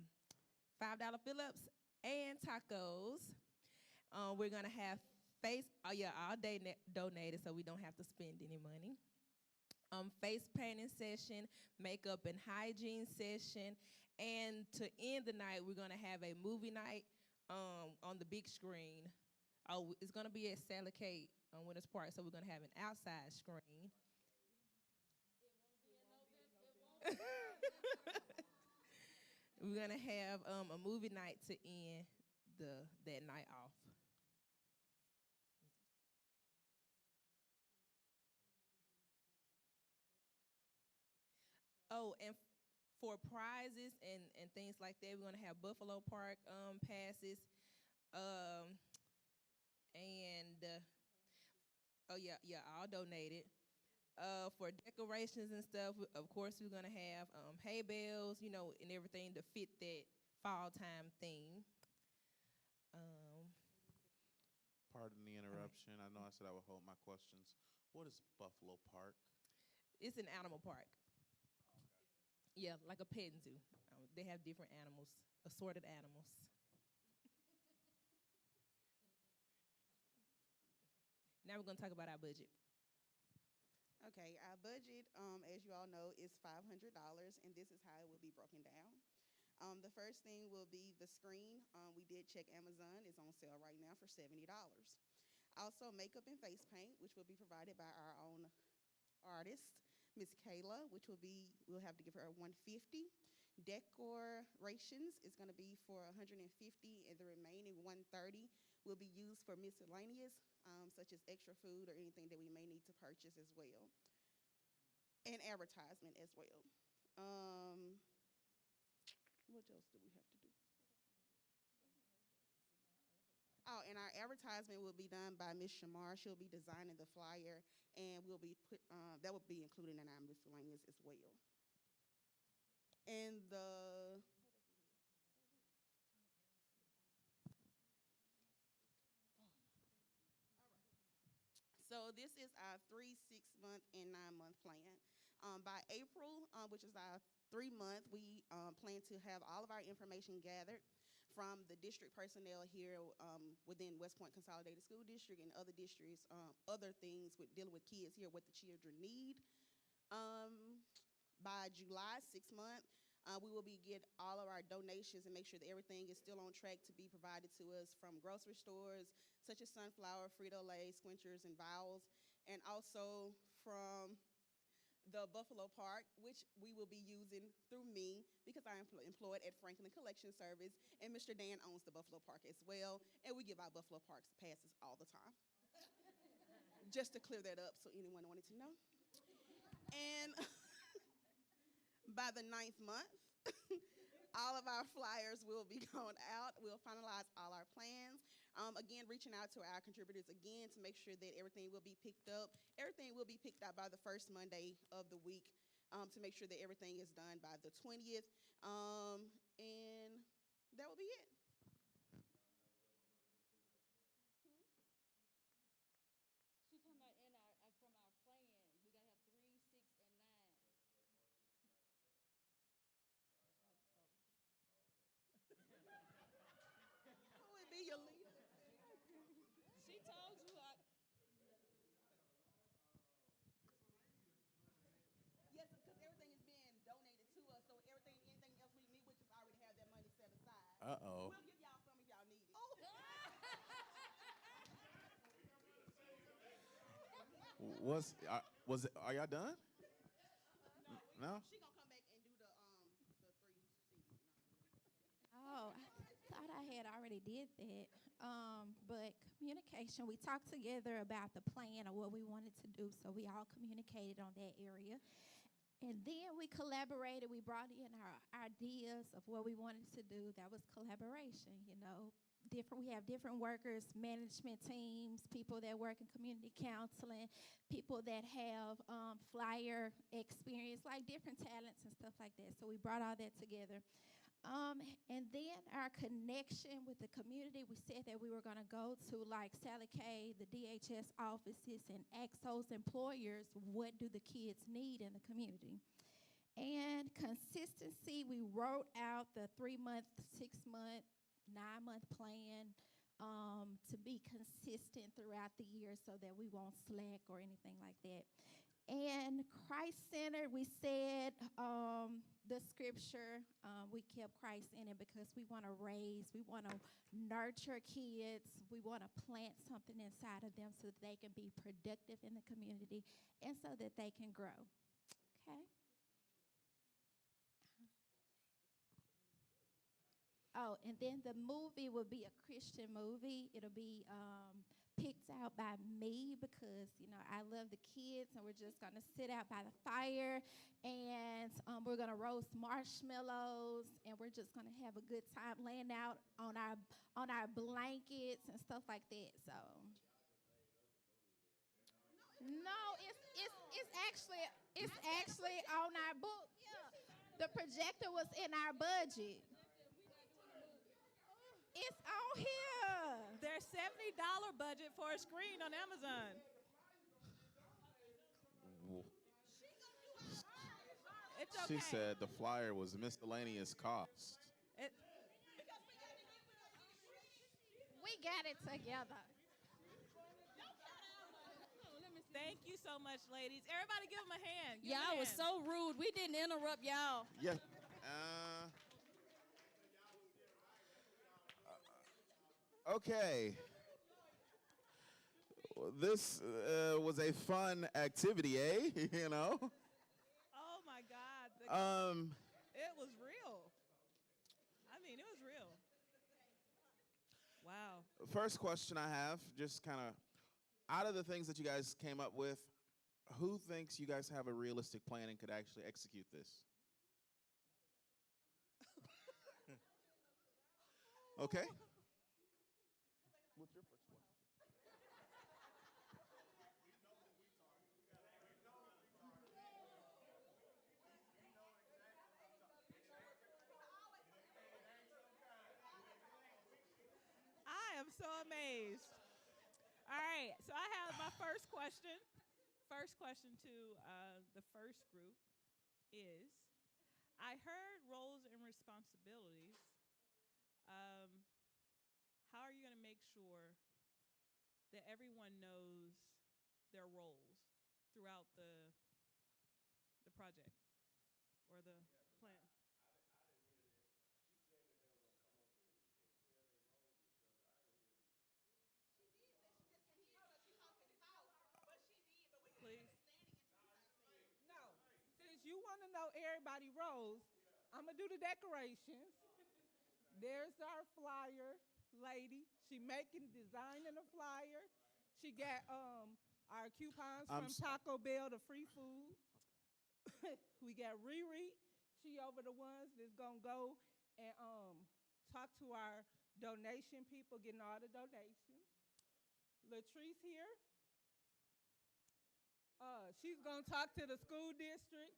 fill-ups and tacos. We're going to have all day donated so we don't have to spend any money. Face painting session, makeup and hygiene session, and to end the night, we're gonna have a movie night on the big screen. It's gonna be at Sally Kate on Winners Park, so we're gonna have an outside screen. We're gonna have a movie night to end that night off. Oh, and for prizes and things like that, we're gonna have Buffalo Park passes, and all donated. For decorations and stuff, of course, we're gonna have hay bales, and everything to fit that fall time theme. Pardon the interruption. I know I said I would hold my questions. What is Buffalo Park? It's an animal park. Yeah, like a petting zoo. They have different animals, assorted animals. Now we're going to talk about our budget. Okay, our budget, as you all know, is $500, and this is how it will be broken down. The first thing will be the screen. We did check Amazon. It's on sale right now for $70. Also, makeup and face paint, which will be provided by our own artist, Miss Kayla, which we'll have to give her a $150. Decorations is going to be for $150, and the remaining $130 will be used for miscellaneous, such as extra food or anything that we may need to purchase as well, and advertisement as well. What else do we have to do? Oh, and our advertisement will be done by Miss Shamar. She'll be designing the flyer, and that will be included in our miscellaneous as well. And so this is our 3, 6-month, and 9-month plan. By April, which is our 3-month, we plan to have all of our information gathered from the district personnel here within West Point Consolidated School District and other districts, other things with dealing with kids here, what the children need. By July, 6-month, we will get all of our donations and make sure that everything is still on track to be provided to us from grocery stores such as Sunflower, Frito-Lay, Squinchers, and Vowels, and also from the Buffalo Park, which we will be using through me because I am employed at Franklin Collection Service, and Mr. Dan owns the Buffalo Park as well, and we give our Buffalo Parks passes all the time. Just to clear that up so anyone wanted to know. And by the 9th month, all of our flyers will be going out. We'll finalize all our plans. Again, reaching out to our contributors again to make sure that everything will be picked up. Everything will be picked up by the first Monday of the week to make sure that everything is done by the 20th. And that will be it. Uh-oh. We'll give y'all some if y'all need it. Are y'all done? No? She gonna come back and do the 3 C's. Oh, I thought I had already did that. But communication, we talked together about the plan of what we wanted to do, so we all communicated on that area. And then we collaborated. We brought in our ideas of what we wanted to do. That was collaboration, you know. We have different workers, management teams, people that work in community counseling, people that have flyer experience, like different talents and stuff like that. So we brought all that together. And then our connection with the community, we said that we were going to go to like Sally K, the DHS offices, and ask those employers, what do the kids need in the community? And consistency, we wrote out the 3-month, 6-month, 9-month plan to be consistent throughout the year so that we won't slack or anything like that. And Christ-centered, we said the scripture, we kept Christ in it because we want to raise, we want to nurture kids, we want to plant something inside of them so that they can be productive in the community and so that they can grow. Okay? Oh, and then the movie will be a Christian movie. It'll be picked out by me because, you know, I love the kids, and we're just going to sit out by the fire, and we're going to roast marshmallows, and we're just going to have a good time laying out on our blankets and stuff like that. So, no, it's actually on our book. Yeah, the projector was in our budget. It's on here. There's $70 budget for a screen on Amazon. It's okay. She said the flyer was miscellaneous cost. We got it together. Thank you so much, ladies. Everybody give them a hand. Y'all was so rude. We didn't interrupt y'all. Yeah. Okay. This was a fun activity, eh? You know? Oh, my God. It was real. I mean, it was real. Wow. First question I have, just kind of out of the things that you guys came up with, who thinks you guys have a realistic plan and could actually execute this? Okay. What's your first one? I am so amazed. All right, so I have my first question. First question to the first group is, I heard roles and responsibilities. How are you going to make sure that everyone knows their roles throughout the project or the plan? Please. No, since you want to know everybody's roles, I'm going to do the decorations. There's our flyer lady. She designing a flyer. She got our coupons from Taco Bell to free food. We got Riri. She over the ones that's going to go and talk to our donation people, getting all the donations. Latrice here. She's going to talk to the school district.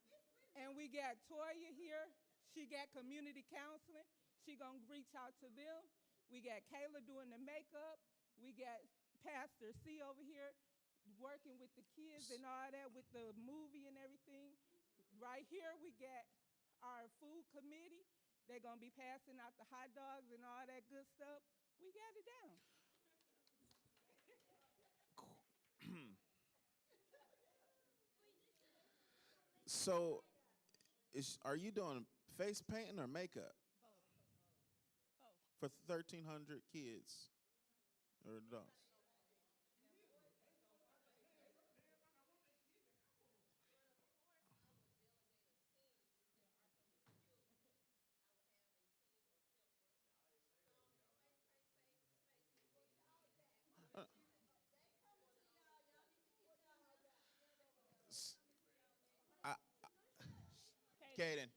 And we got Toya here. She got community counseling. She going to reach out to them. We got Kayla doing the makeup. We got Pastor C over here working with the kids and all that with the movie and everything. Right here we got our food committee. They're going to be passing out the hot dogs and all that good stuff. We got it down. So, are you doing face painting or makeup? Both. for 1,300 kids or adults. Uh, s- I, Kaden.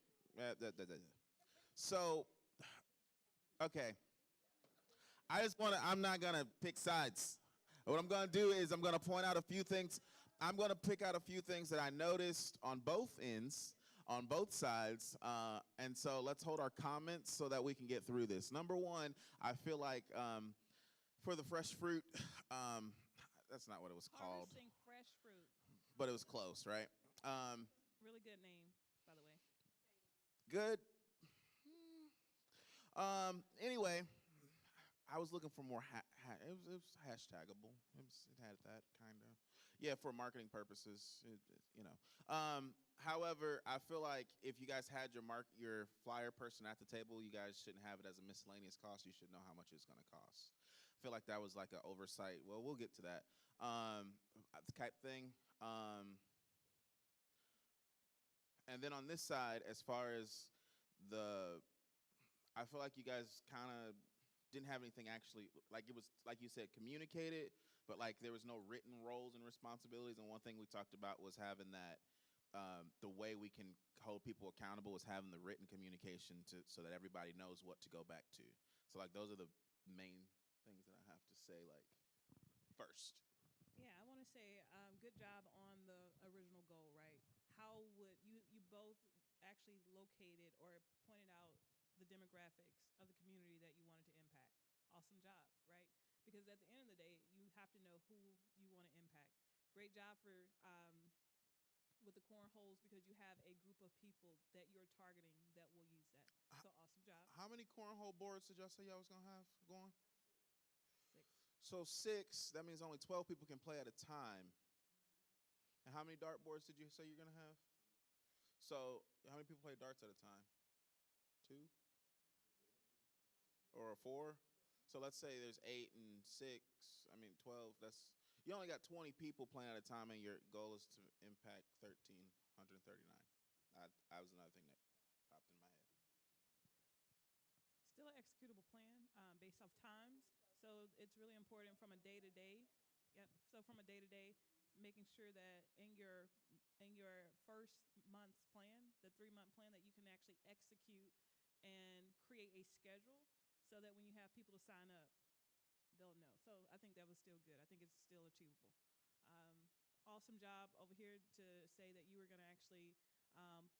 So, okay. I'm not going to pick sides. What I'm going to do is I'm going to point out a few things. I'm going to pick out a few things that I noticed on both ends, on both sides. And so let's hold our comments so that we can get through this. Number one, I feel like for the fresh fruit, that's not what it was called, Harvesting fresh fruit. but it was close, right? Really good name, by the way. Good. Anyway, I was looking for more. It was hashtagable. It had that kind of. Yeah, for marketing purposes, However, I feel like if you guys had your flyer person at the table, you guys shouldn't have it as a miscellaneous cost. You should know how much it's going to cost. I feel like that was like an oversight. Well, we'll get to that. Type thing. And then on this side, as far as I feel like you guys kind of didn't have anything actually, like it was, like you said, communicated, but like there was no written roles and responsibilities. And one thing we talked about was having that, the way we can hold people accountable is having the written communication so that everybody knows what to go back to. So like those are the main things that I have to say, like, first. Yeah, I want to say good job on the original goal, right? How would you both actually located or pointed out the demographics of the community that you wanted to impact? Awesome job, right? Because at the end of the day, you have to know who you want to impact. Great job for with the cornholes because you have a group of people that you're targeting that will use that. So awesome job. How many cornhole boards did y'all say y'all was going to have going? 6. So 6, that means only 12 people can play at a time. And how many dartboards did you say you're going to have? So how many people play darts at a time? 2? Or 4? So let's say there's 8 and 6, 12. You only got 20 people playing at a time, and your goal is to impact 1,339. That was another thing that popped in my head. Still an executable plan based off times. So it's really important from a day-to-day. Yep. So from a day-to-day, making sure that in your first month's plan, the 3-month plan, that you can actually execute and create a schedule so that when you have people to sign up, they'll know. So I think that was still good. I think it's still achievable. Awesome job over here to say that you were going to actually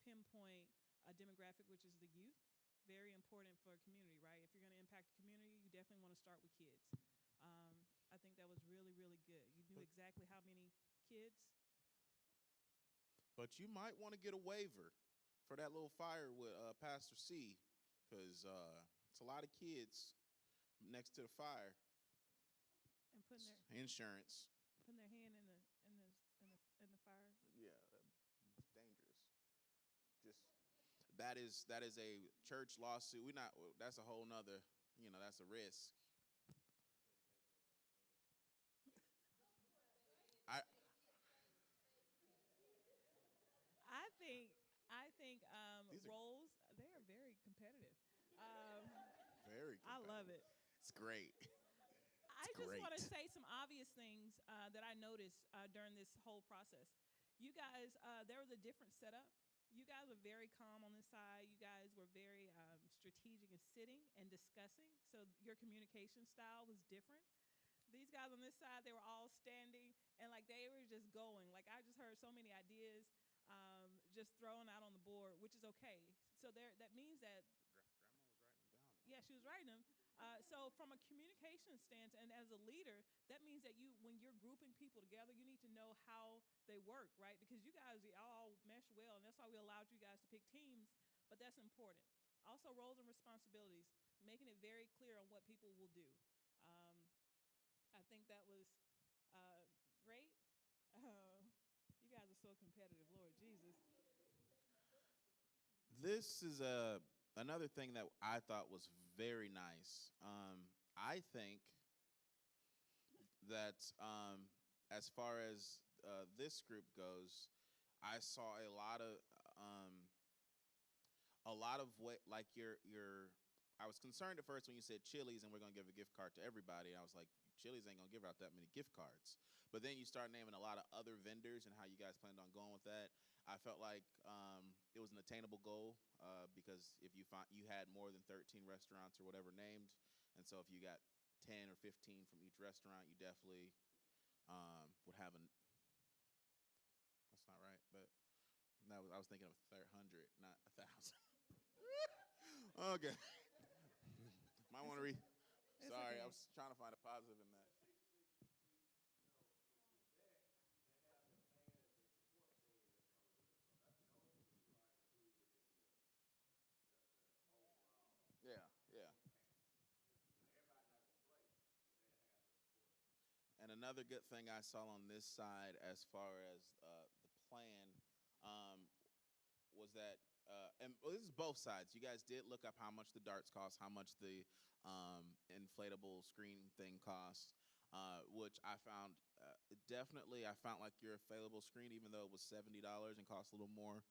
pinpoint a demographic, which is the youth. Very important for a community, right? If you're going to impact a community, you definitely want to start with kids. I think that was really, really good. You knew exactly how many kids. But you might want to get a waiver for that little fire with Pastor C, because it's a lot of kids next to the fire. And putting their insurance. Putting their hand in the fire. Yeah, it's dangerous. That is a church lawsuit. That's a whole nother, that's a risk. I think roles, they are very competitive. Very competitive. I love it. It's great. I just want to say some obvious things that I noticed during this whole process. You guys, there was a different setup. You guys were very calm on this side. You guys were very strategic in sitting and discussing. So your communication style was different. These guys on this side, they were all standing and like they were just going. Like I just heard so many ideas just thrown out on the board, which is okay. So that means that Grandma was writing them down. yeah, she was writing them. So from a communication stance and as a leader, that means that when you're grouping people together, you need to know how they work, right? Because you guys all mesh well, and that's why we allowed you guys to pick teams, but that's important. Also, roles and responsibilities, making it very clear on what people will do. I think that was great. You guys are so competitive, Lord Jesus. This is a Another thing that I thought was very nice, I think that as far as this group goes, I saw a lot of what like your. I was concerned at first when you said Chili's and we're gonna give a gift card to everybody. I was like, Chili's ain't gonna give out that many gift cards. But then you start naming a lot of other vendors and how you guys planned on going with that. I felt like it was an attainable goal because if you had more than 13 restaurants or whatever named, and so if you got 10 or 15 from each restaurant, you definitely would have an. That's not right, but I was thinking of 100, not 1,000. Okay. Might want to read. Sorry, I was trying to find a positive in that. Yeah, yeah. And another good thing I saw on this side, as far as the plan, was that, and this is both sides. You guys did look up how much the darts cost, how much the inflatable screen thing costs, which I found definitely. I found like your inflatable screen, even though it was $70 and cost a little more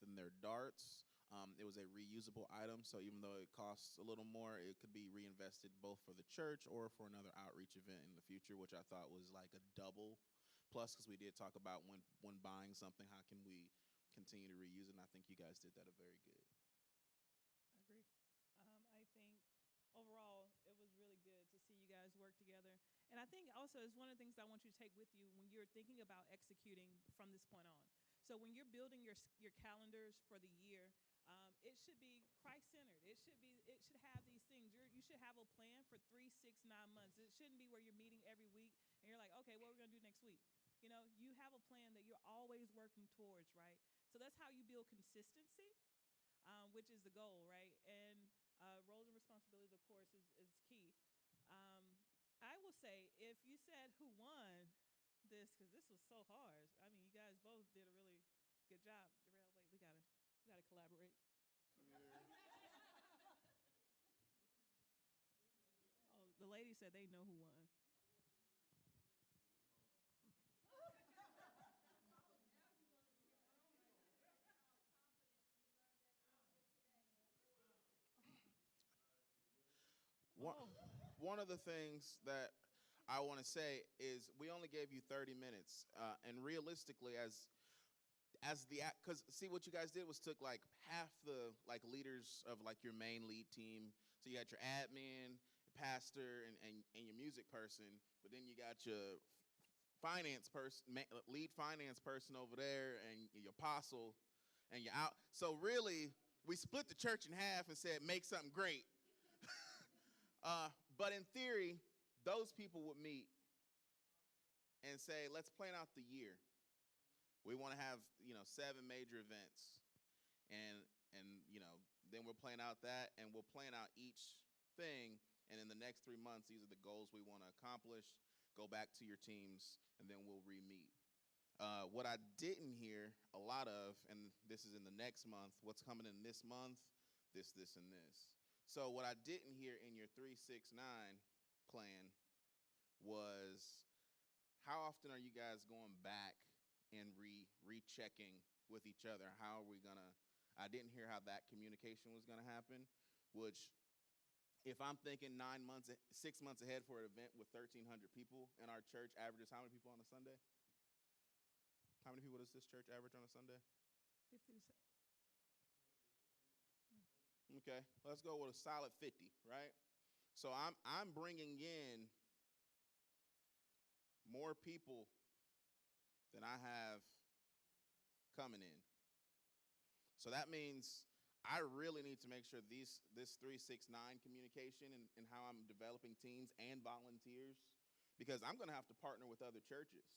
than their darts. It was a reusable item, so even though it costs a little more, it could be reinvested both for the church or for another outreach event in the future, which I thought was like a double plus, because we did talk about when buying something, how can we continue to reuse it, and I think you guys did that a very good. I agree. I think overall it was really good to see you guys work together. And I think also it's one of the things I want you to take with you when you're thinking about executing from this point on. So when you're building your calendars for the year, it should be Christ-centered. It should have these things. You should have a plan for 3, 6, 9 months. It shouldn't be where you're meeting every week and you're like, okay, what are we gonna do next week? You know, you have a plan that you're always working towards, right? So that's how you build consistency, which is the goal, right? And roles and responsibilities, of course, is key. I will say, if you said who won this, because this was so hard. I mean, you guys both did a really good job. Jarrell, wait, we gotta collaborate. Oh, the lady said they know who won. One, Oh. one of the things that I want to say is we only gave you 30 minutes, and realistically, as the because see what you guys did was took like half the like leaders of like your main lead team. So you got your admin, your pastor, and your music person, but then you got your finance person, lead finance person over there, and your apostle, and your out. So really, we split the church in half and said make something great. But in theory, those people would meet and say, let's plan out the year. We want to have, 7 major events. And then we'll plan out that, and we'll plan out each thing. And in the next 3 months, these are the goals we want to accomplish. Go back to your teams, and then we'll re-meet. What I didn't hear a lot of, and this is in the next month, what's coming in this month, this, and this. So what I didn't hear in your 3-6-9 plan was how often are you guys going back and rechecking with each other? How are we gonna? I didn't hear how that communication was gonna happen. Which, if I'm thinking 6 months ahead for an event with 1,300 people, and our church averages how many people on a Sunday? How many people does this church average on a Sunday? 50 to 70. Okay, let's go with a solid 50, right? So I'm bringing in more people than I have coming in. So that means I really need to make sure this 3-6-9 communication and how I'm developing teams and volunteers, because I'm going to have to partner with other churches.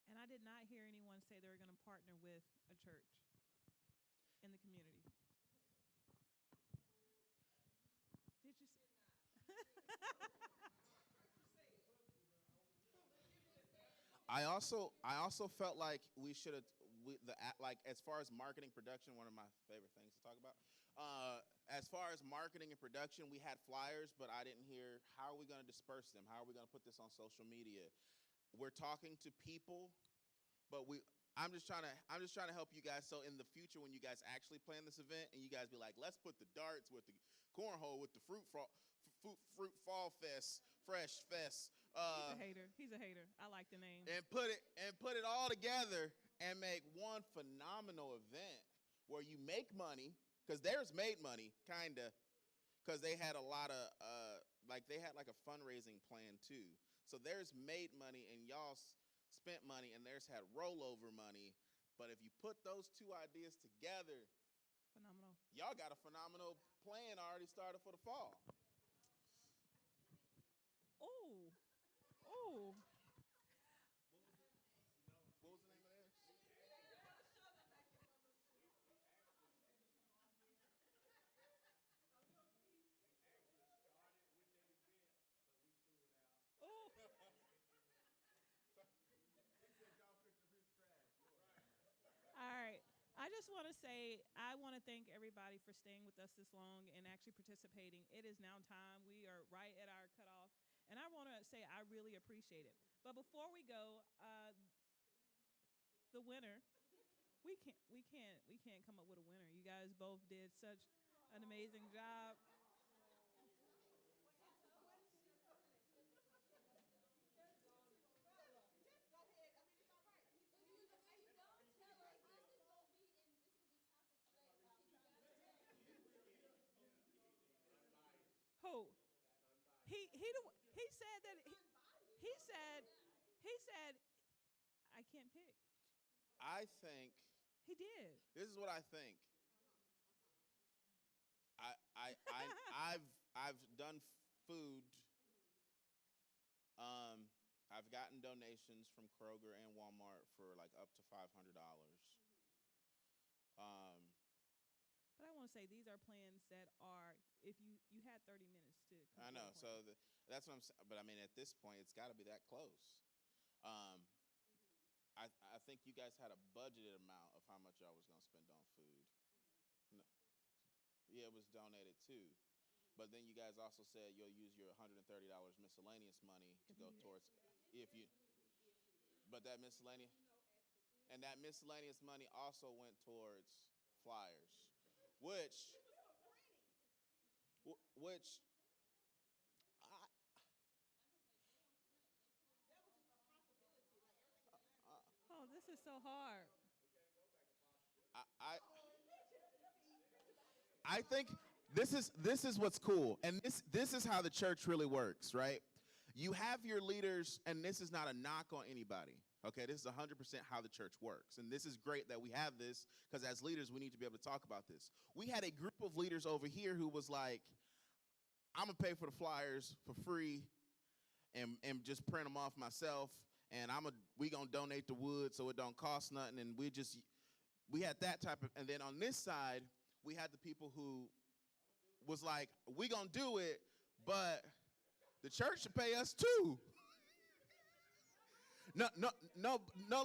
And I did not hear anyone say they were going to partner with a church in the community. Did you say? I also felt like we should have like as far as marketing production, one of my favorite things to talk about. As far as marketing and production, we had flyers, but I didn't hear how are we going to disperse them? How are we going to put this on social media? We're talking to people, but I'm just trying to help you guys. So in the future, when you guys actually plan this event, and you guys be like, let's put the darts with the cornhole with the fruit fall fest, fresh fest. He's a hater. He's a hater. I like the name. And put it all together and make one phenomenal event where you make money, because theirs made money, kinda, because they had a lot of they had like a fundraising plan too. So theirs made money and y'all spent money, and theirs had rollover money. But if you put those two ideas together, phenomenal. Y'all got a phenomenal plan already started for the fall. Oh, oh. What was the name of theirs? Oh. All right. I just want to say, I want to thank everybody for staying with us this long and actually participating. It is now time. We are right at our cutoff. And I want to say I really appreciate it. But before we go, the winner, we can't come up with a winner. You guys both did such an amazing job. Who? He said that he said I can't pick. I think he did. This is what I think. I've done food. I've gotten donations from Kroger and Walmart for like up to $500. But I want to say these are plans that are, if you had 30 minutes to. I know. So that's what I'm saying. But I mean, at this point, it's got to be that close. I think you guys had a budgeted amount of how much y'all was going to spend on food. No. Yeah, it was donated too. But then you guys also said you'll use your $130 miscellaneous money to go towards if you. But that miscellaneous money also went towards flyers, which Oh, this is so hard. I think this is what's cool, and this is how the church really works, right? You have your leaders, and this is not a knock on anybody. Okay, this is 100% how the church works, and this is great that we have this, because as leaders, we need to be able to talk about this. We had a group of leaders over here who was like, I'm going to pay for the flyers for free and just print them off myself, and we going to donate the wood so it don't cost nothing, and we had that type of, and then on this side, we had the people who was like, we going to do it, but the church should pay us too. No,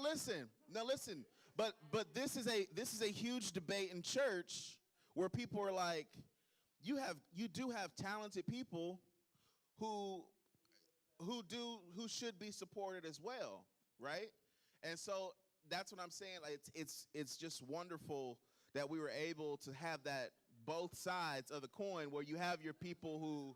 listen. But this is a huge debate in church where people are like, you do have talented people who should be supported as well, right? And so that's what I'm saying. Like it's just wonderful that we were able to have that both sides of the coin, where you have your people who.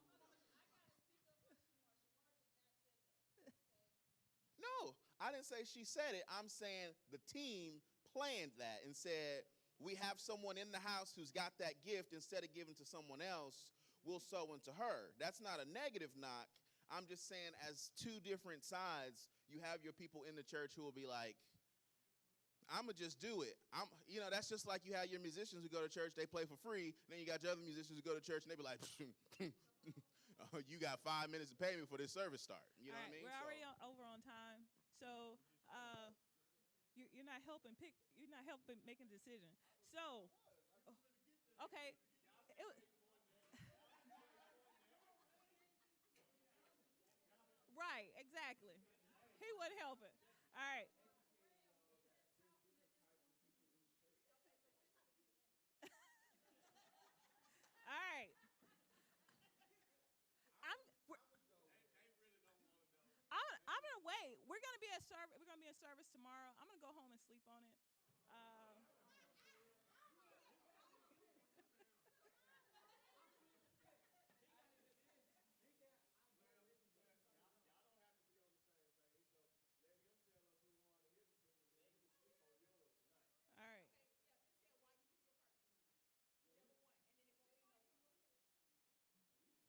No, I didn't say she said it. I'm saying the team planned that and said, we have someone in the house who's got that gift. Instead of giving to someone else, we'll sow into her. That's not a negative knock. I'm just saying, as two different sides, you have your people in the church who will be like, I'm going to just do it. That's just like you have your musicians who go to church, they play for free. And then you got your other musicians who go to church and they be like, you got 5 minutes to pay me for this service start. You know what I mean? We're already over on time. So you're not helping pick. You're not helping make a decision. So, okay. Right, exactly. He wouldn't help it. All right. we're gonna be at service. We're gonna be in service tomorrow. I'm gonna go home and sleep on it. All right.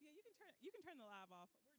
Yeah, you can turn the live off. We're